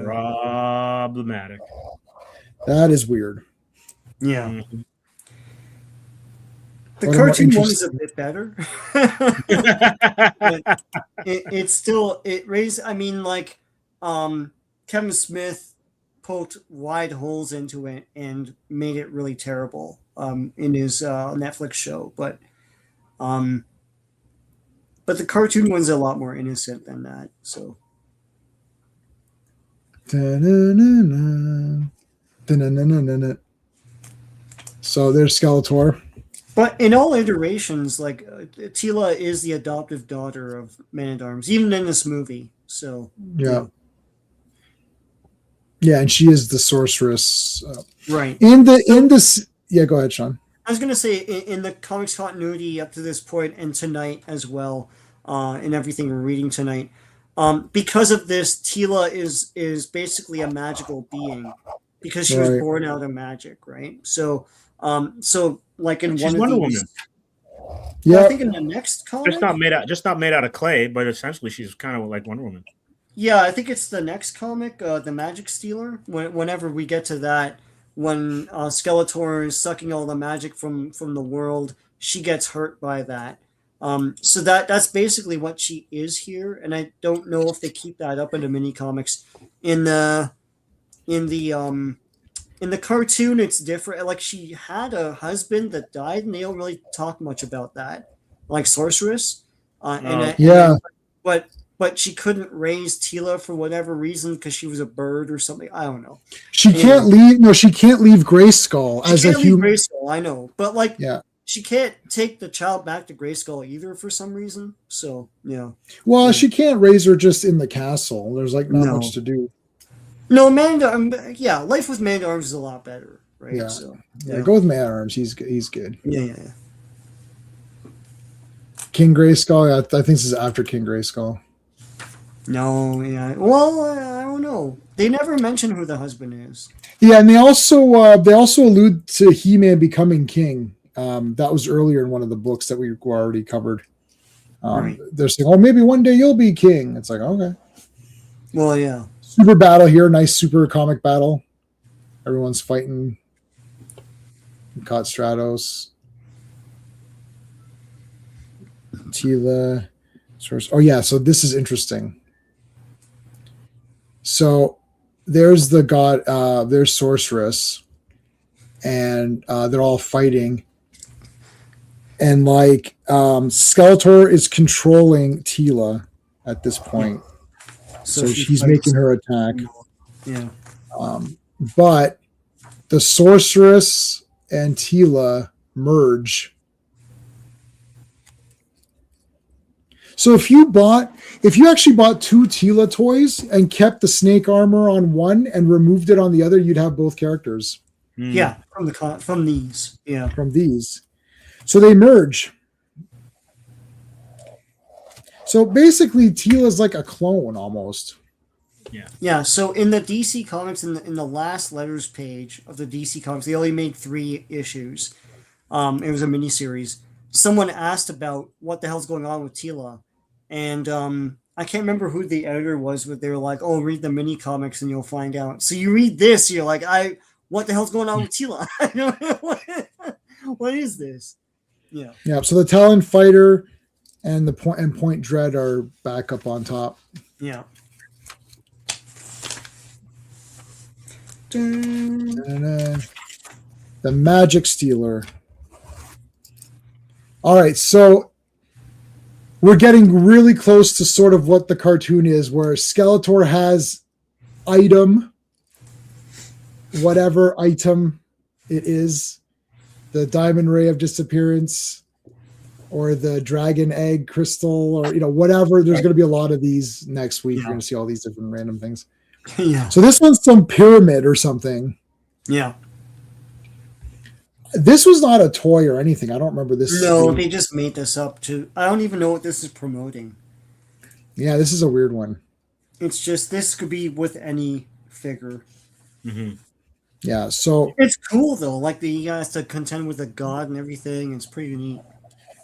Problematic. That is weird. Yeah. Mm-hmm. The cartoon one is a bit better. It raised. I mean, like Kevin Smith poked wide holes into it and made it really terrible in his Netflix show, but the cartoon one's a lot more innocent than that. So. So there's Skeletor. But in all iterations, like Tila is the adoptive daughter of Man-at-Arms, even in this movie. So Yeah. Yeah, and she is the sorceress. right. Yeah, go ahead, Sean. I was gonna say in the comics continuity up to this point and tonight as well, in everything we're reading tonight, because of this, Tila is basically a magical being because she was Right. born out of magic, right? So like in She's one Wonder of these, Woman. well, I Yeah, think in the next comic, Just not made out of clay, but essentially she's kind of like Wonder Woman. yeah, I think it's the next comic, the Magic Stealer. Whenever we get to that, when Skeletor is sucking all the magic from the world, she gets hurt by that. So that's basically what she is here, and I don't know if they keep that up in the mini comics. In the in the um in the cartoon, it's different. Like she had a husband that died, and they don't really talk much about that, like Sorceress. Yeah. But she couldn't raise Tila for whatever reason because she was a bird or something. I don't know. She can't leave. No, she can't leave Grayskull as a human. Grayskull, I know, but like, Yeah. she can't take the child back to Grayskull either for some reason. So yeah. Well, Yeah. she can't raise her just in the castle. There's like not No. much to do. No, yeah, life with Man-at-Arms is a lot better, right? Yeah. So Yeah, go with Man-at-Arms. He's good. yeah. King Grayskull. I think this is after King Grayskull. No, yeah. Well, I don't know. They never mention who the husband is. Yeah, and they also allude to He-Man becoming king. That was earlier in one of the books that we already covered. Right. They're saying, "Oh, maybe one day you'll be king." It's like, okay. Well, yeah. Super battle here, nice super comic battle. Everyone's fighting. Caught Stratos. Tila. Oh yeah, so this is interesting. So there's the god, there's Sorceress, and they're all fighting. And like Skeletor is controlling Tila at this point. So she's making her attack. Yeah. But the Sorceress and Tila merge. So if you actually bought two Tila toys and kept the snake armor on one and removed it on the other, you'd have both characters. Yeah, from these. Yeah. From these. So they merge. So basically Tila's like a clone almost. Yeah, so in the DC Comics, in the last letters page of the DC Comics, they only made 3 issues. It was a miniseries. Someone asked about what the hell's going on with Tila, and I can't remember who the editor was, but they were like, "Oh, read the mini comics and you'll find out." So you read this, you're like, what the hell's going on with Tila? I don't know what is this? Yeah. Yeah. So the Talon Fighter and the Point Dread are back up on top. Yeah. The Magic Stealer. All right, so we're getting really close to sort of what the cartoon is, where Skeletor has item, whatever item it is, the Diamond Ray of Disappearance, or the Dragon Egg Crystal, or whatever. There's going to be a lot of these next week. You're going to see all these different random things. Yeah. So this one's some pyramid or something. Yeah. This was not a toy or anything. I don't remember this. No, they just made this up too. I don't even know what this is promoting. Yeah, this is a weird one. It's just, this could be with any figure. Mm-hmm. Yeah, so it's cool though. Like he has to contend with a god and everything. It's pretty neat.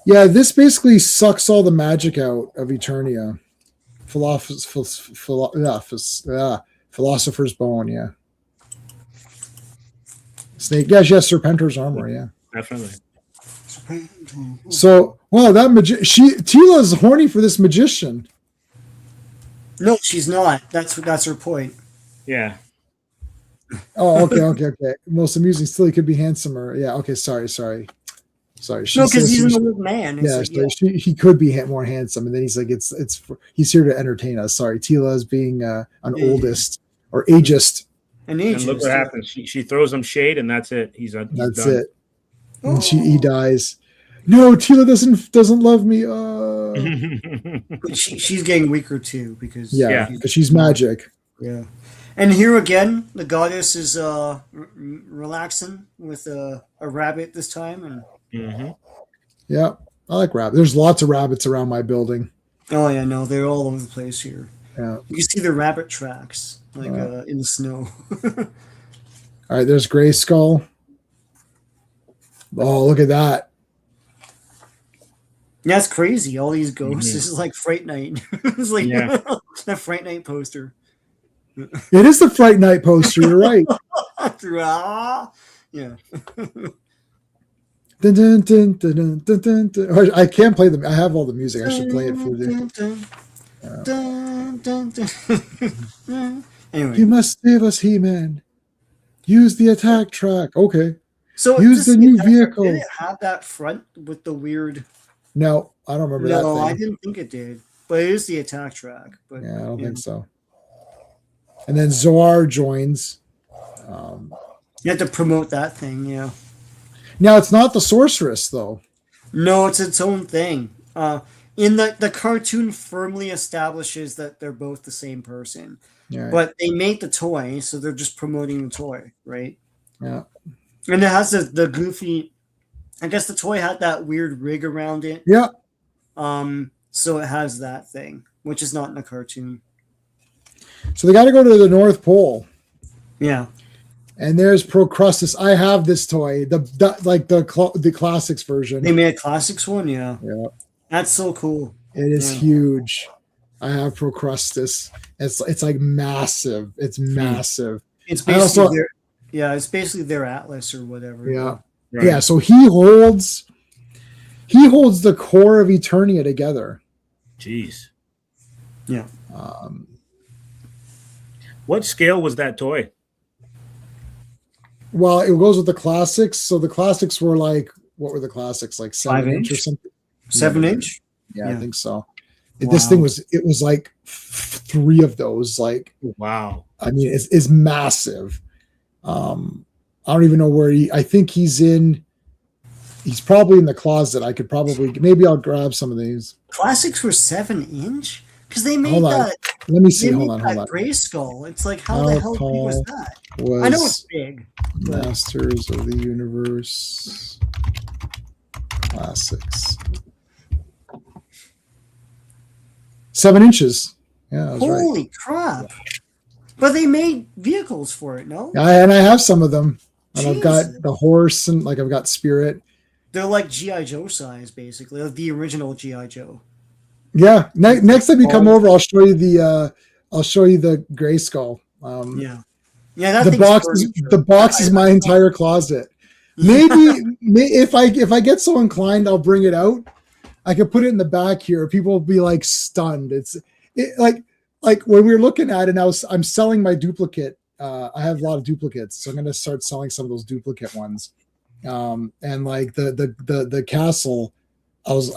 Yeah, this basically sucks all the magic out of Eternia. Philosopher's Bone, yeah. Snake, yeah, she has Serpentor's armor, yeah. Definitely. So, well, Tila's horny for this magician. No, she's not. That's her point. Yeah. Oh, okay. Most amusing. Still, he could be handsomer. Yeah. Okay. Sorry. She No, because he's an old man. Yeah, he could be more handsome, and then he's like, he's here to entertain us. Sorry, Tila is being an oldest or ageist. And look what happens. She throws him shade, and that's it. He's done. It. And he dies. No, Tila doesn't love me. But she's getting weaker too because Yeah, because she's magic. yeah. And here again, the goddess is relaxing with a rabbit this time, and Yeah, I like rabbits. There's lots of rabbits around my building. oh yeah, no, they're all over the place here. Yeah. You can see the rabbit tracks like in the snow. All right, there's Gray Skull. Oh, look at that. Yeah, it's crazy. All these ghosts. This is like Fright Night. It's like that Fright Night poster. It is the Fright Night poster. You're right. Yeah. Dun, dun, dun, dun, dun, dun, dun, dun. I can't play them. I have all the music. I should play it for you. Anyway, You must save us, He-Man. Use the attack track. Okay. so use the new vehicle. Did it have that front with the weird? No, I don't remember that No, thing. I didn't think it did. But it is the attack track. But Yeah, I don't think so. And then Zoar joins. You have to promote that thing. Yeah. Now it's not the sorceress though. No, it's its own thing. In the cartoon firmly establishes that they're both the same person. Yeah. But they made the toy, so they're just promoting the toy, right? Yeah. And it has the goofy. I guess the toy had that weird rig around it. Yeah. So it has that thing, which is not in the cartoon. So they got to go to the North Pole. Yeah. And there's Procrustes. I have this toy, the classics version. They made a classics one, yeah. Yeah. That's so cool. It is huge. I have Procrustes. It's like massive. It's massive. It's basically it's basically their Atlas or whatever. Yeah. Right. Yeah. So he holds the core of Eternia together. Jeez. Yeah. What scale was that toy? Well, it goes with the classics. So the classics were like, what were the classics? Like 7 5 inch or inch? something? 7 inch? Yeah, I think so. Wow. This thing was like 3 of those. Like, Wow. I mean, it's massive. I don't even know where I think he's probably in the closet. I could probably, maybe I'll grab some of these. Classics were 7 inch? Because they made Hold on. that. Let me see. They Hold made on. Hold that on. gray skull. It's like, how the hell big was that? I know it's big. But Masters of the Universe Classics. 7 inches. Yeah, that was right. holy crap. But they made vehicles for it, no? And I have some of them. And I've got Jesus. the horse and like I've got Spirit. They're like G.I. Joe size, basically. Like the original G.I. Joe. Yeah. Next time you come over, I'll show you the Gray Skull. Yeah. Yeah, that The thing's box furniture. the box is my entire closet. Maybe if I get so inclined, I'll bring it out. I could put it in the back here. People will be like stunned. Like when we were looking at it, I'm selling my duplicate. I have a lot of duplicates, so I'm going to start selling some of those duplicate ones. And like the castle, I was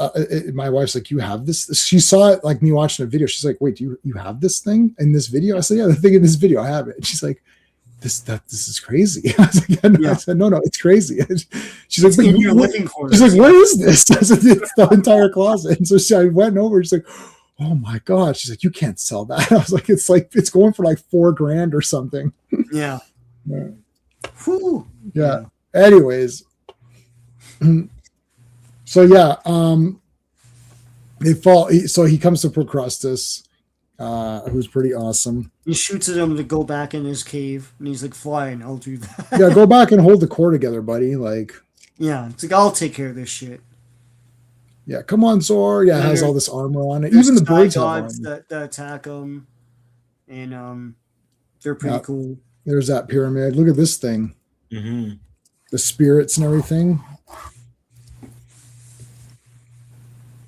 my wife's like, you have this? She saw it like me watching a video. She's like, wait, do you have this thing in this video? I said, yeah, the thing in this video, I have it. And she's like, this is crazy. I was like, no. Yeah. I said, no, it's crazy. She's like, in your living quarters. she's like, what is this? I said, it's the entire closet. And so I went over. She's like, oh my god. She's like, you can't sell that. I was like, it's going for like $4,000 or something. Yeah. Yeah. Whew. Yeah. Anyways, so yeah, they fall. So he comes to Procrustes, who's pretty awesome. He shoots at him to go back in his cave, and he's like, fine, I'll do that. Yeah, go back and hold the core together, buddy. Like, Yeah, it's like, I'll take care of this shit. yeah, come on, Zor. Yeah, it has all this armor on it. There's Even the sky birds have gods armor. that attack him, and they're pretty Yeah. cool. There's that pyramid. Look at this thing. Mm-hmm. The spirits and everything.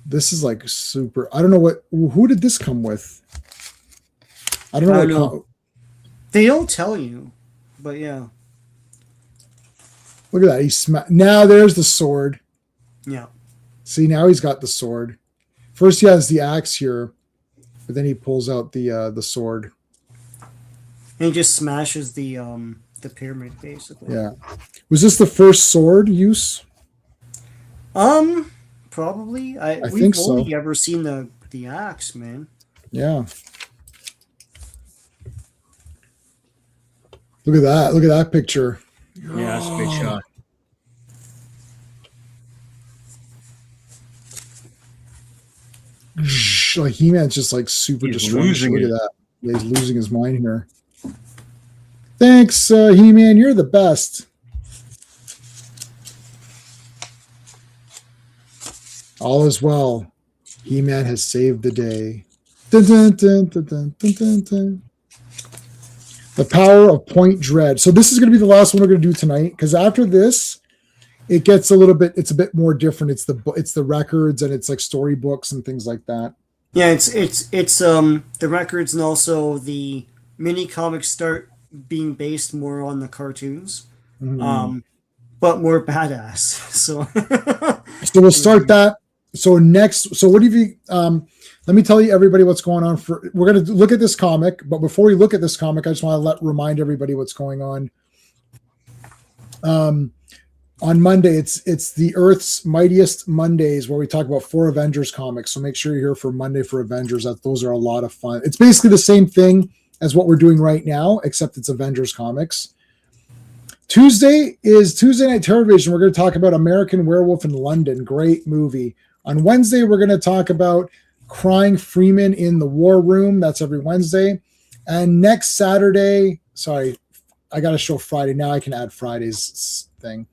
This is like super. I don't know who did this come with? I don't know. I don't know. They don't tell you, but yeah. Look at that. Now there's the sword. Yeah. See, now he's got the sword. First he has the axe here, but then he pulls out the sword. And he just smashes the pyramid, basically. Yeah. Was this the first sword use? Probably. I We've think so. only ever seen the axe, man. Yeah. Look at that. Look at that picture. Yeah, that's a great shot. Like He-Man's just like super He's destroyed. losing Look it. at that. Yeah, he's losing his mind here. Thanks, He-Man. You're the best. All is well. He-Man has saved the day. Dun, dun, dun, dun, dun, dun, dun, dun. The power of Point Dread. So this is going to be the last one we're going to do tonight, because after this, it gets a little bit. It's a bit more different. It's the records, and it's like storybooks and things like that. Yeah, it's the records, and also the mini comics start being based more on the cartoons, but more badass. So So we'll start that. So next, so what do you? Let me tell you everybody what's going on. We're going to look at this comic, but before we look at this comic, I just want to remind everybody what's going on. On Monday, it's the Earth's Mightiest Mondays, where we talk about 4 Avengers comics. So make sure you're here for Monday for Avengers. Those are a lot of fun. It's basically the same thing as what we're doing right now, except it's Avengers comics. Tuesday is Tuesday Night Terrorvision. We're going to talk about American Werewolf in London. Great movie. On Wednesday, we're going to talk about Crying Freeman in the War Room. That's every Wednesday. And next Saturday, sorry, I got to show Friday. Now I can add Friday's thing.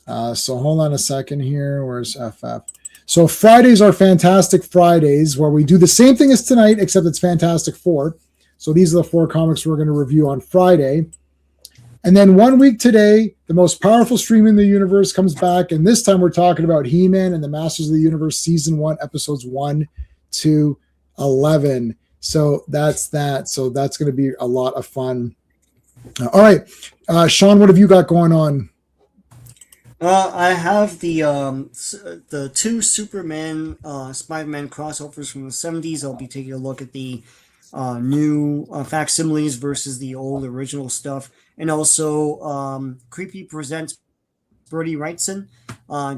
So hold on a second here. Where's FF? So Fridays are Fantastic Fridays, where we do the same thing as tonight, except it's Fantastic Four. So these are the 4 comics we're going to review on Friday. And then 1 week today, the most powerful stream in the universe comes back. And this time we're talking about He-Man and the Masters of the Universe, Season 1, Episodes 1 to 11. So that's that. So that's going to be a lot of fun. All right. Sean, what have you got going on? I have the 2 Superman Spider-Man crossovers from the 70s. I'll be taking a look at the new facsimiles versus the old original stuff, and also Creepy Presents Bertie Wrightson.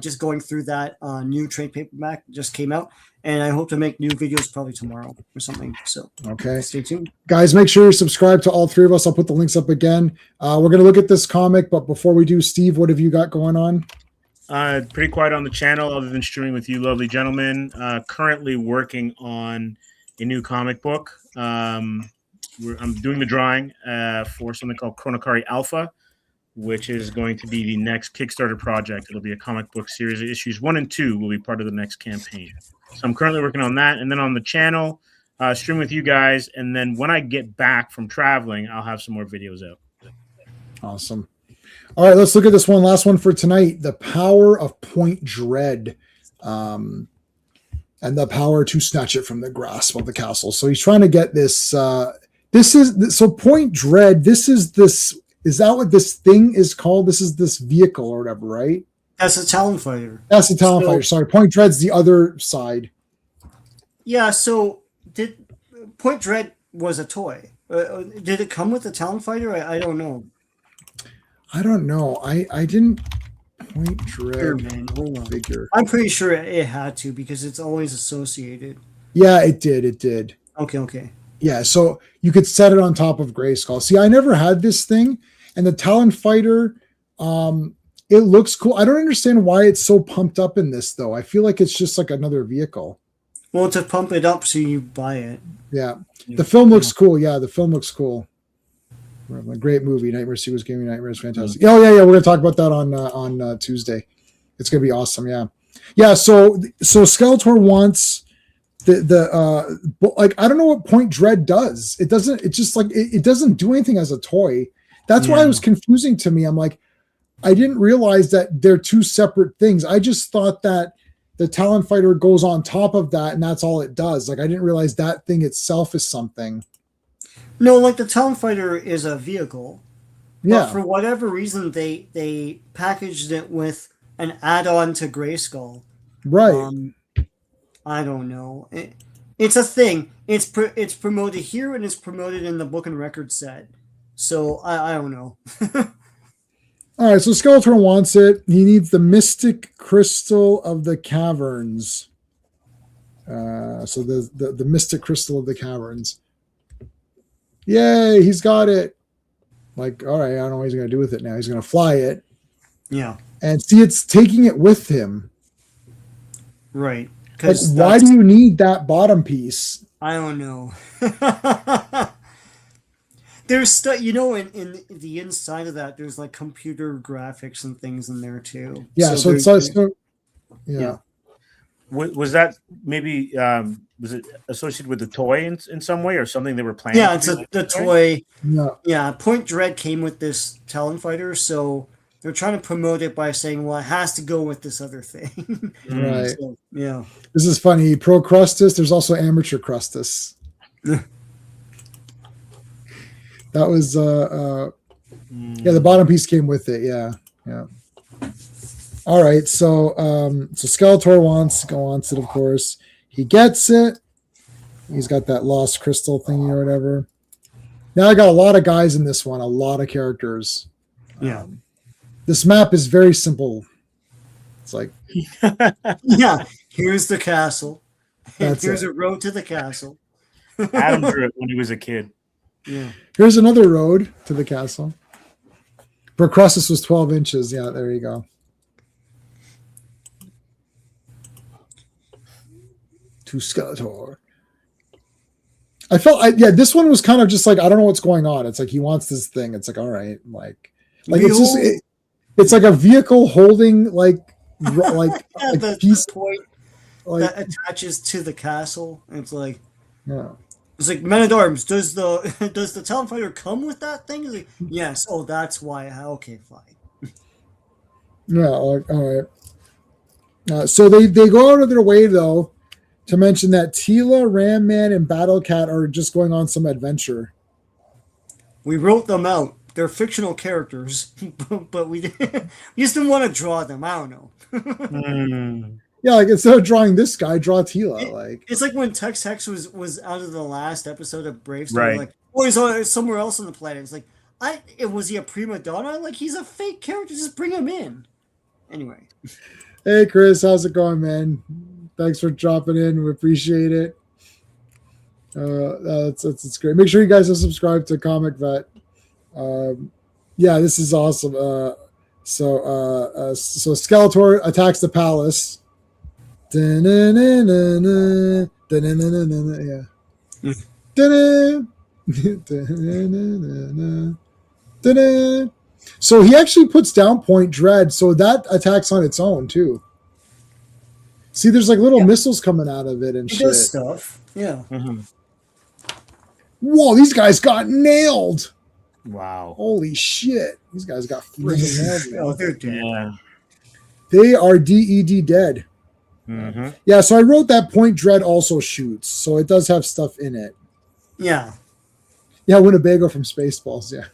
Just going through that new trade paperback just came out, and I hope to make new videos probably tomorrow or something. So okay, stay tuned, guys. Make sure you subscribe to all 3 of us. I'll put the links up again. We're going to look at this comic, but before we do, Steve, what have you got going on? Pretty quiet on the channel, other than streaming with you, lovely gentlemen. Currently working on a new comic book. I'm doing the drawing for something called Chronocari Alpha, which is going to be the next Kickstarter project. It'll be a comic book series. Issues 1 and 2 will be part of the next campaign. So I'm currently working on that. And then on the channel, stream with you guys. And then when I get back from traveling, I'll have some more videos out. Awesome. All right, let's look at this one. Last one for tonight. The power of Point Dread. And the power to snatch it from the grasp of the castle. So he's trying to get this. So Point Dread. Is that what this thing is called? This is this vehicle or whatever, right? That's a Talon Fighter. That's a Talon Fighter. Sorry, Point Dread's the other side. Yeah. So did Point Dread was a toy? Did it come with the Talon Fighter? I don't know. I don't know. I didn't. Point Dread Sure, man. Hold on. figure. I'm pretty sure it had to, because it's always associated. Yeah, it did. Okay. Yeah, so you could set it on top of Grayskull. See, I never had this thing, and the Talon Fighter, it looks cool. I don't understand why it's so pumped up in this, though. I feel like it's just like another vehicle. Well, to pump it up so you buy it. Yeah. The film looks cool. Yeah, the film looks cool. A great movie, Nightmare Sequels Gave Me Nightmares, fantastic. Oh yeah, we're gonna talk about that on Tuesday. It's gonna be awesome. Yeah. So Skeletor wants the like, I don't know what Point Dread does. It doesn't. It's just like it doesn't do anything as a toy. That's why it was confusing to me. I'm like, I didn't realize that they're 2 separate things. I just thought that the Talon Fighter goes on top of that, and that's all it does. Like, I didn't realize that thing itself is something. No, like the Talon Fighter is a vehicle. Yeah. But for whatever reason, they packaged it with an add-on to Grayskull. Right. I don't know. It's a thing. It's promoted here, and it's promoted in the book and record set. So I don't know. All right. So Skeletor wants it. He needs the Mystic crystal of the caverns. So the mystic crystal of the caverns. Yay, he's got it. Like, all right, I don't know what he's going to do with it now. He's going to fly it. Yeah. And see, it's taking it with him. Right. Like, why do you need that bottom piece? I don't know. There's stuff, in the inside of that, there's like computer graphics and things in there too. Yeah, so it's yeah. Was that maybe was it associated with the toy in some way or something they were planning? Yeah, it's the toy. Yeah. Yeah, Point Dread came with this Talon Fighter, so they're trying to promote it by saying, well, it has to go with this other thing. Right. So, yeah. This is funny. Pro Crustus, there's also Amateur Crustus. That was yeah, the bottom piece came with it. Yeah. All right, so Skeletor wants it, of course. He gets it. He's got that lost crystal thingy or whatever. Now I got a lot of guys in this one, a lot of characters. Yeah. This map is very simple. It's like yeah, here's the castle. Here's a road to the castle. Adam drew it when he was a kid. Yeah. Here's another road to the castle. Procrustes was 12 inches. Yeah, there you go. To Skeletor. I felt, this one was kind of just like, I don't know what's going on. It's like he wants this thing. It's like, all right, like it's just it's like a vehicle holding like the piece point that attaches to the castle. And it's like, yeah. It's like Men at Arms. Does the Talon Fighter come with that thing? Like, yes. Oh, that's why. Okay, fine. Yeah. All right. So they go out of their way though to mention that Tila, Ram Man, and Battle Cat are just going on some adventure. We wrote them out. They're fictional characters, but we just didn't want to draw them. I don't know. Yeah, like instead of drawing this guy, draw Tila. It's like when Tex Hex was out of the last episode of Brave Star. Right. Like, he's somewhere else on the planet. It's like, was he a prima donna? Like, he's a fake character. Just bring him in. Anyway. Hey, Chris, how's it going, man? Thanks for dropping in. We appreciate it. It's great. Make sure you guys are subscribed to Comic Vet. Yeah, this is awesome. So Skeletor attacks the palace. Yeah. So he actually puts down Point Dread, so that attacks on its own too. See, there's like little missiles coming out of it and He shit. does stuff. Yeah. Mm-hmm. Whoa, these guys got nailed. Wow. Holy shit. These guys got freaking nailed, man. Oh, they're dead. Yeah. They are DED dead. Mm-hmm. Yeah, so I wrote that Point Dread also shoots, so it does have stuff in it. Yeah. Yeah, Winnebago from Spaceballs, yeah.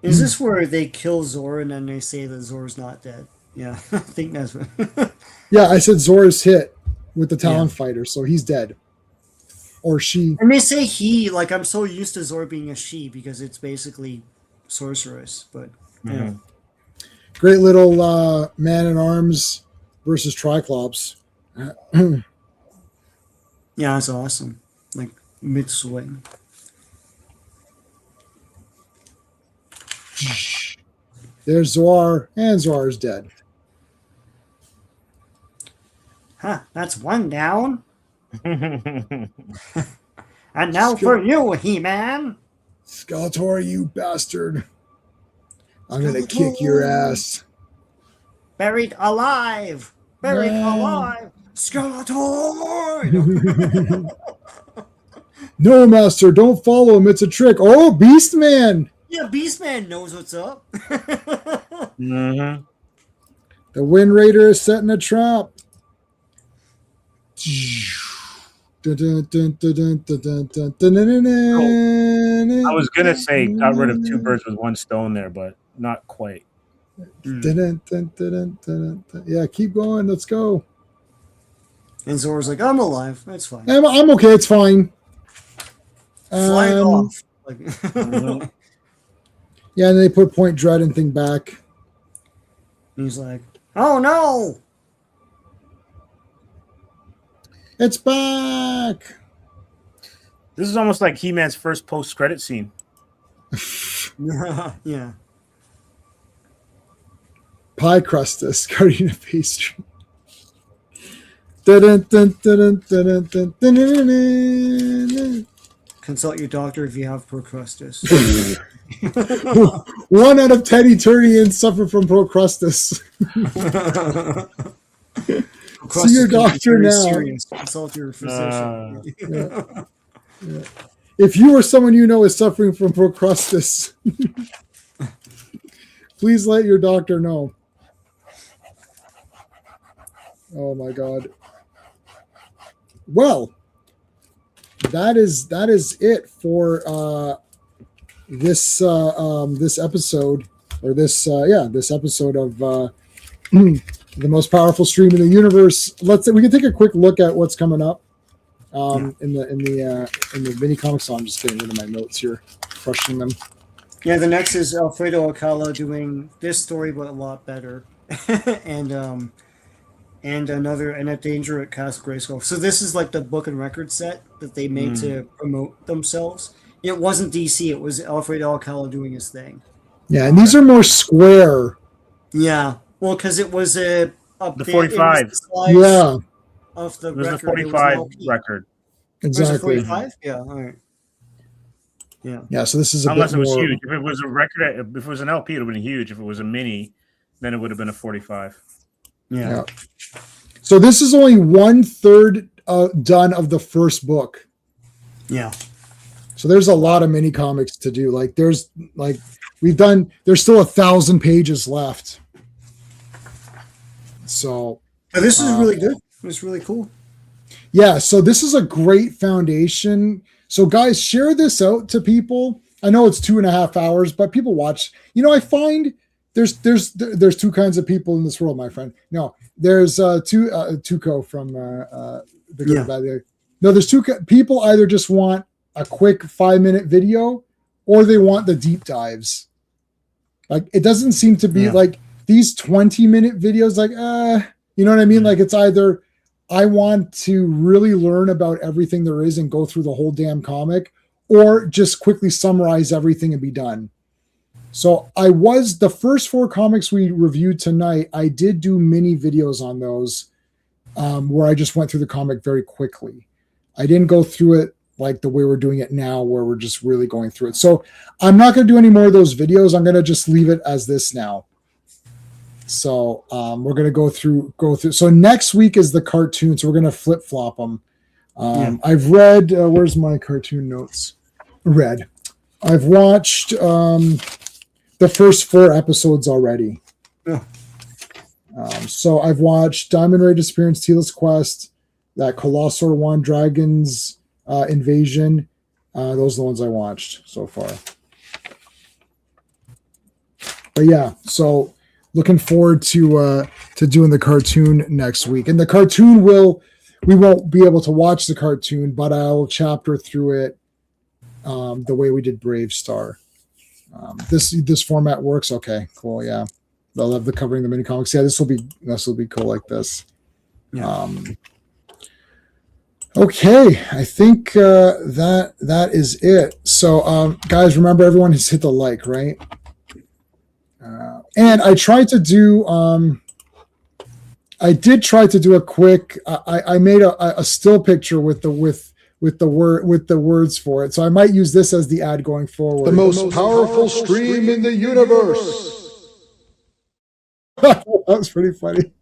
Is this where they kill Zor and then they say that Zor's not dead? Yeah, I think that's what. Yeah, I said Zora's hit with the Talon Fighter, so he's dead. Or she. And they say he, like, I'm so used to Zor being a she because it's basically sorceress, but yeah. Great little Man-at-Arms versus Triclops. Yeah, that's awesome. Like, mid-swing. There's Zor, and Zor's dead. Huh, that's one down. And now for you, He-Man. Skeletor, you bastard. I'm going to kick your ass. Buried alive. Buried alive. Skeletor. No, Master, don't follow him. It's a trick. Oh, Beastman. Yeah, Beastman knows what's up. Mm-hmm. The Wind Raider is setting a trap. I was gonna say got rid of two birds with one stone there, but not quite. Yeah, keep going. Let's go. And Zor's like, I'm alive. That's fine. I'm okay. It's fine. Flying off. Like, Yeah, and they put Point Dread and thing back. he's like, oh no! It's back. This is almost like He-Man's first post-credit scene. Yeah. Pie Crustus, Guardian of Pastry. Dun, dun, dun, dun, dun, dun, dun, dun, dun, dun. Consult your doctor if you have procrustus. 1 out of 10 Eternians suffer from procrustus. See your doctor now. Serious. Consult your physician. Yeah. If you or someone you know is suffering from procrustus, please let your doctor know. Oh my God. Well, that is it for this this episode, or this episode of the most powerful stream in the universe. We can take a quick look at what's coming up in the mini comics. So I'm just getting rid of my notes here, crushing them. Yeah, the next is Alfredo Alcala doing this story, but a lot better, and a Danger at Castle Grayskull. So this is like the book and record set that they made to promote themselves. It wasn't DC; it was Alfredo Alcala doing his thing. Yeah, and these are more square. Yeah, well, because it was the 45. Yeah, of the It was record. the 45 record. exactly. 45? Yeah, all right. Yeah. Yeah, so this is a Unless bit it was more. huge. If it was a record, if it was an LP, it would have been huge. If it was a mini, then it would have been a 45. Yeah. So this is only 1/3 done of the first book. Yeah. So there's a lot of mini comics to do. There's still 1,000 pages left. So But this is really good. It's really cool. yeah, so this is a great foundation. So guys, share this out to people. I know it's 2.5 hours, but people watch. I find there's two kinds of people in this world, my friend. No, there's Tuco from the Good and Bad. No, there's people either just want a quick 5-minute video, or they want the deep dives. Like, it doesn't seem to be like these 20-minute videos. Like, you know what I mean? Like, it's either I want to really learn about everything there is and go through the whole damn comic, or just quickly summarize everything and be done. So the first 4 comics we reviewed tonight, I did do mini videos on those where I just went through the comic very quickly. I didn't go through it like the way we're doing it now, where we're just really going through it. So I'm not going to do any more of those videos. I'm going to just leave it as this now. So we're going to go through. So next week is the cartoon. So we're going to flip flop them. I've read, where's my cartoon notes? I've watched the first 4 episodes already. Yeah. So I've watched Diamond Ray Disappearance, Teela's Quest, that Colossal one, Dragons Invasion. Those are the ones I watched so far. But yeah, so looking forward to doing the cartoon next week. And the cartoon we won't be able to watch the cartoon, but I'll chapter through it the way we did Brave Star. This format works. Okay, cool. Yeah, I love the covering the mini comics. Yeah, this will be cool like this. Yeah. Okay, I think that is it. So guys, remember, everyone has hit the like, right? And I tried to do I did try to do a quick I made a still picture with the words for it. So I might use this as the ad going forward. The most powerful stream in the universe. That was pretty funny.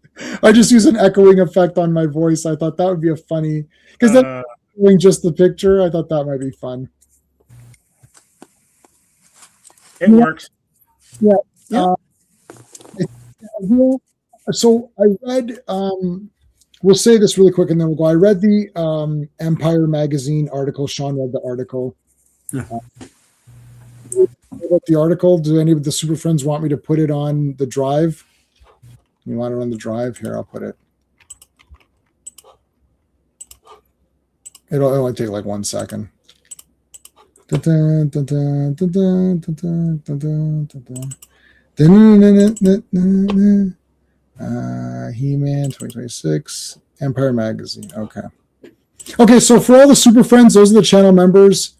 I just use an echoing effect on my voice. I thought that would be a funny, because then doing just the picture, I thought that might be fun. It works. Yeah. Yeah. So I read, we'll say this really quick and then we'll go. I read the Empire magazine article. Sean read the article. Yeah. The article. Do any of the Super Friends want me to put it on the drive? You want it on the drive? Here, I'll put it. It'll only take like 1 second. Dun, dun, dun, dun, dun, dun, dun, dun, dun, dun, dun. He-Man 2026, Empire Magazine. Okay, so for all the Super Friends, those are the channel members.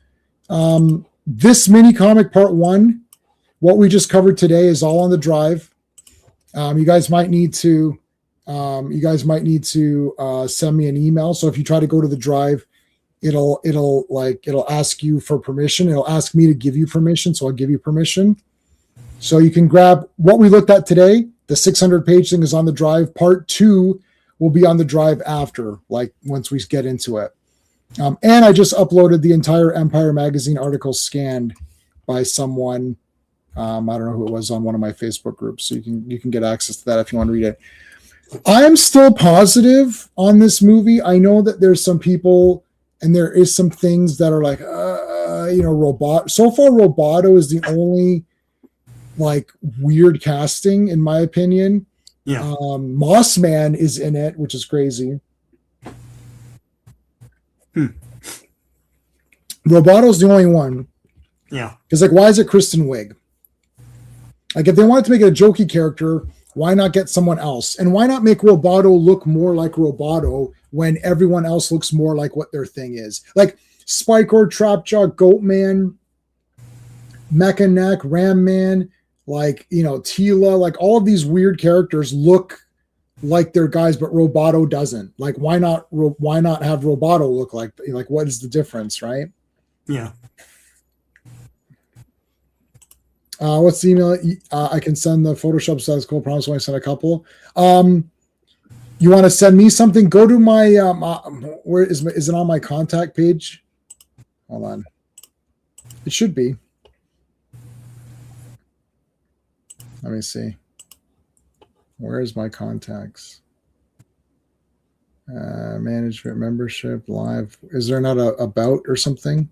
This mini comic part 1, what we just covered today, is all on the drive. You guys might need to send me an email. So if you try to go to the drive, it'll ask you for permission. It'll ask me to give you permission, so I'll give you permission. So you can grab what we looked at today. The 600-page thing is on the drive. Part 2 will be on the drive after, like once we get into it. And I just uploaded the entire Empire Magazine article scanned by someone. I don't know who it was, on one of my Facebook groups. So you can get access to that if you want to read it. I'm still positive on this movie. I know that there's some people and there is some things that are like, Robot. So far, Roboto is the only like weird casting, in my opinion. Yeah. Mossman is in it, which is crazy. Roboto's the only one. Yeah. Because like, why is it Kristen Wiig? Like, if they wanted to make it a jokey character, why not get someone else? And why not make Roboto look more like Roboto when everyone else looks more like what their thing is? Like Spikor, Trapjaw, Goatman, Mecha Neck, Ram Man, like, Tila, like all of these weird characters look like they're guys, but Roboto doesn't. Like, why not have Roboto look like what is the difference, right? Yeah. What's the email? I can send the Photoshop size. Cool. Promise when I send a couple. You want to send me something? Go to my where is it on my contact page? Hold on. It should be. Let me see. Where is my contacts? Management, membership, live. Is there not a about or something?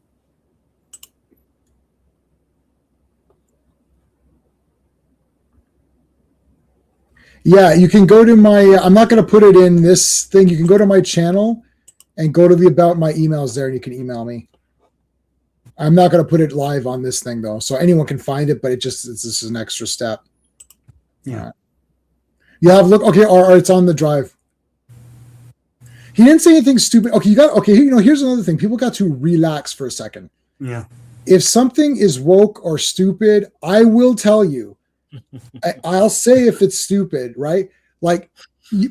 Yeah, you can go to my, I'm not going to put it in this thing. You can go to my channel and go to the about my emails there, and you can email me. I'm not going to put it live on this thing though. So anyone can find it, but this is an extra step. Yeah. You have look. Okay. Or it's on the drive. He didn't say anything stupid. Okay. Here's another thing. People got to relax for a second. Yeah. If something is woke or stupid, I will tell you. I'll say if it's stupid, right? Like,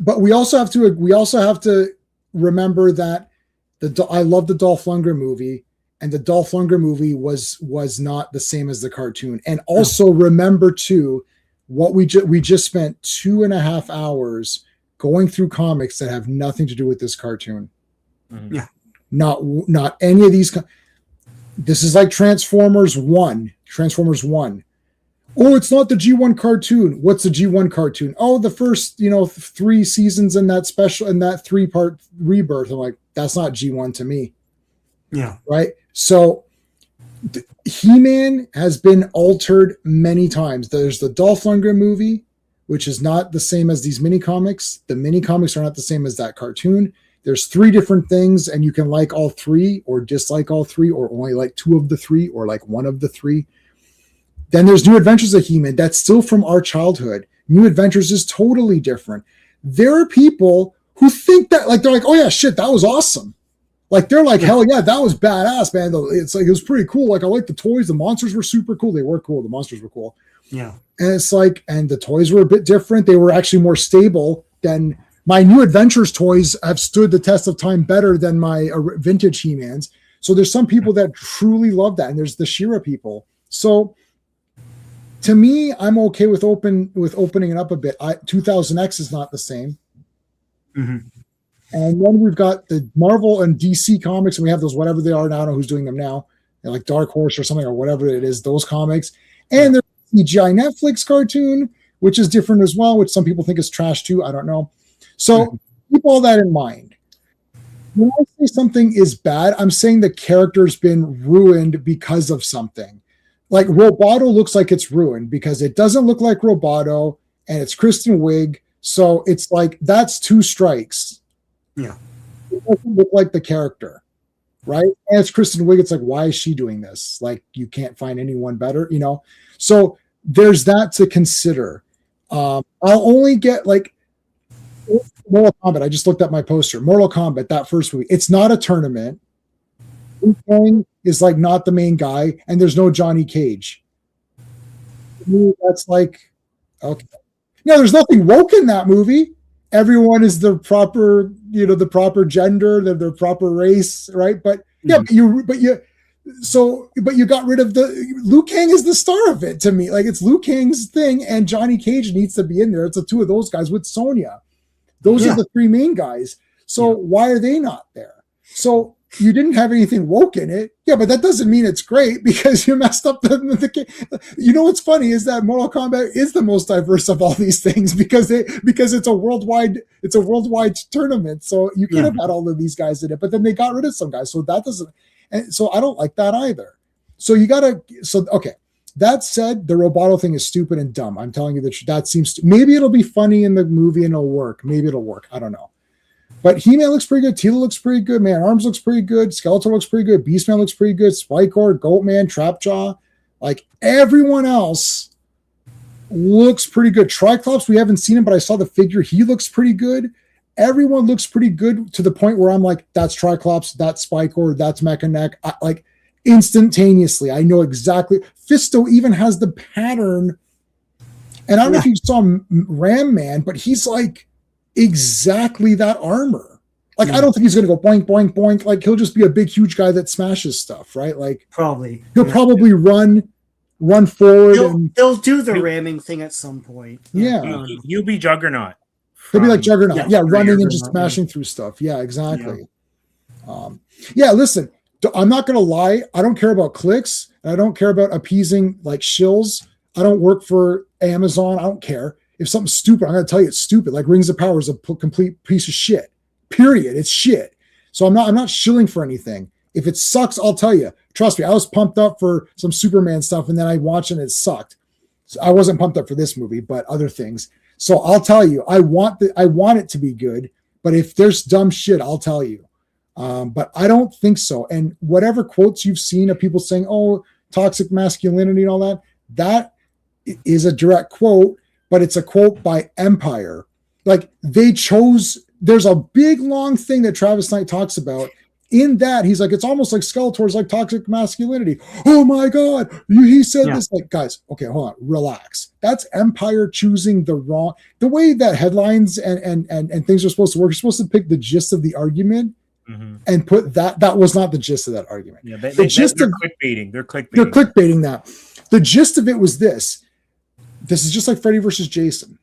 but we also have to remember that I love the Dolph Lundgren movie, and the Dolph Lundgren movie was not the same as the cartoon. And also remember too, what we just spent 2.5 hours going through comics that have nothing to do with this cartoon. Mm-hmm. Yeah. Not any of these. This is like Transformers 1. Oh, it's not the G1 cartoon. What's the G1 cartoon? Oh, the first, 3 seasons in that 3-part rebirth. I'm like, that's not G1 to me. Yeah. Right. So He-Man has been altered many times. There's the Dolph Lundgren movie, which is not the same as these mini comics. The mini comics are not the same as that cartoon. There's 3 different things, and you can like all 3 or dislike all 3, or only like 2 of the 3, or like 1 of the 3. Then there's New Adventures of He-Man. That's still from our childhood. New Adventures is totally different. There are people who think that, like, they're like, oh yeah, shit, that was awesome. Like, they're like, hell yeah, that was badass, man. It's like, it was pretty cool. Like, I like the toys. The monsters were super cool. They were cool. The monsters were cool. Yeah. And it's like, and the toys were a bit different. They were actually more stable than my New Adventures toys have stood the test of time better than my vintage He-Mans. So there's some people that truly love that. And there's the She-Ra people. So to me, I'm okay with opening it up a bit. 2000X is not the same. Mm-hmm. And then we've got the Marvel and DC comics, and we have those, whatever they are now. I don't know who's doing them now. They're like Dark Horse or something, or whatever it is, those comics. And there's the CGI Netflix cartoon, which is different as well, which some people think is trash too. I don't know. So keep all that in mind. When I say something is bad, I'm saying the character's been ruined because of something. Like Roboto looks like it's ruined because it doesn't look like Roboto, and it's Kristen Wiig. So it's like, that's 2 strikes. Yeah. It doesn't look like the character. right? And it's Kristen Wiig. It's like, why is she doing this? Like, you can't find anyone better, you know? So there's that to consider. I'll only get like Mortal Kombat. I just looked at my poster. Mortal Kombat, that first movie. It's not a tournament. Liu Kang is like not the main guy, and there's no Johnny Cage. To me, that's like, okay. No, there's nothing woke in that movie. Everyone is the proper, the proper gender, the proper race, right? But yeah, but you got rid of Liu Kang is the star of it to me. Like, it's Liu Kang's thing, and Johnny Cage needs to be in there. It's the two of those guys with Sonya. Those are the three main guys. So why are they not there? So you didn't have anything woke in it. Yeah, but that doesn't mean it's great because you messed up the what's funny is that Mortal Kombat is the most diverse of all these things because it's a worldwide tournament. So you could have had all of these guys in it, but then they got rid of some guys. So that doesn't, and so I don't like that either. So okay. That said, the Roboto thing is stupid and dumb. I'm telling you that seems maybe it'll be funny in the movie and it'll work. Maybe it'll work. I don't know. But He-Man looks pretty good. Tila looks pretty good. Man Arms looks pretty good. Skeletor looks pretty good. Beastman looks pretty good. Spikor, Goatman, Trapjaw. Like, everyone else looks pretty good. Triclops, we haven't seen him, but I saw the figure. He looks pretty good. Everyone looks pretty good to the point where I'm like, that's Triclops, that's Spikor, that's Mechanic. Like, instantaneously, I know exactly. Fisto even has the pattern. And I don't know if you saw Ram Man, but he's like exactly that armor. Like, I don't think he's going to go boink, boink, boink. Like, he'll just be a big, huge guy that smashes stuff, right? Like, he'll probably run forward. They'll do the ramming thing at some point. Yeah. You'll be Juggernaut. He'll be like Juggernaut. Yeah, running and just smashing through stuff. Yeah, exactly. Listen, I'm not going to lie. I don't care about clicks. And I don't care about appeasing like shills. I don't work for Amazon. I don't care. If something's stupid, I'm going to tell you it's stupid. Like Rings of Power is a complete piece of shit. Period. It's shit. So I'm not shilling for anything. If it sucks, I'll tell you. Trust me, I was pumped up for some Superman stuff, and then I watched and it sucked. So I wasn't pumped up for this movie, but other things. So I'll tell you, I want it to be good. But if there's dumb shit, I'll tell you. But I don't think so. And whatever quotes you've seen of people saying, "Oh, toxic masculinity" and all that, that is a direct quote, but it's a quote by Empire. Like, they chose. There's a big long thing that Travis Knight talks about. In that, he's like, it's almost like Skeletor's like toxic masculinity. Oh my God, he said this. Like, guys, okay, hold on, relax. That's Empire choosing the way that headlines and things are supposed to work. You're supposed to pick the gist of the argument and put that. That was not the gist of that argument. Yeah, they're clickbaiting. They're clickbaiting that. The gist of it was this. This is just like Freddy versus Jason.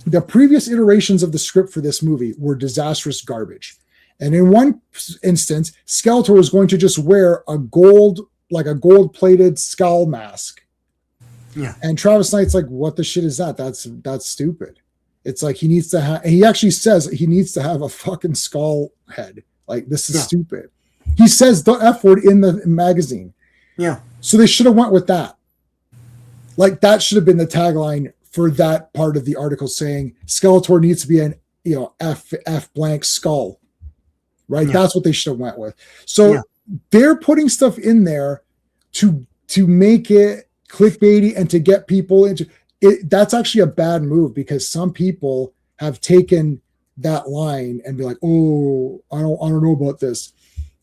The previous iterations of the script for this movie were disastrous garbage. And in one instance, Skeletor was going to just wear a gold-plated skull mask. Yeah. And Travis Knight's like, what the shit is that? That's stupid. It's like he actually says he needs to have a fucking skull head. Like, this is stupid. He says the F word in the magazine. Yeah. So they should have went with that. Like, that should have been the tagline for that part of the article, saying Skeletor needs to be an F blank skull. Right? Yeah. That's what they should have went with. So they're putting stuff in there to make it clickbaity and to get people into it. That's actually a bad move, because some people have taken that line and be like, oh, I don't know about this.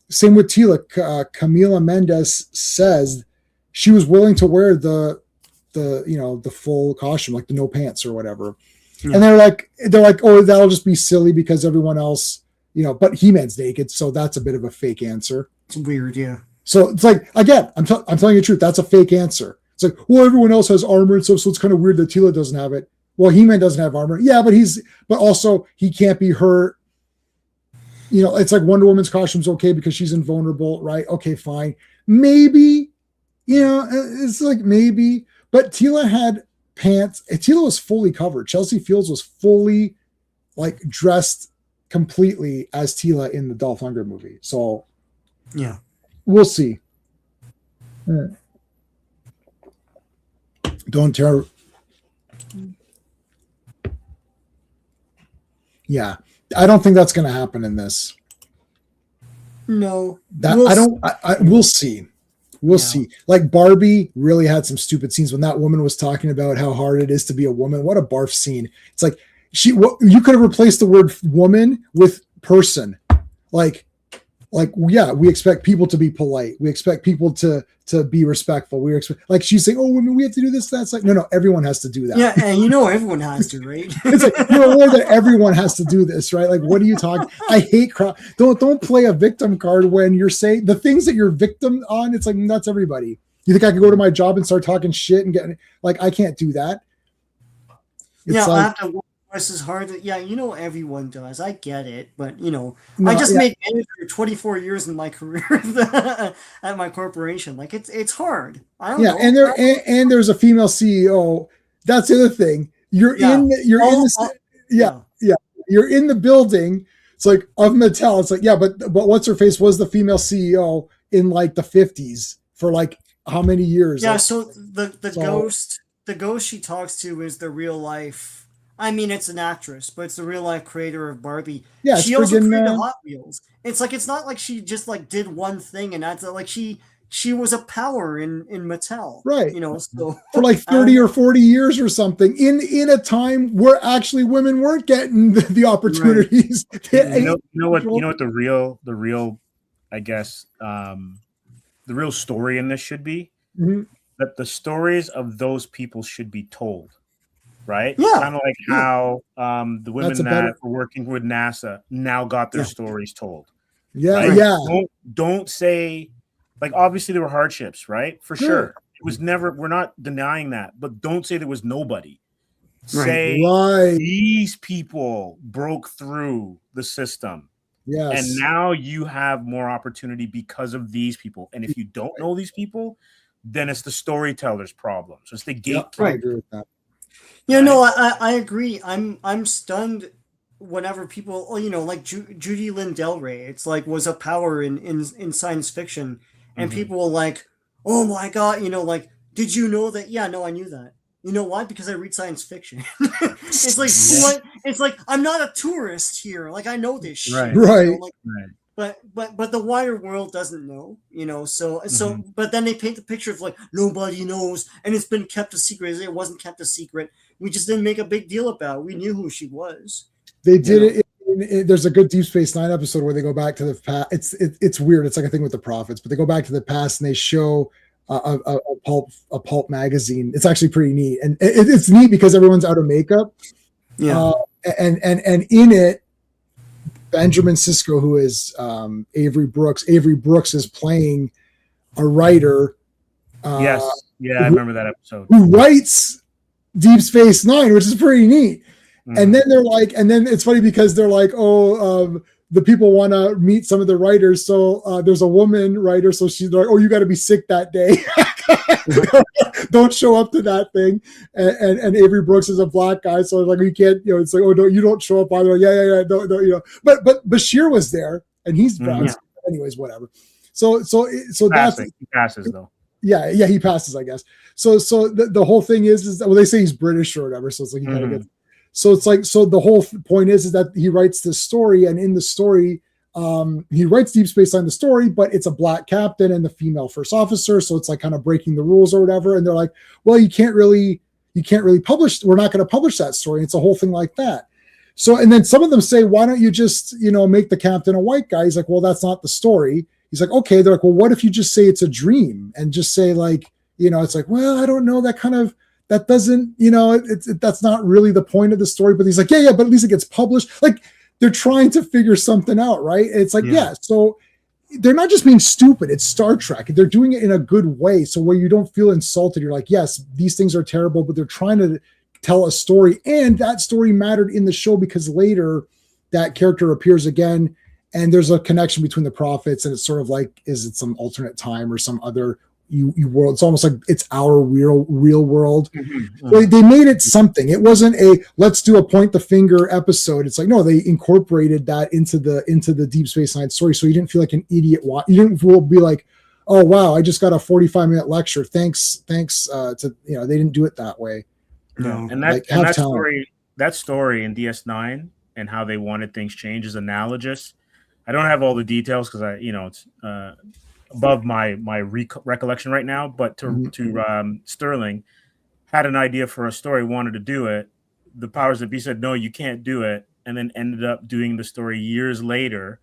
Same with Tila. Camila Mendes says she was willing to wear the full costume, like the no pants or whatever. Yeah. And they're like, oh, that'll just be silly because everyone else, but He-Man's naked, so that's a bit of a fake answer. It's weird, yeah. So it's like, again, I'm telling you the truth, that's a fake answer. It's like, well, everyone else has armor and stuff, so it's kind of weird that Tila doesn't have it. Well, He-Man doesn't have armor. Yeah, but also he can't be hurt. It's like Wonder Woman's costume's okay because she's invulnerable, right? Okay, fine. Maybe, it's like maybe, but Tila had pants. Tila was fully covered. Chelsea Fields was fully like dressed completely as Tila in the Dolph Lundgren movie. So yeah, we'll see. Don't tear. Yeah, I don't think that's going to happen in this. No, That we'll I don't. We'll see. We'll Yeah. see. Like Barbie really had some stupid scenes when that woman was talking about how hard it is to be a woman. What a barf scene. It's like you could have replaced the word woman with person. Like yeah, we expect people to be polite. We expect people to be respectful. We expect, like she's saying, oh, women, we have to do this. That's like, no, everyone has to do that. Yeah, and you know everyone has to, right? It's like, you're aware that everyone has to do this, right? Like, what are you talking? I hate crap. Don't play a victim card when you're saying the things that you're victim on. It's like, that's everybody. You think I could go to my job and start talking shit and get like, I can't do that. It's yeah, like, I have to work twice as hard. Yeah, you know everyone does. I get it, but No, I just yeah. made manager 24 years in my career at my corporation. Like it's hard. I don't Yeah, know. and there's a female CEO. That's the other thing. You're in you're in the building. It's like of Mattel. It's like, yeah, but what's her face was the female CEO in like the 50s for like how many years? Yeah, Like, so the ghost she talks to is the real life. I mean, it's an actress, but it's the real life creator of Barbie. yeah, She it's also friggin' created Hot Wheels. It's not like she just like did one thing and that's like she was a power in Mattel. Right. So for like 30 or 40 years or something in a time where actually women weren't getting the opportunities. You know what the real I guess the real story in this should be? Mhm. That the stories of those people should be told, right? Yeah. Kind of like how the women That's a that better- were working with NASA now got their stories told. Yeah, Right? yeah. Don't say, like, obviously there were hardships, right? For sure. It was never, we're not denying that, but don't say there was nobody. Say Right. these people broke through the system. Yes. And now you have more opportunity because of these people. And if you don't know these people, then it's the storyteller's problem. So it's the Yep, gatekeeper. I agree with that. Yeah, no, I agree. I'm stunned whenever people, like Judy Lynn Del Rey, it's like was a power in science fiction, and people were like, "Oh my god," like, "Did you know that?" Yeah, no, I knew that. You know why? Because I read science fiction. It's like it's like I'm not a tourist here. Like I know this shit. Right. Like, but the wider world doesn't know. So but then they paint the picture of like nobody knows, and it's been kept a secret. It wasn't kept a secret. We just didn't make a big deal about it. We knew who she was. They did it. There's a good Deep Space Nine episode where they go back to the past. It's weird. It's like a thing with the prophets, but they go back to the past and they show a pulp magazine. It's actually pretty neat, and it's neat because everyone's out of makeup. Yeah, and in it, Benjamin Sisko, who is Avery Brooks. Avery Brooks is playing a writer. Yes, yeah, I remember that episode. Who writes Deep Space Nine, which is pretty neat. And then they're like, and then it's funny because they're like, the people want to meet some of the writers. So there's a woman writer. So she's like, oh, you got to be sick that day. Don't show up to that thing. And Avery Brooks is a black guy. So like, you can't, it's like, oh, no, you don't show up either. Yeah. No, but Bashir was there and he's brown. Yeah. Anyways, whatever. So that's, he passes though. Yeah, he passes, I guess. So the whole thing is that, well, they say he's British or whatever. So it's like, he kind of gets, so it's like, so the whole point is that he writes this story, and in the story, he writes Deep Space Nine the story, but it's a black captain and the female first officer. So it's like kind of breaking the rules or whatever. And they're like, well, you can't really publish. We're not going to publish that story. It's a whole thing like that. So, and then some of them say, why don't you just, make the captain a white guy? He's like, well, that's not the story. He's like, okay. They're like, well, what if you just say it's a dream and just say like, it's like, well, I don't know, that doesn't, that's not really the point of the story. But he's like, yeah, but at least it gets published. Like they're trying to figure something out, right? It's like, yeah. So they're not just being stupid. It's Star Trek. They're doing it in a good way. So where you don't feel insulted, you're like, yes, these things are terrible, but they're trying to tell a story. And that story mattered in the show because later that character appears again. And there's a connection between the prophets, and it's sort of like, is it some alternate time or some other you world? It's almost like it's our real world. They made it something. It wasn't a let's do a point the finger episode. It's like, no, they incorporated that into the Deep Space Nine story. So you didn't feel like an idiot. You didn't be like, oh wow, I just got a 45-minute lecture. Thanks to they didn't do it that way. No, and that story in DS9 and how they wanted things changed is analogous. I don't have all the details because it's above my recollection right now. But to Sterling had an idea for a story, wanted to do it. The powers that be said, no, you can't do it, and then ended up doing the story years later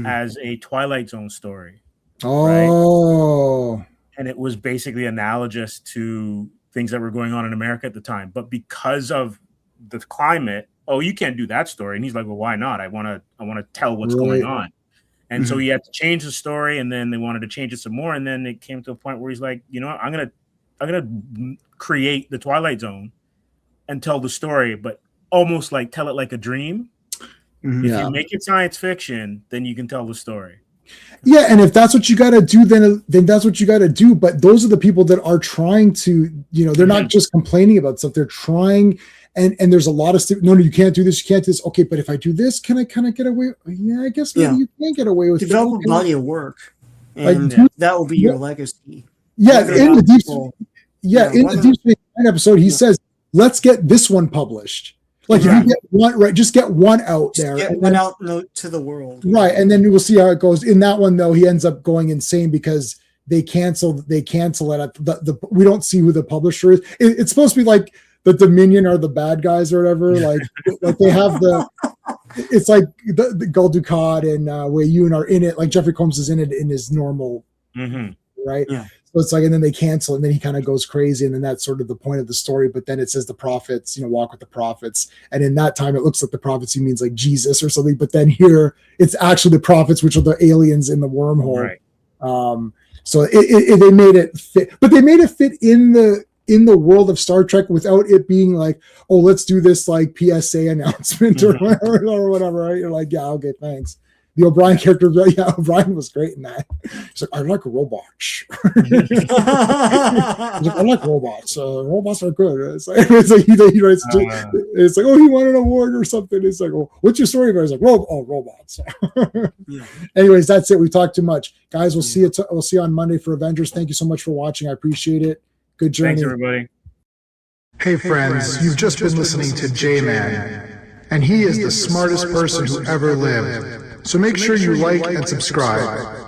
as a Twilight Zone story. Oh, right? And it was basically analogous to things that were going on in America at the time. But because of the climate, you can't do that story. And he's like, well, why not? I want to tell what's going on. And so he had to change the story, and then they wanted to change it some more. And then it came to a point where he's like, you know what? I'm gonna create the Twilight Zone and tell the story, but almost like tell it like a dream. If you make it science fiction, then you can tell the story. Yeah, and if that's what you got to do, then that's what you got to do. But those are the people that are trying to, they're not just complaining about stuff. They're trying, and there's a lot of stuff. No, you can't do this. You can't do this. Okay, but if I do this, can I kind of get away? Yeah, I guess maybe you can get away with it. Develop a body of work, and that will be your legacy. Yeah, in the Deep Space Nine episode, he says, "Let's get this one published." Like if you get one right, just get one out there. Get one out to the world. Right. And then we'll see how it goes. In that one though, he ends up going insane because they cancel it. We don't see who the publisher is. It's supposed to be like the Dominion are the bad guys or whatever. Like they have it's like the Gul Dukat and Wei Yun are in it. Like Jeffrey Combs is in it in his normal right. Yeah. So it's like, and then they cancel, and then he kind of goes crazy, and then that's sort of the point of the story. But then it says the prophets, walk with the prophets, and in that time it looks like the prophets he means like Jesus or something. But then here it's actually the prophets, which are the aliens in the wormhole. Right. So they made it fit, but they made it fit in the world of Star Trek without it being like, oh, let's do this like PSA announcement or whatever. Right? You're like, yeah, okay, thanks. The O'Brien character, O'Brien was great in that. He's like, I like robots. He's like, I like robots. Robots are good. It's like he writes. It's like, oh, he won an award or something. It's like, oh, what's your story about? He's like, robots. Anyways, that's it. We talked too much, guys. We'll see you. We'll see you on Monday for Avengers. Thank you so much for watching. I appreciate it. Good journey. Thanks, everybody. Hey, friends, you've just been listening to J-Man, and he is the smartest person who ever lived. So make sure you like and subscribe.